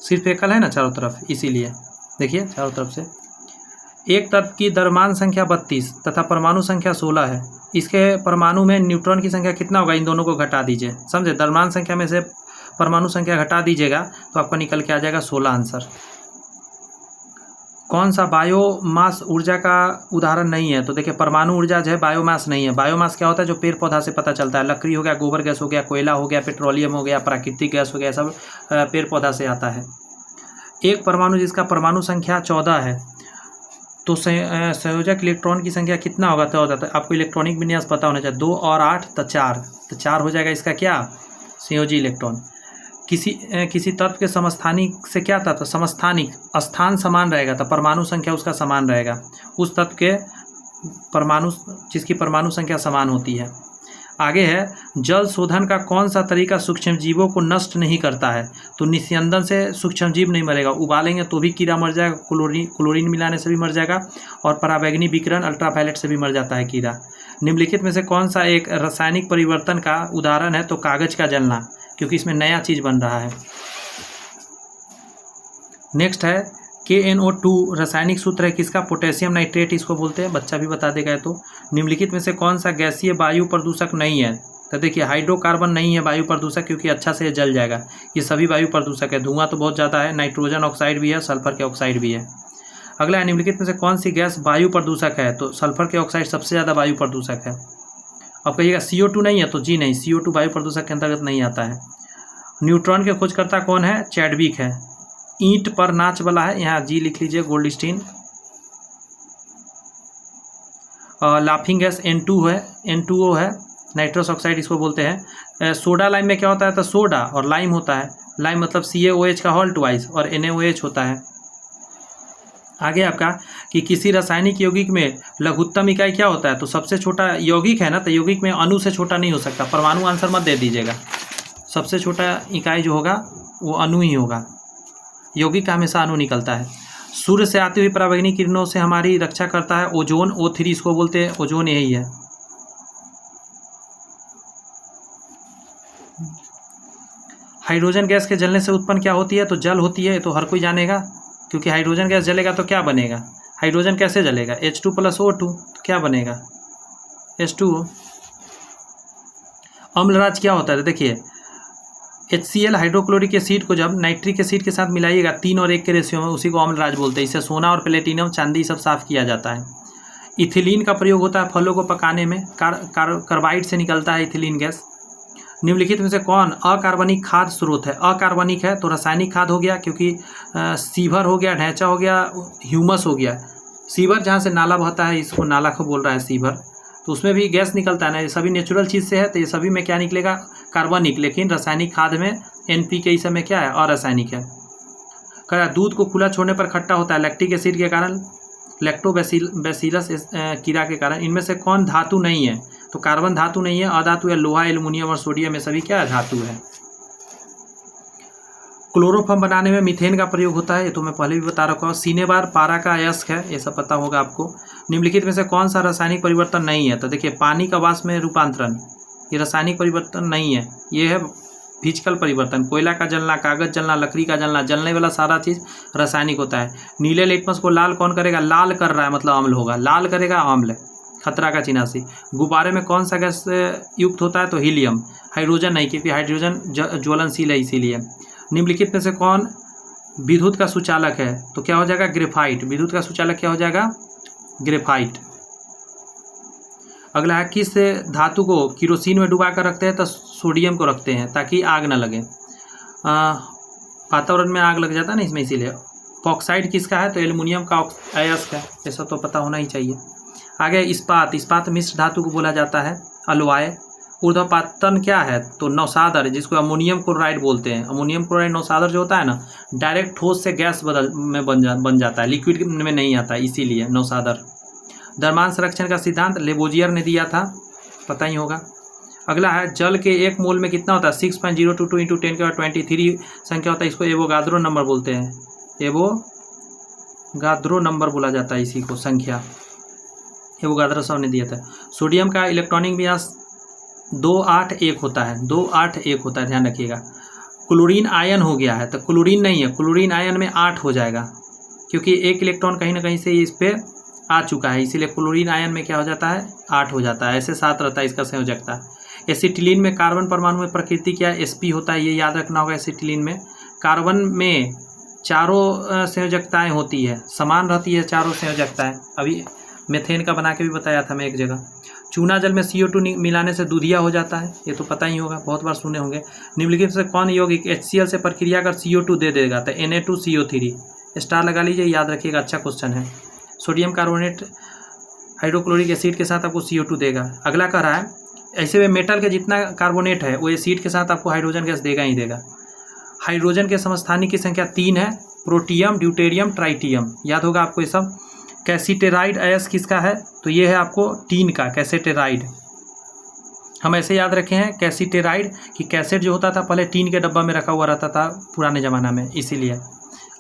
सिर्फ एकल है ना चारों तरफ, इसीलिए देखिए चारों तरफ से। एक तत्व की द्रव्यमान संख्या 32 तथा परमाणु संख्या 16 है। इसके परमाणु में न्यूट्रॉन की संख्या कितना होगा, इन दोनों को घटा दीजिए, समझे। द्रव्यमान संख्या में से परमाणु संख्या घटा दीजिएगा तो आपका निकल के आ जाएगा 16 आंसर। कौन सा बायोमास ऊर्जा का उदाहरण नहीं है, तो देखिए परमाणु ऊर्जा जो है बायोमास नहीं है। बायोमास क्या होता है, जो पेड़ पौधा से पता चलता है। लकड़ी हो गया, गोबर गैस हो गया, कोयला हो गया, पेट्रोलियम हो गया, प्राकृतिक गैस हो गया, सब पेड़ पौधा से आता है। एक परमाणु जिसका परमाणु संख्या 14 है, तो संयोजक इलेक्ट्रॉन की संख्या कितना होगा, 14। तो आपको इलेक्ट्रॉनिक विन्यास पता होना चाहिए। 2 और 8 तो 4, तो 4 हो जाएगा इसका क्या, संयोजी इलेक्ट्रॉन। किसी तत्व के समस्थानिक से क्या तत्व, समस्थानिक स्थान समान रहेगा तो परमाणु संख्या उसका समान रहेगा। उस तत्व के परमाणु जिसकी परमाणु संख्या समान होती है। आगे है, जल शोधन का कौन सा तरीका सूक्ष्मजीवों को नष्ट नहीं करता है, तो निस्यंदन से सूक्ष्मजीव नहीं मरेगा। उबालेंगे तो भी कीड़ा मर जाएगा, क्लोरीन मिलाने से भी मर जाएगा, और पराबैंगनी विकिरण अल्ट्रावायलेट से भी मर जाता है कीड़ा। निम्नलिखित में से कौन सा एक रासायनिक परिवर्तन का उदाहरण है, तो कागज का जलना, क्योंकि इसमें नया चीज बन रहा है। नेक्स्ट है KNO2 रासायनिक सूत्र है किसका, पोटेशियम नाइट्रेट इसको बोलते हैं, बच्चा भी बता देगा। तो निम्नलिखित में से कौन सा गैसीय वायु प्रदूषक नहीं है, तो देखिए हाइड्रोकार्बन नहीं है वायु प्रदूषक, क्योंकि अच्छा से जल जाएगा। ये सभी वायु प्रदूषक है, धुआं तो बहुत ज़्यादा है। नाइट्रोजन ऑक्साइड भी है, सल्फर के ऑक्साइड भी है। अगला है, निम्नलिखित में से कौन सी गैस वायु प्रदूषक है, तो सल्फर के ऑक्साइड सबसे ज़्यादा वायु प्रदूषक है। अब कहिएगा CO2 नहीं है, तो जी नहीं, CO2 वायु प्रदूषक के अंतर्गत नहीं आता है। न्यूट्रॉन के खोजकर्ता कौन है, चैडविक है। ईंट पर नाच वाला है, यहाँ जी लिख लीजिए, गोल्डस्टीन। लाफिंग गैस N2 है, N2O है, नाइट्रस ऑक्साइड इसको बोलते हैं। सोडा लाइम में क्या होता है, तो सोडा और लाइम होता है। लाइम मतलब CaOH का होल ट्वाइस, और NaOH होता है। आगे आपका कि किसी रासायनिक यौगिक में लघुत्तम इकाई क्या होता है, तो सबसे छोटा यौगिक है ना, तो यौगिक में अणु से छोटा नहीं हो सकता। परमाणु आंसर मत दे दीजिएगा, सबसे छोटा इकाई जो होगा वो अणु ही होगा। यौगिक का हमेशा अणु निकलता है। सूर्य से आती हुई पराबैंगनी किरणों से हमारी रक्षा करता है ओजोन, O3 इसको बोलते हैं, ओजोन यही है। हाइड्रोजन गैस के जलने से उत्पन्न क्या होती है, तो जल होती है, तो हर कोई जानेगा, क्योंकि हाइड्रोजन गैस जलेगा तो क्या बनेगा, हाइड्रोजन कैसे जलेगा, H2 + O2, तो क्या बनेगा, H2O। अम्लराज क्या होता है, तो देखिए HCl हाइड्रोक्लोरिक एसिड को जब नाइट्रिक एसिड के साथ मिलाइएगा 3 और 1 के रेशियो में, उसी को अम्लराज बोलते हैं। इससे सोना और प्लेटिनम, चांदी सब साफ किया जाता है। इथिलीन का प्रयोग होता है फलों को पकाने में, कार्बाइड से निकलता है इथिलीन गैस। निम्नलिखित में से कौन अकार्बनिक खाद स्रोत है, अकार्बनिक है तो रासायनिक खाद हो गया, क्योंकि सीवर हो गया, ढैंचा हो गया, ह्यूमस हो गया। सीवर जहाँ से नाला बहता है, इसको नाला को बोल रहा है सीवर, तो उसमें भी गैस निकलता है ना। ये सभी नेचुरल चीज़ से है, तो ये सभी में क्या निकलेगा, कार्बनिक। लेकिन रासायनिक खाद में NPK इस समय क्या है, अरासायनिक है। कह दूध को खुला छोड़ने पर खट्टा होता है, लैक्टिक एसिड के कारण, लैक्टोबैसिलस कीड़ा के कारण। इनमें से कौन धातु नहीं है, तो कार्बन धातु नहीं है, अधातु है, लोहा, एल्युमिनियम और सोडियम, में सभी क्या है, धातु है। क्लोरोफॉर्म बनाने में मीथेन का प्रयोग होता है, ये तो मैं पहले भी बता रखा हूँ। सिनेबार पारा का अयस्क है, ये सब पता होगा आपको। निम्नलिखित में से कौन सा रासायनिक परिवर्तन नहीं है, तो देखिए पानी का वाष्प में रूपांतरण, ये रासायनिक परिवर्तन नहीं है, ये है फिजिकल परिवर्तन। कोयला का जलना, कागज जलना, लकड़ी का जलना, जलने वाला सारा चीज़ रासायनिक होता है। नीले लिटमस को लाल कौन करेगा, लाल कर रहा है मतलब अम्ल होगा, लाल करेगा अम्ल, खतरा का चिन्हासी। गुब्बारे में कौन सा गैस युक्त होता है, तो हीलियम। हाइड्रोजन नहीं, क्योंकि हाइड्रोजन ज्वलनशील है इसीलिए। निम्नलिखित में से कौन विद्युत का सुचालक है, तो क्या हो जाएगा, ग्रेफाइट। विद्युत का सुचालक क्या हो जाएगा, ग्रेफाइट। अगला है, किस धातु को किरोसिन में डुबा कर रखते हैं, तो सोडियम को रखते हैं ताकि आग ना लगे। वातावरण में आग लग जाता है ना इसमें, इसीलिए। ऑक्साइड किसका है, तो एल्युमिनियम का अयस्क है, ऐसा तो पता होना ही चाहिए। आगे इस्पात मिश्र धातु को बोला जाता है, अलवाय। ऊर्ध्वपातन क्या है, तो नौसादर, जिसको अमोनियम क्लोराइड बोलते हैं। अमोनियम क्लोराइड नौसादर जो होता है ना, डायरेक्ट ठोस से गैस बन जाता है, लिक्विड में नहीं आता, इसीलिए नौसादर। द्रव्यमान संरक्षण का सिद्धांत लेबोजियर ने दिया था, पता ही होगा। अगला है, जल के 1 मोल में कितना होता है, 6.022 × 10⁻23 संख्या होता है। इसको एवोगाद्रो नंबर बोलते हैं, एवोगाद्रो नंबर बोला जाता है इसी को, संख्या एवोगाद्रो साहब ने दिया था। सोडियम का इलेक्ट्रॉनिक विन्यास 281 होता है, 281 होता है, ध्यान रखिएगा। क्लोरीन आयन हो गया है, तो क्लोरीन नहीं है, क्लोरीन आयन में 8 हो जाएगा, क्योंकि एक इलेक्ट्रॉन कहीं ना कहीं से इस पे आ चुका है, इसीलिए क्लोरीन आयन में क्या हो जाता है, 8 हो जाता है। ऐसे 7 रहता है इसका संयोजकता। एसिटिलीन में कार्बन परमाणु में प्रकृति क्या sp होता है, ये याद रखना होगा। एसिटिलीन में कार्बन में चारों संयोजकताएँ होती है, समान रहती है चारों संयोजकताएँ। अभी मेथेन का बना के भी बताया था मैं एक जगह। चूना जल में CO2 मिलाने से दूधिया हो जाता है, ये तो पता ही होगा, बहुत बार सुने होंगे। निम्नलिखित से कौन यौगिक HCl से प्रक्रिया कर CO2 दे देगा, तो Na2CO3। स्टार लगा लीजिए, याद रखिएगा, अच्छा क्वेश्चन है। सोडियम कार्बोनेट हाइड्रोक्लोरिक एसिड के साथ आपको CO2 देगा। अगला कह रहा है ऐसे में मेटल के जितना कार्बोनेट है वो एसिड के साथ आपको हाइड्रोजन गैस देगा ही देगा। हाइड्रोजन के समस्थानिक की संख्या 3 है, प्रोटियम, ड्यूटेरियम, ट्राइटियम, याद होगा आपको ये सब। कैसिटेराइड अयस्क किसका है, तो ये है आपको टीन का, कैसेटेराइड। हम ऐसे याद रखे हैं कैसिटेराइड कि कैसेट जो होता था पहले टीन के डब्बा में रखा हुआ रहता था पुराने ज़माना में, इसीलिए।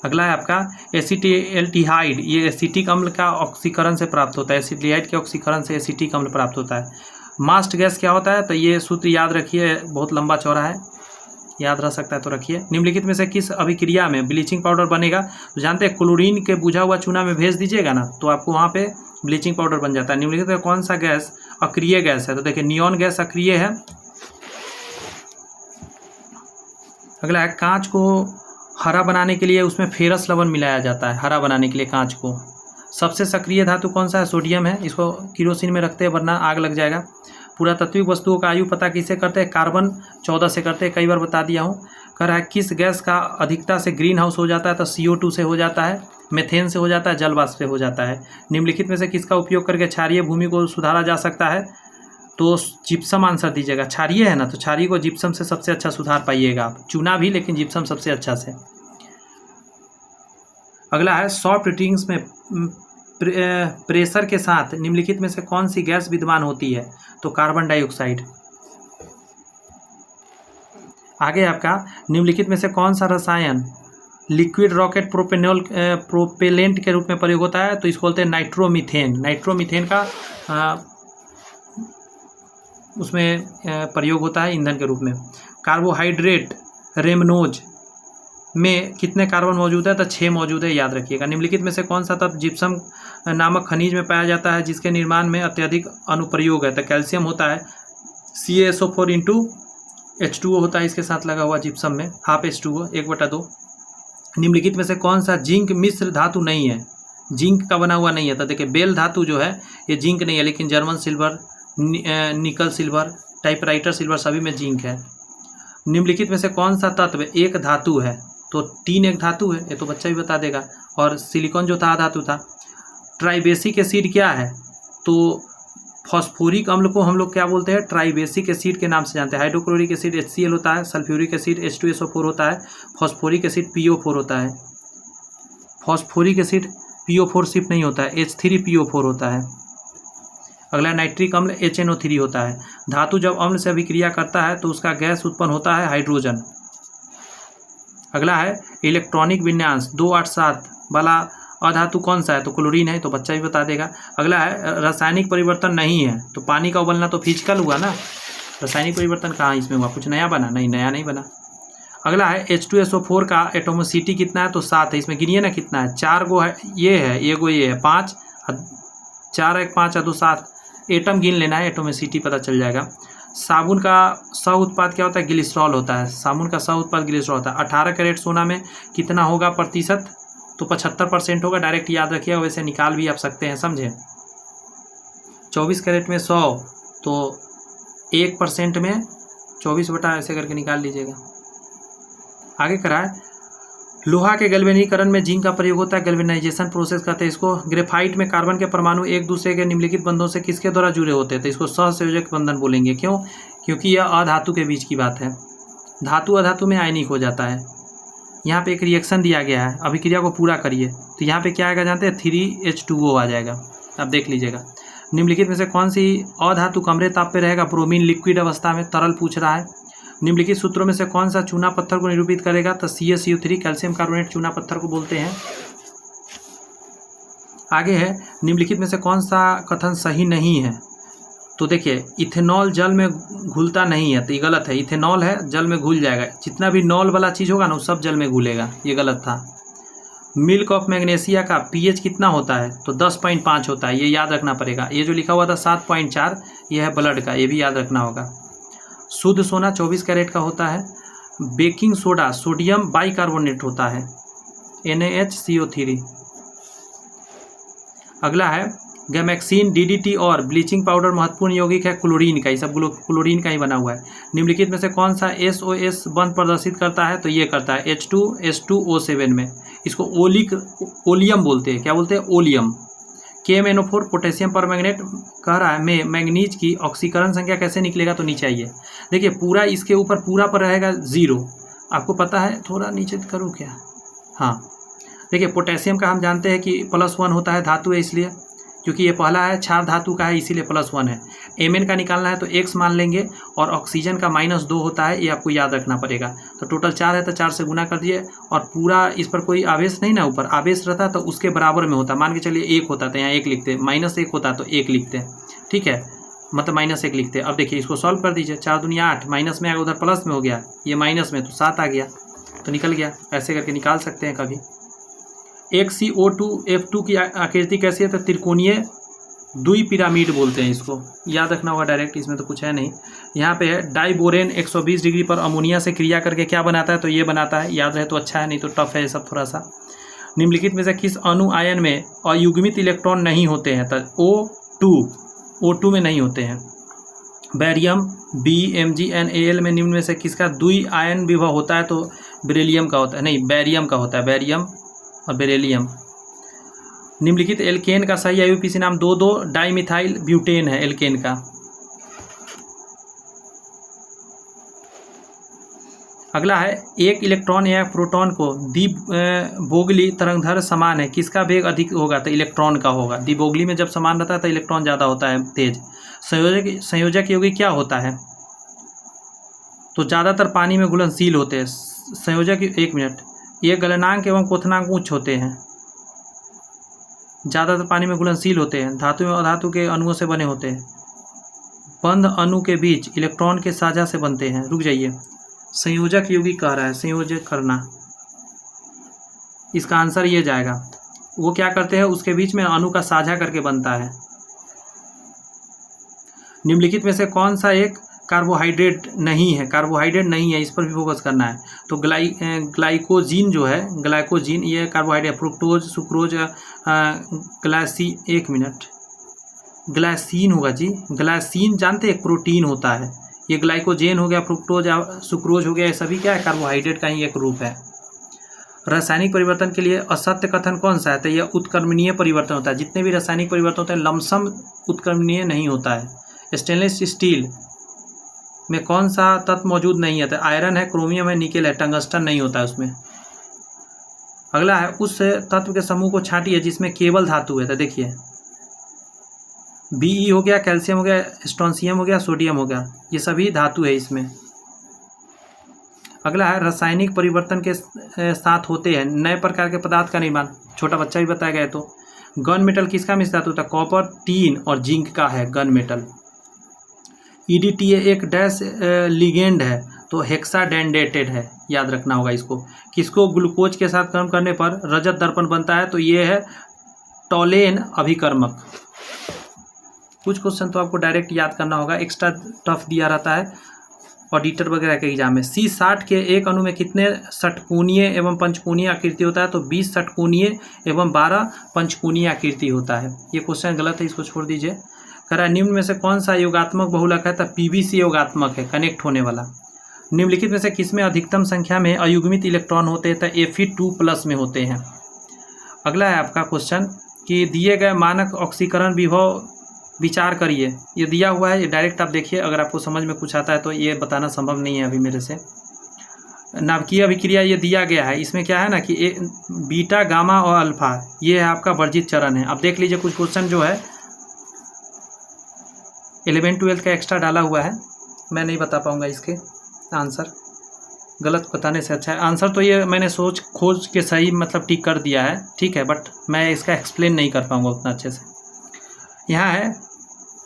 अगला है आपका एसिटिल्डिहाइड, ये एसिटिक अम्ल का ऑक्सीकरण से प्राप्त होता है, एसिटिल्डिहाइड के ऑक्सीकरण से एसिटिक अम्ल प्राप्त होता है। मास्ट गैस क्या होता है, तो ये सूत्र याद रखिए, बहुत लंबा चौड़ा है, याद रह सकता है तो रखिए। निम्नलिखित में से किस अभिक्रिया में ब्लीचिंग पाउडर बनेगा, तो जानते हैं क्लोरीन के बुझा हुआ चूना में भेज दीजिएगा ना, तो आपको वहाँ पे ब्लीचिंग पाउडर बन जाता है। निम्नलिखित में कौन सा गैस अक्रिय गैस है, तो देखिए नियॉन गैस अक्रिय है। अगला है कांच को हरा बनाने के लिए उसमें फेरस लवण मिलाया जाता है, हरा बनाने के लिए कांच को। सबसे सक्रिय धातु कौन सा है, सोडियम है, इसको किरोसिन में रखते हैं वरना आग लग जाएगा। पुरातात्विक वस्तुओं का आयु पता किससे करते हैं, कार्बन 14 से करते हैं, कई बार बता दिया हूँ। कह रहा है किस गैस का अधिकता से ग्रीन हाउस हो जाता है, तो CO2 से हो जाता है, मेथेन से हो जाता है, जल वाष्प से हो जाता है। निम्नलिखित में से किसका उपयोग करके क्षारीय भूमि को सुधारा जा सकता है, तो जिप्सम आंसर दीजिएगा। क्षारीय है ना, तो क्षारीय को जिप्सम से सबसे अच्छा सुधार पाइएगा आप, चूना भी लेकिन जिप्सम सबसे अच्छा से। अगला है सॉफ्ट ड्रिंक्स में प्रेशर के साथ निम्नलिखित में से कौन सी गैस विद्यमान होती है, तो कार्बन डाइऑक्साइड। आगे आपका निम्नलिखित में से कौन सा रसायन लिक्विड रॉकेट प्रोपेलेंट के रूप में प्रयोग होता है, तो इसको बोलते हैं नाइट्रोमीथेन। नाइट्रोमीथेन का उसमें प्रयोग होता है ईंधन के रूप में। कार्बोहाइड्रेट रेमनोज में कितने कार्बन मौजूद है, तो 6 मौजूद है, याद रखिएगा। निम्नलिखित में से कौन सा तत्व जिप्सम नामक खनिज में पाया जाता है जिसके निर्माण में अत्यधिक अनुप्रयोग है, तो कैल्शियम होता है। CaSO4 इंटू H2O होता है इसके साथ लगा हुआ जिप्सम में, हाफ H2O 1/2। निम्नलिखित में से कौन सा जिंक मिश्र धातु नहीं है, जिंक का बना हुआ नहीं है, तो देखिए बेल धातु जो है ये जिंक नहीं है, लेकिन जर्मन सिल्वर, निकल सिल्वर, टाइपराइटर सिल्वर सभी में जिंक है। निम्नलिखित में से कौन सा तत्व एक धातु है, तो टीन एक धातु है, ये तो बच्चा भी बता देगा, और सिलिकॉन जो था धातु था। ट्राइबेसिक एसिड क्या है, तो फॉस्फोरिक अम्ल को हम लोग क्या बोलते हैं, ट्राइबेसिक एसिड के नाम से जानते हैं। हाइड्रोक्लोरिक एसिड HCl होता है, सल्फ्यूरिक एसिड H2SO4 होता है, फॉस्फोरिक एसिड PO4 होता है। फॉस्फोरिक एसिड PO4 सिर्फ नहीं होता है, H3PO4 होता है। अगला नाइट्रिक अम्ल HNO3 होता है। धातु जब अम्ल से अभिक्रिया करता है तो उसका गैस उत्पन्न होता है हाइड्रोजन। अगला है इलेक्ट्रॉनिक विन्यास 287 वाला अधातु कौन सा है, तो क्लोरीन है, तो बच्चा भी बता देगा। अगला है रासायनिक परिवर्तन नहीं है, तो पानी का उबलना तो फिजिकल हुआ ना, रासायनिक परिवर्तन कहाँ इसमें हुआ, कुछ नया बना, नहीं नया नहीं बना। अगला है H2SO4 का एटोमिसिटी कितना है, तो 7 है। इसमें गिनिए ना कितना है, 4 गो है, ये है, ये गो ये है, 5, 4 1 5 2 7 एटम गिन लेना है, एटोमिसिटी पता चल जाएगा। साबुन का सह उत्पाद क्या होता है, ग्लिसरॉल होता है, साबुन का सह उत्पाद ग्लिसरॉल होता है। 18 कैरेट सोना में कितना होगा प्रतिशत, तो 75% होगा, डायरेक्ट याद रखिएगा, वैसे निकाल भी आप सकते हैं, समझे। 24 कैरेट में 100, तो 1% में 24 बटा ऐसे करके निकाल लीजिएगा। आगे कराए लोहा के गैल्वेनीकरण में जिंक का प्रयोग होता है, गैल्वेनाइजेशन प्रोसेस कहते हैं इसको। ग्रेफाइट में कार्बन के परमाणु एक दूसरे के निम्नलिखित बंधों से किसके द्वारा जुड़े होते हैं, तो इसको सहसंयोजक बंधन बोलेंगे। क्यों, क्योंकि यह अधातु के बीच की बात है, धातु अधातु में आयनिक हो जाता है। यहाँ पे एक रिएक्शन दिया गया है, अभिक्रिया को पूरा करिए, तो यहाँ पे क्या आएगा जानते हैं, 3H2O आ जाएगा, आप देख लीजिएगा। निम्नलिखित में से कौन सी अधातु कमरे ताप पे रहेगा, ब्रोमीन लिक्विड अवस्था में, तरल पूछ रहा है। निम्नलिखित सूत्रों में से कौन सा चूना पत्थर को निरूपित करेगा, तो CaCO3 कैल्शियम कार्बोनेट चूना पत्थर को बोलते हैं। आगे है निम्नलिखित में से कौन सा कथन सही नहीं है, तो देखिए इथेनॉल जल में घुलता नहीं है, तो ये गलत है। इथेनॉल है जल में घुल जाएगा, जितना भी नॉल वाला चीज़ होगा ना वो सब जल में घुलेगा, ये गलत था। मिल्क ऑफ मैग्नीशिया का पीएच कितना होता है, तो 10.5 होता है, ये याद रखना पड़ेगा। ये जो लिखा हुआ था 7.4, ये है ब्लड का, ये भी याद रखना होगा। शुद्ध सोना 24 कैरेट का होता है। बेकिंग सोडा सोडियम बाइकार्बोनेट होता है, NaHCO3। अगला है गैमेक्सिन, DDT और ब्लीचिंग पाउडर महत्वपूर्ण यौगिक है क्लोरीन का, ये सब क्लोरीन का ही बना हुआ है। निम्नलिखित में से कौन सा SOS बंध प्रदर्शित करता है, तो ये करता है H2SO7 में। इसको ओलियम बोलते हैं, क्या बोलते हैं, ओलियम। KMnO4 पोटेशियम परमैंगनेट कह रहा है में मैंगनीज की ऑक्सीकरण संख्या कैसे निकलेगा, तो नीचे आइए। देखिए पूरा इसके ऊपर पूरा पर रहेगा 0, आपको पता है, थोड़ा नीचे करूँ क्या, हाँ। देखिए पोटेशियम का हम जानते हैं कि +1 होता है, धातु है इसलिए, क्योंकि ये पहला है, क्षार धातु का है इसीलिए +1 है। Mn का निकालना है तो X मान लेंगे, और ऑक्सीजन का -2 होता है, ये आपको याद रखना पड़ेगा। तो टोटल 4 है तो 4 से गुना कर दिए, और पूरा इस पर कोई आवेश नहीं ना, ऊपर आवेश रहता तो उसके बराबर में होता, मान के चलिए 1 होता तो यहाँ 1 लिखते, -1 होता तो 1 लिखते, ठीक है, मतलब -1 लिखते। अब देखिए इसको सॉल्व कर दीजिए, 4 दूनी 8, माइनस में आ गया, उधर प्लस में हो गया, ये माइनस में तो 7 आ गया, तो निकल गया। ऐसे करके निकाल सकते हैं कभी। एक CO2F2 की आकृति कैसी है, तो त्रिकोणीय द्विपिरामिड बोलते हैं इसको, याद रखना होगा डायरेक्ट, इसमें तो कुछ है नहीं। यहाँ पे है डाइबोरेन 120 डिग्री पर अमोनिया से क्रिया करके क्या बनाता है, तो ये बनाता है, याद रहे तो अच्छा है, नहीं तो टफ है ये सब थोड़ा सा। निम्नलिखित में से किस अणु आयन में अयुग्मित इलेक्ट्रॉन नहीं होते हैं, तो O2 में नहीं होते हैं। बैरियम, BMgNaL में निम्न में से किसका द्वि आयन विभव होता है, तो बेरिलियम का होता है, नहीं बैरियम का होता है, बैरियम और बेरिलियम। निम्नलिखित एल्केन का सही IUPAC नाम 2,2 डाइमिथाइल ब्यूटेन है एल्केन का। अगला है एक इलेक्ट्रॉन या प्रोटॉन को द्विबोगली तरंगधर समान है, किसका वेग अधिक होगा, तो इलेक्ट्रॉन का होगा। द्विबोगली में जब समान रहता है तो इलेक्ट्रॉन ज़्यादा होता है तेज। संयोजक यौगिक क्या होता है, तो ज़्यादातर पानी में घुलनशील होते हैं। संयोजक, एक मिनट, ये गलनांक एवं क्वथनांक उच्च होते हैं, ज़्यादातर पानी में घुलनशील होते हैं, धातु एवं अधातु के अणुओं से बने होते हैं। बंध अणु के बीच इलेक्ट्रॉन के साझा से बनते हैं। रुक जाइए, संयोजक यौगिक कह रहा है, संयोजक करना, इसका आंसर ये जाएगा। वो क्या करते हैं, उसके बीच में अणु का साझा करके बनता है। निम्नलिखित में से कौन सा एक कार्बोहाइड्रेट नहीं है, कार्बोहाइड्रेट नहीं है, इस पर भी फोकस करना है। तो ग्लाइकोजीन जो है, ग्लाइकोजीन ये कार्बोहाइड्रेट, फ्रुक्टोज, सुक्रोज, एक मिनट, ग्लाइसिन होगा जी, ग्लाइसिन जानते हैं, एक प्रोटीन होता है। ये ग्लाइकोजेन हो गया, फ्रुक्टोज, सुक्रोज हो गया, ये सभी क्या है, कार्बोहाइड्रेट का ही एक रूप है। रासायनिक परिवर्तन के लिए असत्य कथन कौन सा है, तो यह उत्क्रमणीय परिवर्तन होता है। जितने भी रासायनिक परिवर्तन होते हैं लमसम उत्क्रमणीय नहीं होता है। स्टेनलेस स्टील में कौन सा तत्व मौजूद नहीं है, तो आयरन है, क्रोमियम है, निकेल है, टंगस्टन नहीं होता है उसमें। अगला है उस तत्व के समूह को छांटिए जिसमें केवल धातु है, तो देखिए Be हो गया, कैल्शियम हो गया, स्ट्रोंशियम हो गया, सोडियम हो गया, ये सभी धातु है इसमें। अगला है रासायनिक परिवर्तन के साथ होते हैं नए प्रकार के पदार्थ का निर्माण, छोटा बच्चा भी बताया गया। तो गन मेटल किसका मिश्र धातु होता है, कॉपर, टीन और जिंक का है गन मेटल। EDTA एक डैश लिगेंड है, तो हेक्साडेंडेटेड है, याद रखना होगा इसको। किसको ग्लूकोज के साथ गर्म करने पर रजत दर्पण बनता है, तो ये है टॉलेन अभिकर्मक। कुछ क्वेश्चन तो आपको डायरेक्ट याद करना होगा, एक्स्ट्रा टफ दिया रहता है ऑडिटर वगैरह के एग्जाम में। C60 के एक अणु में कितने षटकोणीय एवं पंचकोणीय आकृति होता है, तो 20 षटकोणीय एवं 12 पंचकोणीय आकृति होता है। ये क्वेश्चन गलत है, इसको छोड़ दीजिए। कह रहा है निम्न में से कौन सा योगात्मक बहुलक है, तो PVC योगात्मक है, कनेक्ट होने वाला। निम्नलिखित में से किसमें अधिकतम संख्या में अयुग्मित इलेक्ट्रॉन होते हैं, तो Fe2+ में होते हैं। अगला है आपका क्वेश्चन कि दिए गए मानक ऑक्सीकरण विभव विचार करिए। ये दिया हुआ है, ये डायरेक्ट आप देखिए, अगर आपको समझ में कुछ आता है तो ये बताना संभव नहीं है अभी मेरे से। नाभिकीय अभिक्रिया ये दिया गया है, इसमें क्या है ना कि बीटा, गामा और अल्फा, ये है आपका वर्जित चरण है। अब देख लीजिए कुछ क्वेश्चन जो है 11-12 का एक्स्ट्रा डाला हुआ है, मैं नहीं बता पाऊंगा इसके आंसर, गलत बताने से अच्छा है। आंसर तो ये मैंने सोच खोज के सही मतलब टिक कर दिया है, ठीक है, बट मैं इसका एक्सप्लेन नहीं कर पाऊंगा उतना अच्छे से। यहाँ है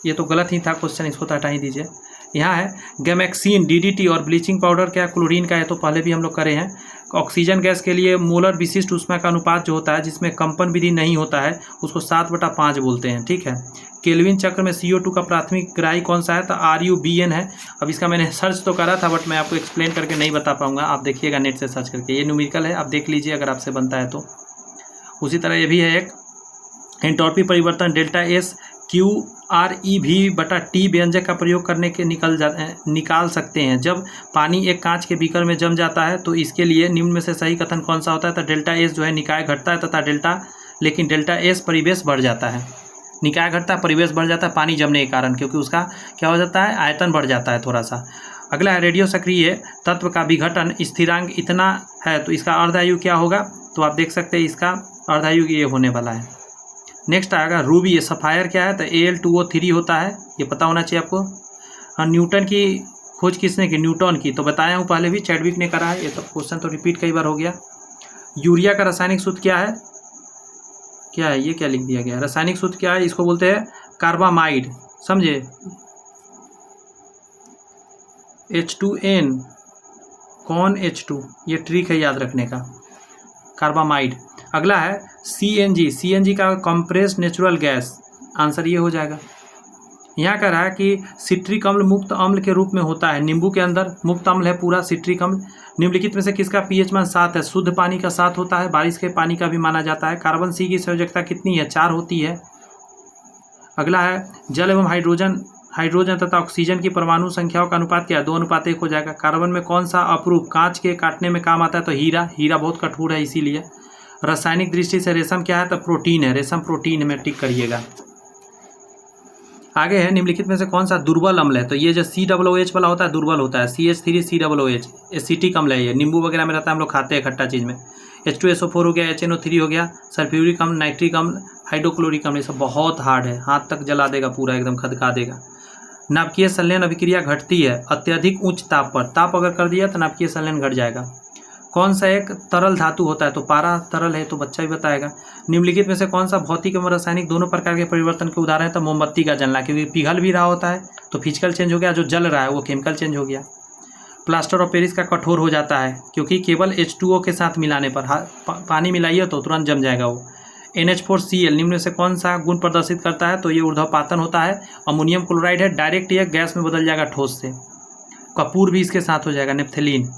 ये तो गलत ही था क्वेश्चन, इसको तो हटा ही दीजिए। यहाँ है गैमेक्सिन, डीडीटी और ब्लीचिंग पाउडर क्या क्लोरीन का है, तो पहले भी हम लोग करे हैं। ऑक्सीजन गैस के लिए मोलर विशिष्ट ऊष्मा का अनुपात जो होता है जिसमें कंपन विधि नहीं होता है उसको 7/5 बोलते हैं, ठीक है। केल्विन चक्र में CO2 का प्राथमिक ग्राही कौन सा है, तो RuBN है। अब इसका मैंने सर्च तो करा था बट मैं आपको एक्सप्लेन करके नहीं बता पाऊंगा, आप देखिएगा नेट से सर्च करके। ये न्यूमेरिकल है, आप देख लीजिए अगर आपसे बनता है तो। उसी तरह ये भी है एक एंट्रोपी परिवर्तन डेल्टा एस QReV/T व्यंजक का प्रयोग करने के निकाल सकते हैं। जब पानी एक कांच के बीकर में जम जाता है तो इसके लिए निम्न में से सही कथन कौन सा होता है, तो डेल्टा एस जो है निकाय घटता है तथा डेल्टा एस परिवेश बढ़ जाता है। निकाय घटता है, परिवेश बढ़ जाता है पानी जमने के कारण, क्योंकि उसका क्या हो जाता है, आयतन बढ़ जाता है थोड़ा सा। अगला है रेडियो सक्रिय तत्व का विघटन स्थिरांक इतना है तो इसका अर्धायु क्या होगा, तो आप देख सकते हैं इसका अर्धायु ये होने वाला है। नेक्स्ट आएगा रूबी, ये सफायर क्या है, तो Al2O3 होता है, ये पता होना चाहिए आपको। हाँ, न्यूटन की खोज किसने की, न्यूटन की, तो बताया हूँ पहले भी, चैडविक ने करा है। ये तो क्वेश्चन तो रिपीट कई बार हो गया। यूरिया का रासायनिक सूत्र क्या है, ये क्या लिख दिया गया, रासायनिक सूत्र क्या है, इसको बोलते हैं कार्बामाइड, समझे, H2N कौन H2, ये ट्रिक है याद रखने का, कार्बामाइड। अगला है CNG का कंप्रेस्ड नेचुरल गैस, आंसर ये हो जाएगा। यहाँ कह रहा है कि सिट्रिक अम्ल मुक्त अम्ल के रूप में होता है, नींबू के अंदर मुक्त अम्ल है पूरा सिट्रिक अम्ल। निम्नलिखित में से किसका pH मान 7 है, शुद्ध पानी का 7 होता है, बारिश के पानी का भी माना जाता है। कार्बन C की संयोजकता कितनी है, 4 होती है। अगला है जल एवं हाइड्रोजन तथा ऑक्सीजन की परमाणु संख्याओं का अनुपात क्या है, 2:1 हो जाएगा। कार्बन में कौन सा अपरूप कांच के काटने में काम आता है, तो हीरा बहुत कठोर है इसीलिए। रासायनिक दृष्टि से रेशम क्या है, तो प्रोटीन है, रेशम प्रोटीन में टिक करिएगा। आगे है निम्नलिखित में से कौन सा दुर्बल अम्ल है, तो ये जो COOH वाला होता है दुर्बल होता है, CH3COOH एसिटिक अम्ल है, ये नींबू वगैरह में रहता है, हम लोग खाते हैं खट्टा चीज़ में। H2SO4 हो गया, HNO3 हो गया, सल्फ्यूरिक अम्ल, नाइट्रिक अम्ल, हाइड्रोक्लोरिक अम्ल, ये सब बहुत हार्ड है, हाथ तक जला देगा पूरा, एकदम खदका देगा। नाभिकीय संलयन अभिक्रिया घटती है अत्यधिक उच्च ताप पर, ताप अगर कर दिया तो नाभिकीय संलयन घट जाएगा। कौन सा एक तरल धातु होता है, तो पारा तरल है, तो बच्चा ही बताएगा। निम्नलिखित में से कौन सा भौतिक एवं रासायनिक दोनों प्रकार के परिवर्तन के उदाहरण है, तो मोमबत्ती का जलना, क्योंकि पिघल भी रहा होता है तो फिजिकल चेंज हो गया, जो जल रहा है वो केमिकल चेंज हो गया। प्लास्टर ऑफ पेरिस का कठोर हो जाता है क्योंकि केवल H2O के साथ मिलाने पर, पानी मिलाइए तो तुरंत जम जाएगा वो। NH4Cl निम्न में से कौन सा गुण प्रदर्शित करता है, तो ये ऊर्ध्वपातन होता है। अमोनियम क्लोराइड है, डायरेक्ट ये गैस में बदल जाएगा ठोस से। कपूर भी इसके साथ हो जाएगा, नेप्थलीन।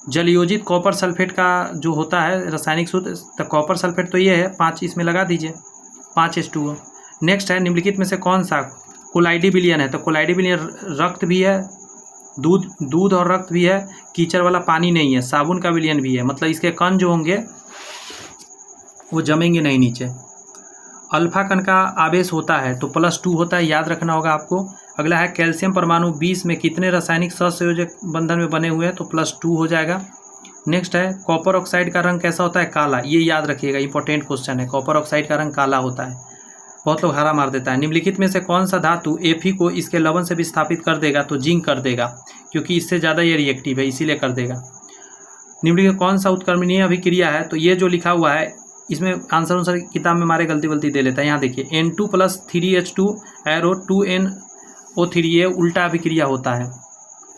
जलयोजित कॉपर सल्फेट का जो होता है रासायनिक सूत्र, तो कॉपर सल्फेट तो ये है 5, इसमें लगा दीजिए 5H2O। नेक्स्ट है निम्नलिखित में से कौन सा कोलाइडी विलयन है, तो कोलाइडी विलयन रक्त भी है, दूध और रक्त भी है, कीचड़ वाला पानी नहीं है, साबुन का विलयन भी है, मतलब इसके कण जो होंगे वो जमेंगे नहीं नीचे। अल्फा कण का आवेश होता है तो +2 होता है, याद रखना होगा आपको। अगला है कैल्शियम परमाणु 20 में कितने रासायनिक सहसंयोजक बंधन में बने हुए हैं, तो +2 हो जाएगा। नेक्स्ट है कॉपर ऑक्साइड का रंग कैसा होता है, काला, ये याद रखिएगा, इंपॉर्टेंट क्वेश्चन है। कॉपर ऑक्साइड का रंग काला होता है, बहुत लोग हरा मार देता है। निम्नलिखित में से कौन सा धातु Fe को इसके लवण से विस्थापित कर देगा, तो जिंक कर देगा, क्योंकि इससे ज़्यादा ये रिएक्टिव है इसीलिए कर देगा। निम्नलिखित कौन सा उत्क्रमणीय अभिक्रिया है, तो ये जो लिखा हुआ है इसमें आंसर किताब में हमारे गलती दे लेता है। यहाँ देखिए N2 + 3H2 एरो 2NO3, ये उल्टा अभिक्रिया होता है,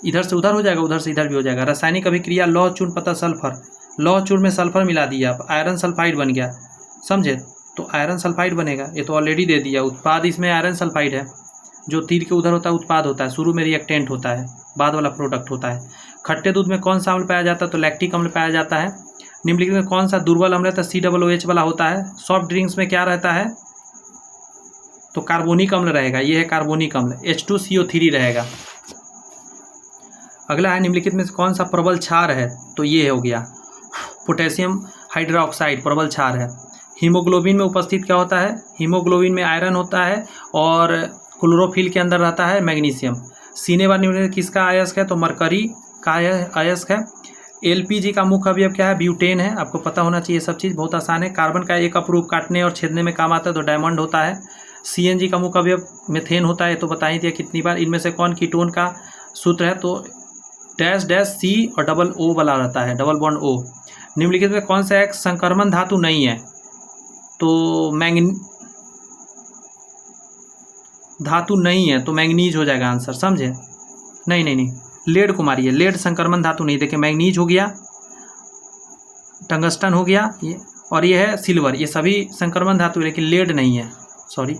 इधर से उधर हो जाएगा, उधर से इधर भी हो जाएगा। रासायनिक अभिक्रिया लौह चूर्ण पता सल्फर, लौह चूर्ण में सल्फर मिला दिया, आप आयरन सल्फाइड बन गया, समझे, तो आयरन सल्फाइड बनेगा, ये तो ऑलरेडी दे दिया। उत्पाद इसमें आयरन सल्फाइड है, जो तीर के उधर होता है उत्पाद होता है, शुरू में रिएक्टेंट होता है, बाद वाला प्रोडक्ट होता है। खट्टे दूध में कौन सा अम्ल पाया जाता है, तो लैक्टिक अम्ल पाया जाता है। निम्नलिखित में कौन सा दुर्बल अम्ल है, तो COOH वाला होता है। सॉफ्ट ड्रिंक्स में क्या रहता है, तो कार्बोनिक अम्ल रहेगा, ये है कार्बोनिक अम्ल, H2CO3 रहेगा। अगला है निम्नलिखित में से कौन सा प्रबल क्षार है, तो ये हो गया पोटेशियम हाइड्रोक्साइड, प्रबल क्षार है। हीमोग्लोबिन में उपस्थित क्या होता है, हीमोग्लोबिन में आयरन होता है और क्लोरोफिल के अंदर रहता है मैग्नीशियम। सीने वाले निम्नलिखित किसका अयस्क है, तो मरकरी का अयस्क है। LPG का मुख्य अवयव क्या है, ब्यूटेन है, आपको पता होना चाहिए सब चीज़, बहुत आसान है। कार्बन का एक अपरूप काटने और छेदने में काम आता है, तो डायमंड होता है। CNG का मुख्य अवयव मेथेन होता है, तो बता ही दिया कितनी बार। इनमें से कौन कीटोन का सूत्र है, तो -C और O वाला रहता है, डबल बॉन्ड O। निम्नलिखित में कौन सा एक संक्रमण धातु नहीं है, तो धातु नहीं है तो मैंगनीज हो जाएगा आंसर, समझे? नहीं नहीं नहीं, लेड को मारिए, लेड संक्रमण धातु नहीं। देखिए मैंगनीज हो गया, टंगस्टन हो गया ये, और ये है सिल्वर, ये सभी संक्रमण धातु है लेकिन लेड नहीं है, सॉरी।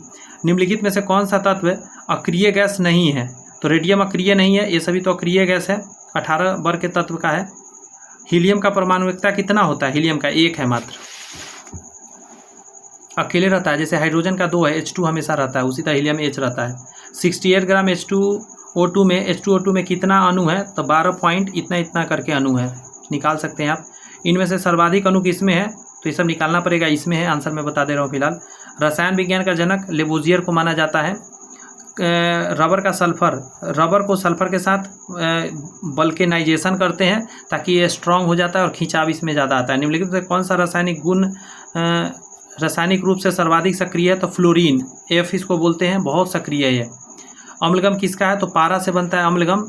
निम्नलिखित में से कौन सा तत्व अक्रिय गैस नहीं है? तो रेडियम अक्रिय नहीं है, ये सभी तो अक्रिय गैस है, 18 वर्ग के तत्व का है। हीलियम का परमाणुकता कितना होता है? हीलियम का 1 है मात्र, अकेले रहता है। जैसे हाइड्रोजन का 2 है, H2 हमेशा रहता है, उसी तरह हीलियम H रहता है। 68 ग्राम H2O2 में कितना अणु है? तो 12 पॉइंट इतना इतना करके अणु है, निकाल सकते हैं आप। इनमें से सर्वाधिक अणु किसमें है? तो ये सब निकालना पड़ेगा, इसमें है, आंसर मैं बता दे रहा हूँ फिलहाल। रसायन विज्ञान का जनक लेबोजियर को माना जाता है। रबर का सल्फर, रबर को सल्फर के साथ वल्केनाइजेशन करते हैं ताकि ये स्ट्रांग हो जाता है और खिंचाव इसमें ज़्यादा आता है। निम्नलिखित में कौन सा रासायनिक गुण रासायनिक रूप से सर्वाधिक सक्रिय है? तो फ्लोरीन, F इसको बोलते हैं, बहुत सक्रिय है। अम्लगम किसका है? तो पारा से बनता है अम्लगम।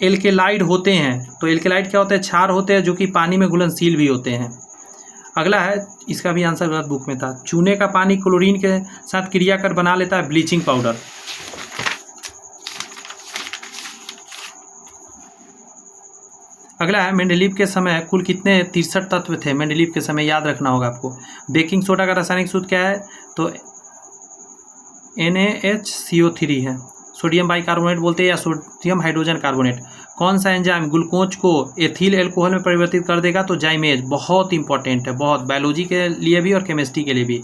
एल्केलाइड होते हैं, तो एल्केलाइड क्या होते हैं? क्षार होते हैं जो कि पानी में घुलनशील भी होते हैं। अगला है, इसका भी आंसर गलत बुक में था। चूने का पानी क्लोरीन के साथ क्रिया कर बना लेता है ब्लीचिंग पाउडर। अगला है, मेंडेलीव के समय कुल कितने 63 तत्व थे? मेंडेलीव के समय याद रखना होगा आपको। बेकिंग सोडा का रासायनिक सूत्र क्या है? तो NaHCO3 है। सोडियम बाइकार्बोनेट बोलते हैं या सोडियम हाइड्रोजन कार्बोनेट। कौन सा एंजाइम ग्लूकोज को एथिल एल्कोहल में परिवर्तित कर देगा? तो जाइमेज, बहुत इंपॉर्टेंट है, बहुत, बायोलॉजी के लिए भी और केमिस्ट्री के लिए भी।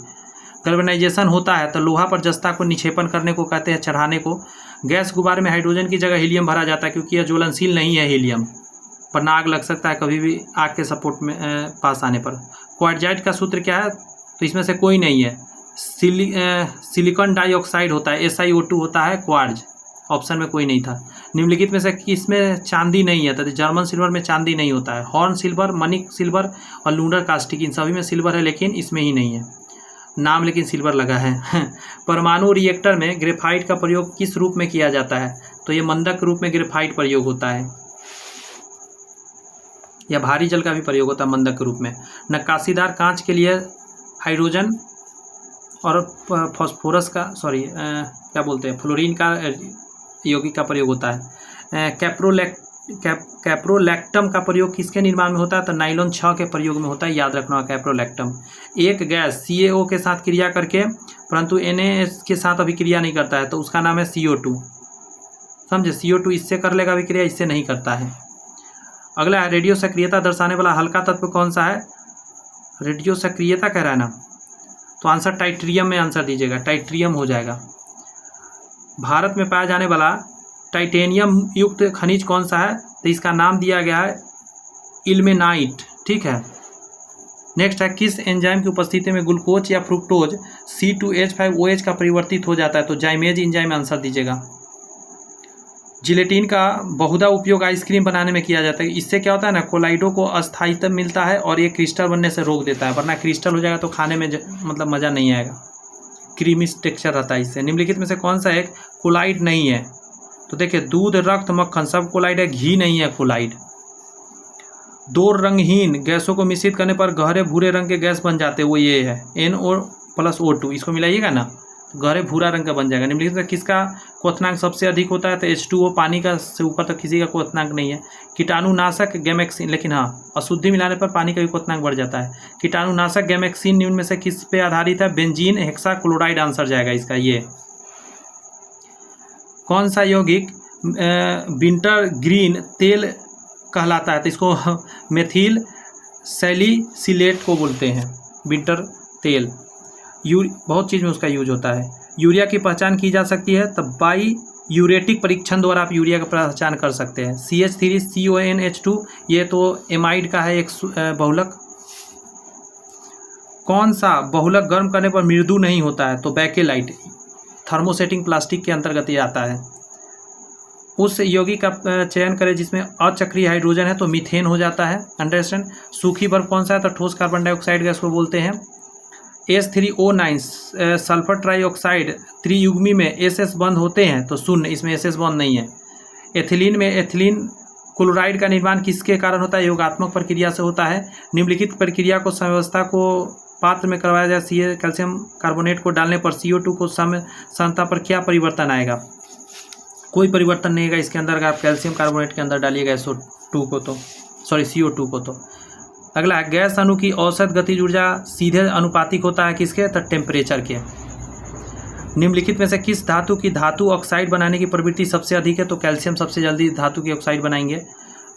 गैल्वेनाइजेशन होता है तो लोहा पर जस्ता को निक्षेपण करने को कहते हैं, चढ़ाने को। गैस गुब्बारे में हाइड्रोजन की जगह हीलियम भरा जाता है क्योंकि यह ज्वलनशील नहीं है हीलियम, वरना आग लग सकता है कभी भी आग के सपोर्ट में पास आने पर। क्वार्टजाइट का सूत्र क्या है? तो इसमें से कोई नहीं है। सिलिकॉन डाइऑक्साइड होता है, SiO2 होता है, क्वार्ज ऑप्शन में कोई नहीं था। निम्नलिखित में से किसमें चांदी नहीं है? तो जर्मन सिल्वर में चांदी नहीं होता है। हॉर्न सिल्वर, मनिक सिल्वर और लूनर कास्टिक, इन सभी में सिल्वर है लेकिन इसमें ही नहीं है, नाम लेकिन सिल्वर लगा है। परमाणु रिएक्टर में ग्रेफाइट का प्रयोग किस रूप में किया जाता है? तो ये मंदक रूप में ग्रेफाइट प्रयोग होता है, या भारी जल का भी प्रयोग होता है मंदक रूप में। नक्काशीदार कांच के लिए हाइड्रोजन और फॉस्फोरस का, सॉरी क्या बोलते हैं, फ्लोरीन का यौगिक का प्रयोग होता है। कैप्रोलैक्टम का प्रयोग किसके निर्माण में होता है? तो नाइलॉन 6 के प्रयोग में होता है, याद रखना कैप्रोलैक्टम। एक गैस CaO के साथ क्रिया करके परंतु NaS के साथ अभिक्रिया नहीं करता है तो उसका नाम है CO2, समझे? CO2 इससे कर लेगा अभिक्रिया, इससे नहीं करता है। अगला है, रेडियो सक्रियता दर्शाने वाला हल्का तत्व कौन सा है? रेडियो सक्रियता कह रहा है ना, तो आंसर टाइट्रियम में आंसर दीजिएगा, टाइट्रियम हो जाएगा। भारत में पाया जाने वाला टाइटेनियम युक्त खनिज कौन सा है? तो इसका नाम दिया गया है इल्मेनाइट, ठीक है। नेक्स्ट है, किस एंजाइम की उपस्थिति में ग्लूकोज या फ्रुक्टोज C2H5OH का परिवर्तित हो जाता है? तो जाइमेज एंजाइम आंसर दीजिएगा। जिलेटिन का बहुधा उपयोग आइसक्रीम बनाने में किया जाता है, इससे क्या होता है ना, कोलाइडो को अस्थायित्व मिलता है और ये क्रिस्टल बनने से रोक देता है, वरना क्रिस्टल हो जाएगा तो खाने में मतलब मज़ा नहीं आएगा, क्रीमी टेक्सचर रहता है इससे। निम्नलिखित में से कौन सा एक कोलाइड नहीं है? तो देखिए, दूध, रक्त, मक्खन सब कोलाइड है, घी नहीं है कोलाइड। दो रंगहीन गैसों को मिश्रित करने पर गहरे भूरे रंग के गैस बन जाते हैं, वो ये है NO+O2, इसको मिलाइएगा ना गहरे भूरा रंग का बन जाएगा। निम्नलिखित में किसका क्वथनांक सबसे अधिक होता है? तो H2O, पानी का से ऊपर तक किसी का क्वथनांक नहीं है। कीटाणुनाशक गैमेक्सिन, लेकिन हाँ, अशुद्धि मिलाने पर पानी का भी क्वथनांक बढ़ जाता है। कीटाणुनाशक गैमेक्सिन निम्न में से किस पे आधारित है? बेंजीन हेक्साक्लोराइड आंसर जाएगा इसका। ये कौन सा यौगिक विंटर ग्रीन तेल कहलाता है? तो इसको मेथिल सैलिसिलेट को बोलते हैं, विंटर तेल। बहुत चीज़ में उसका यूज होता है। यूरिया की पहचान की जा सकती है, तब बाई यूरेटिक परीक्षण द्वारा आप यूरिया की पहचान कर सकते हैं। CH3CONH2, ये तो एमाइड का है एक बहुलक। कौन सा बहुलक गर्म करने पर मृदु नहीं होता है? तो बैकेलाइट, थर्मोसेटिंग प्लास्टिक के अंतर्गत ये आता है। उस यौगिक का चयन करें जिसमें अचक्रीय हाइड्रोजन है, तो मीथेन हो जाता है। अंडरस्टैंड। सूखी बर्फ कौन सा है? तो ठोस कार्बन डाइऑक्साइड गैस को बोलते हैं। H3O9 सल्फर ट्राइऑक्साइड त्रियुग्मी में SS बंद होते हैं, तो शून्य, इसमें SS बंद नहीं है। एथिलीन में एथिलीन क्लोराइड का निर्माण किसके कारण होता है? योगात्मक प्रक्रिया से होता है। निम्नलिखित प्रक्रिया को साम्यावस्था को पात्र में करवाया जाए सी कैल्शियम कार्बोनेट को डालने पर CO2 को सांद्रता पर क्या परिवर्तन आएगा? कोई परिवर्तन नहीं आएगा इसके अंदर। अगर आप कैल्शियम कार्बोनेट के अंदर डालिएगा CO2 को तो। अगला, गैस अणु की औसत गतिज ऊर्जा सीधे अनुपातिक होता है किसके? तो टेम्परेचर के। निम्नलिखित में से किस धातु की धातु ऑक्साइड बनाने की प्रवृत्ति सबसे अधिक है? तो कैल्शियम सबसे जल्दी धातु की ऑक्साइड बनाएंगे।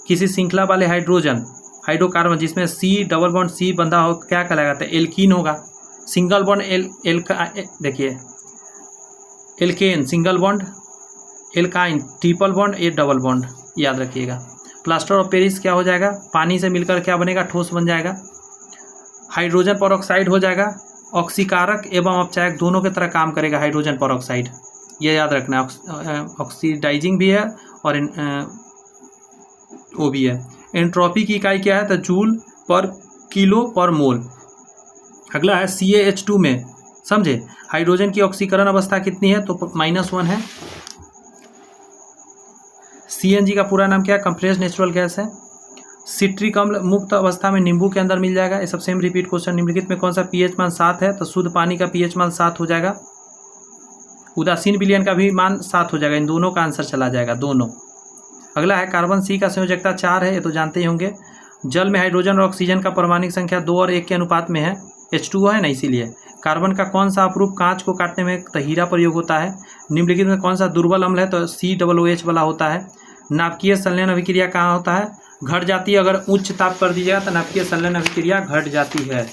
किसी श्रृंखला वाले हाइड्रोकार्बन जिसमें डबल बॉन्ड C बंधा हो क्या कहलाएगा? तो एल्कीन होगा। सिंगल बॉन्ड देखिए alkane single bond, alkyne triple bond, a double bond, याद रखिएगा। प्लास्टर ऑफ पेरिस क्या हो जाएगा? पानी से मिलकर क्या बनेगा? ठोस बन जाएगा। हाइड्रोजन परऑक्साइड हो जाएगा ऑक्सीकारक एवं अपचायक दोनों की तरह काम करेगा हाइड्रोजन परऑक्साइड, ये याद रखना है। ऑक्सीडाइजिंग भी है और वो भी है। एंट्रोपी की इकाई क्या है? तो जूल पर किलो पर मोल। अगला है CaH2 में, समझे, हाइड्रोजन की ऑक्सीकरण अवस्था कितनी है? तो -1 है। CNG का पूरा नाम क्या है? कंप्रेस्ड नेचुरल गैस है। सिट्रिक अम्ल मुक्त अवस्था में नींबू के अंदर मिल जाएगा। ये सब सेम रिपीट क्वेश्चन। निम्नलिखित में कौन सा pH मान 7 है? तो शुद्ध पानी का pH मान 7 हो जाएगा। उदासीन विलयन का भी मान 7 हो जाएगा। इन दोनों का आंसर चला जाएगा, दोनों। अगला है कार्बन C का संयोजकता 4 है, ये तो जानते ही होंगे। जल में हाइड्रोजन और ऑक्सीजन का परमाणुक संख्या 2 और 1 के अनुपात में है। H2O है ना, इसीलिए। कार्बन का कौन सा अपरूप कांच को काटने में तो हीरा प्रयोग होता है। निम्नलिखित में कौन सा दुर्बल अम्ल है? तो COOH वाला होता है। नाभिकीय संलयन अभिक्रिया कहाँ होता है? घट जाती है। अगर उच्च ताप कर दीजिएगा तो नाभिकीय संलयन अभिक्रिया घट जाती है।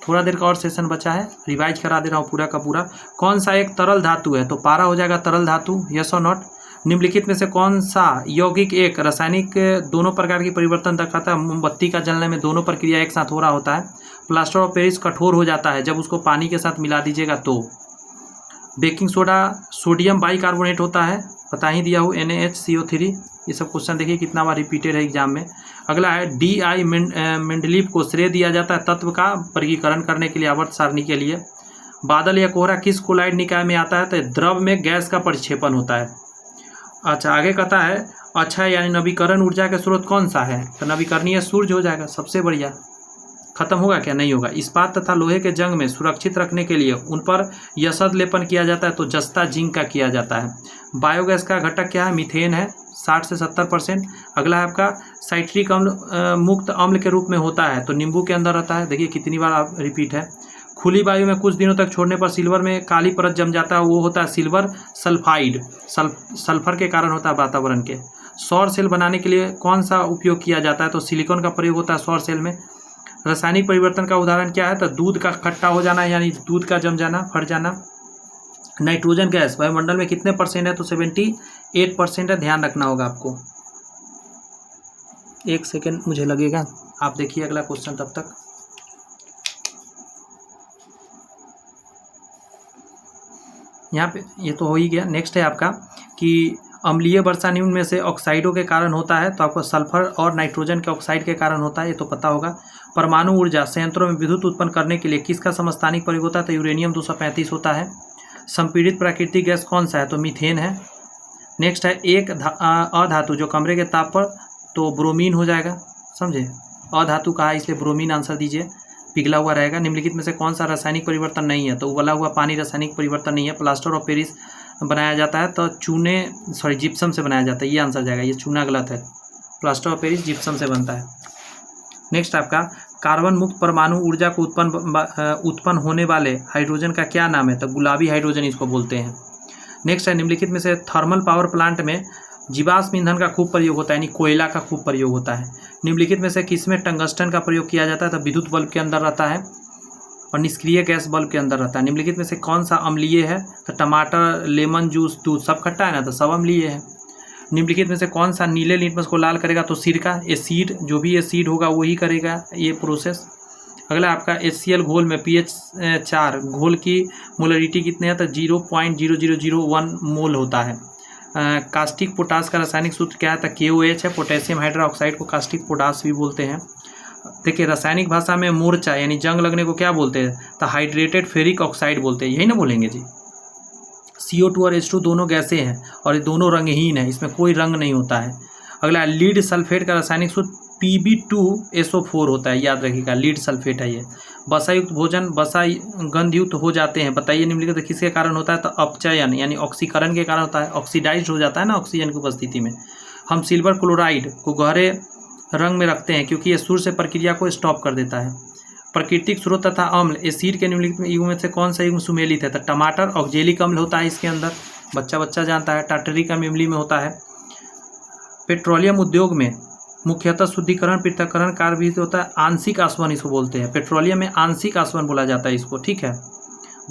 थोड़ा देर का और सेशन बचा है, रिवाइज करा दे रहा हूँ पूरा का पूरा। कौन सा एक तरल धातु है? तो पारा हो जाएगा तरल धातु, यस और नॉट। निम्नलिखित में से कौन सा यौगिक एक रासायनिक दोनों प्रकार की परिवर्तन दिखाता है? मोमबत्ती का जलने में दोनों प्रक्रिया एक साथ हो रहा होता है। प्लास्टर ऑफ पेरिस कठोर हो जाता है जब उसको पानी के साथ मिला दीजिएगा तो। बेकिंग सोडा सोडियम बाइकार्बोनेट होता है, बता ही दिया हूँ, NaHCO3। ये सब क्वेश्चन देखिए कितना बार रिपीटेड है एग्जाम में। अगला है DI मेंडलीव को श्रेय दिया जाता है तत्व का वर्गीकरण करने के लिए, आवर्त सारणी के लिए। बादल या कोहरा किस कोलाइड निकाय में आता है? तो द्रव में गैस का परिक्षेपण होता है। अच्छा, आगे कहता है अच्छा यानी नवीकरण ऊर्जा के स्रोत कौन सा है? तो नवीकरणीय सूर्य हो जाएगा, सबसे बढ़िया। खत्म होगा क्या? नहीं होगा। इस्पात तथा लोहे के जंग में सुरक्षित रखने के लिए उन पर यसद लेपन किया जाता है, तो जस्ता जिंक का किया जाता है। बायोगैस का घटक क्या है? मीथेन है, 60 से 70%। अगला है आपका साइट्रिक अम्ल मुक्त अम्ल के रूप में होता है, तो नींबू के अंदर रहता है। देखिए कितनी बार आप रिपीट है। खुली वायु में कुछ दिनों तक छोड़ने पर सिल्वर में काली परत जम जाता है, वो होता है सिल्वर सल्फाइड। सल्फर के कारण होता है वातावरण के। सौर सेल बनाने के लिए कौन सा उपयोग किया जाता है? तो सिलिकॉन का प्रयोग होता है सौर सेल में। रासायनिक परिवर्तन का उदाहरण क्या है? तो दूध का खट्टा हो जाना, यानी दूध का जम जाना, फट जाना। नाइट्रोजन गैस वायुमंडल में कितने % है? तो 78% है, ध्यान रखना होगा आपको। 1 सेकेंड मुझे लगेगा, आप देखिए अगला क्वेश्चन तब तक। यहाँ पे ये तो हो ही गया। नेक्स्ट है आपका कि अम्लीय वर्षा निम्न में से ऑक्साइडों के कारण होता है, तो आपको सल्फर और नाइट्रोजन के ऑक्साइड के कारण होता है, ये तो पता होगा। परमाणु ऊर्जा संयंत्रों में विद्युत उत्पन्न करने के लिए किसका समस्थानिक प्रयोग होता है? तो यूरेनियम 235 होता है। संपीड़ित प्राकृतिक गैस कौन सा है? तो मीथेन है। नेक्स्ट है एक अधातु जो कमरे के ताप पर, तो ब्रोमीन हो जाएगा, समझे। अधातु कहा इसलिए ब्रोमीन आंसर दीजिए, पिघला हुआ रहेगा। निम्नलिखित में से कौन सा रासायनिक परिवर्तन नहीं है? तो उबला हुआ पानी रासायनिक परिवर्तन नहीं है। प्लास्टर ऑफ पेरिस बनाया जाता है तो जिप्सम से बनाया जाता है, ये आंसर जाएगा। ये चूना गलत है, प्लास्टर ऑफ पेरिस जिप्सम से बनता है। नेक्स्ट आपका कार्बन मुक्त परमाणु ऊर्जा को उत्पन्न होने वाले हाइड्रोजन का क्या नाम है? तो गुलाबी हाइड्रोजन इसको बोलते हैं। नेक्स्ट है निम्नलिखित में से थर्मल पावर प्लांट में जीवाश्म ईंधन का खूब प्रयोग होता है, यानी कोयला का खूब प्रयोग होता है। निम्नलिखित में से किसमें टंगस्टन का प्रयोग किया जाता है? तो विद्युत बल्ब के अंदर रहता है और निष्क्रिय गैस बल्ब के अंदर रहता है। निम्नलिखित में से कौन सा अम्लीय है? तो टमाटर, लेमन जूस, दूध सब खट्टा है ना, तो सब अम्लीय है। निम्नलिखित में से कौन सा नीले लिटमस को लाल करेगा? तो सिरका, एसिड, जो भी एसिड होगा वही करेगा ये प्रोसेस। अगला आपका HCl घोल में pH 4 घोल की मोलरिटी कितने है? तो 0.0001 मोल होता है। कास्टिक पोटास का रासायनिक सूत्र क्या है? तो KOH है। पोटेशियम हाइड्रोक्साइड को कास्टिक पोटास भी बोलते हैं। देखिए रासायनिक भाषा में मोर्चा यानी जंग लगने को क्या बोलते हैं? तो हाइड्रेटेड फेरिक ऑक्साइड बोलते हैं, यही ना बोलेंगे जी। CO2 और H2 दोनों गैसें हैं और ये दोनों रंगहीन है, इसमें कोई रंग नहीं होता है। अगला लीड सल्फेट का रासायनिक सूत्र Pb2SO4 होता है, याद रखिएगा, लीड सल्फेट है ये। वसायुक्त भोजन वसा गंधयुक्त हो जाते हैं, बताइए निम्नलिखित किसके कारण होता है? तो अपचयन यानी ऑक्सीकरण के कारण होता है, ऑक्सीडाइज हो जाता है ना ऑक्सीजन की उपस्थिति में। हम सिल्वर क्लोराइड को गहरे रंग में रखते हैं क्योंकि ये सूर्य से प्रक्रिया को स्टॉप कर देता है। प्राकृतिक स्रोत तथा अम्ल एसिड के निम्नलिखित युग्म में से कौन सा युग्म सुमेलित है? तो टमाटर ऑक्जेलिक अम्ल होता है इसके अंदर, बच्चा जानता है। टार्टरिक अम्ल इमली में होता है। पेट्रोलियम उद्योग में मुख्यतः शुद्धिकरण पृथक्करण कार्य भी होता है, आंशिक आसवन इसको बोलते हैं। पेट्रोलियम में आंशिक आसवन बोला जाता है इसको, ठीक है।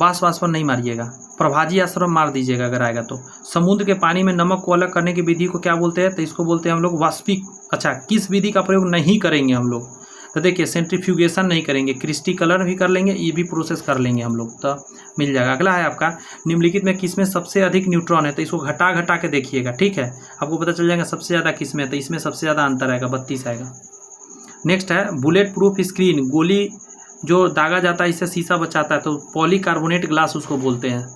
वाष्पन नहीं मारिएगा, प्रभाजी आश्रम मार दीजिएगा अगर आएगा तो। समुद्र के पानी में नमक को अलग करने की विधि को क्या बोलते हैं? तो इसको बोलते हैं हम लोग वाष्पिक। अच्छा, किस विधि का प्रयोग नहीं करेंगे हम लोग? तो देखिए, सेंट्रीफ्यूगेशन नहीं करेंगे, क्रिस्टलीकरण भी कर लेंगे, ये भी प्रोसेस कर लेंगे हम लोग, तो मिल जाएगा। अगला है आपका, निम्नलिखित में किसमें सबसे अधिक न्यूट्रॉन है? तो इसको घटा के देखिएगा, ठीक है, आपको पता चल जाएगा सबसे ज़्यादा किसमें। तो इसमें सबसे ज़्यादा अंतर आएगा, 32 आएगा। नेक्स्ट है बुलेट प्रूफ स्क्रीन, गोली जो दागा जाता है इससे शीशा बचाता है, तो पॉलीकार्बोनेट ग्लास उसको बोलते हैं।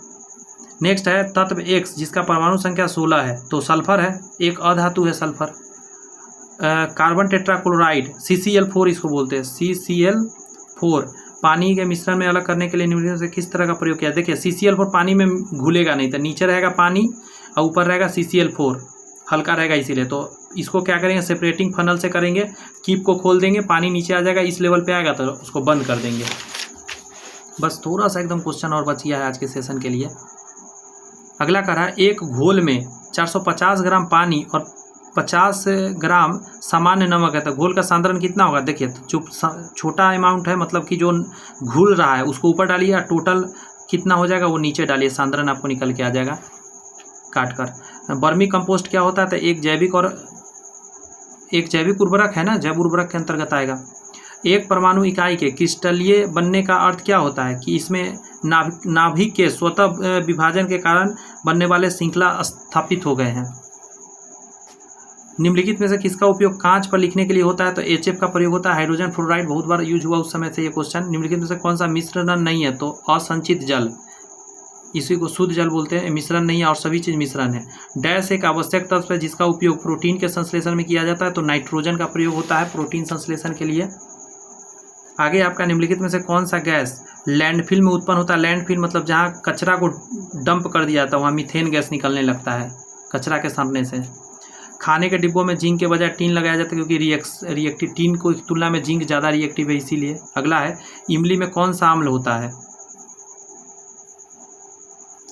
नेक्स्ट है तत्व X जिसका परमाणु संख्या 16 है, तो सल्फर है, एक अधातु है सल्फर। कार्बन टेट्राक्लोराइड CCl4 इसको बोलते हैं, CCl4 पानी के मिश्रण में अलग करने के लिए निम्नलिखित से किस तरह का प्रयोग किया? देखिए, CCl4 पानी में घुलेगा नहीं, तो नीचे रहेगा पानी और ऊपर रहेगा CCl4, हल्का रहेगा इसीलिए। तो इसको क्या करेंगे? सेपरेटिंग फनल से करेंगे, कीप को खोल देंगे, पानी नीचे आ जाएगा, इस लेवल पे आएगा तो उसको बंद कर देंगे। बस थोड़ा सा एकदम क्वेश्चन और बच गया है आज के सेशन के लिए। अगला कह रहा है, एक घोल में 450 ग्राम पानी और 50 ग्राम सामान्य नमक है, तो घोल का सांद्रण कितना होगा? देखिए, जो छोटा अमाउंट है मतलब कि जो घुल रहा है उसको ऊपर डालिए, और टोटल कितना हो जाएगा वो नीचे डालिए, सांद्रण आपको निकल के आ जाएगा काट कर। वर्मी कंपोस्ट क्या होता है? तो एक जैविक उर्वरक है ना, जैव उर्वरक के अंतर्गत आएगा। एक परमाणु इकाई के क्रिस्टलीय बनने का अर्थ क्या होता है? कि इसमें नाभिक के स्वतः विभाजन के कारण बनने वाले श्रृंखला स्थापित हो गए हैं। निम्नलिखित में से किसका उपयोग कांच पर लिखने के लिए होता है? तो HF का प्रयोग होता है। हाइड्रोजन फ्लोराइड बहुत बार यूज हुआ उस समय से ये क्वेश्चन। निम्नलिखित में से कौन सा मिश्रण नहीं है? तो असंचित जल, इसी को शुद्ध जल बोलते हैं। मिश्रण नहीं है और सभी चीज़ मिश्रण है। डैश एक आवश्यक तत्व है जिसका उपयोग प्रोटीन के संश्लेषण में किया जाता है, तो नाइट्रोजन का प्रयोग होता है प्रोटीन संश्लेषण के लिए। आगे आपका, निम्नलिखित में से कौन सा गैस लैंडफिल में उत्पन्न होता है? लैंडफिल मतलब जहाँ कचरा को डंप कर दिया जाता है वहाँ मीथेन गैस निकलने लगता है कचरा के सामने से। खाने के डिब्बों में जिंक के बजाय टीन लगाया जाता है क्योंकि रिएक्टिव टीन को तुलना में जिंक ज़्यादा रिएक्टिव है इसीलिए। अगला है, इमली में कौन सा अम्ल होता है?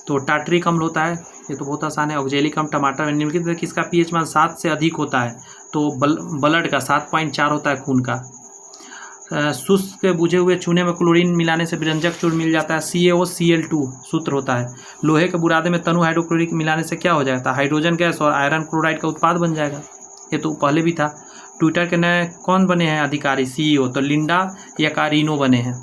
तो टार्टरिक अम्ल होता है, ये तो बहुत आसान है। ऑक्जेलिक अम्ल टमाटर में। निम्नलिखित में किसका pH मान 7 से अधिक होता है? तो ब्लड का 7.4 होता है, खून का। शुष्क बुझे हुए चूने में क्लोरीन मिलाने से विरंजक चूर्ण मिल जाता है, CaOCl2 सूत्र होता है। लोहे के बुरादे में तनु हाइड्रोक्लोरिक मिलाने से क्या हो जाता है? हाइड्रोजन गैस और आयरन क्लोराइड का उत्पाद बन जाएगा, ये तो पहले भी था। ट्विटर के नए कौन बने हैं अधिकारी CEO? तो लिंडा याकारिनो बने हैं।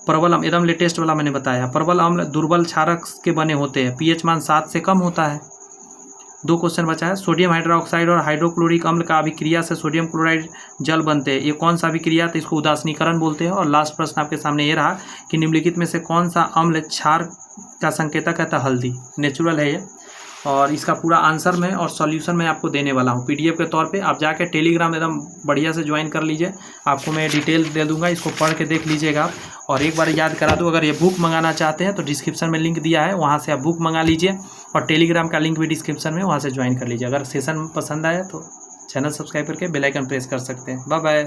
प्रबल अम्ल एकदम लेटेस्ट वाला मैंने बताया। प्रबल अम्ल दुर्बल क्षारक के बने होते हैं, pH मान 7 से कम होता है। 2 क्वेश्चन बचा है। सोडियम हाइड्रोक्साइड और हाइड्रोक्लोरिक अम्ल का अभिक्रिया से सोडियम क्लोराइड जल बनते हैं, ये कौन सा अभिक्रिया? तो इसको उदासीनीकरण बोलते हैं। और लास्ट प्रश्न आपके सामने ये रहा कि निम्नलिखित में से कौन सा अम्ल क्षार का संकेतक है? तो हल्दी, नेचुरल है ये। और इसका पूरा आंसर में और सॉल्यूशन मैं आपको देने वाला हूँ PDF के तौर पे। आप जाके टेलीग्राम एकदम बढ़िया से ज्वाइन कर लीजिए, आपको मैं डिटेल दे दूंगा, इसको पढ़ के देख लीजिएगा आप। और एक बार याद करा दूँ, अगर ये बुक मंगाना चाहते हैं तो डिस्क्रिप्शन में लिंक दिया है, वहाँ से आप बुक मंगा लीजिए। और टेलीग्राम का लिंक भी डिस्क्रिप्शन में, वहाँ से ज्वाइन कर लीजिए। अगर सेशन पसंद आया तो चैनल सब्सक्राइब करके बेल आइकन प्रेस कर सकते हैं। Bye bye.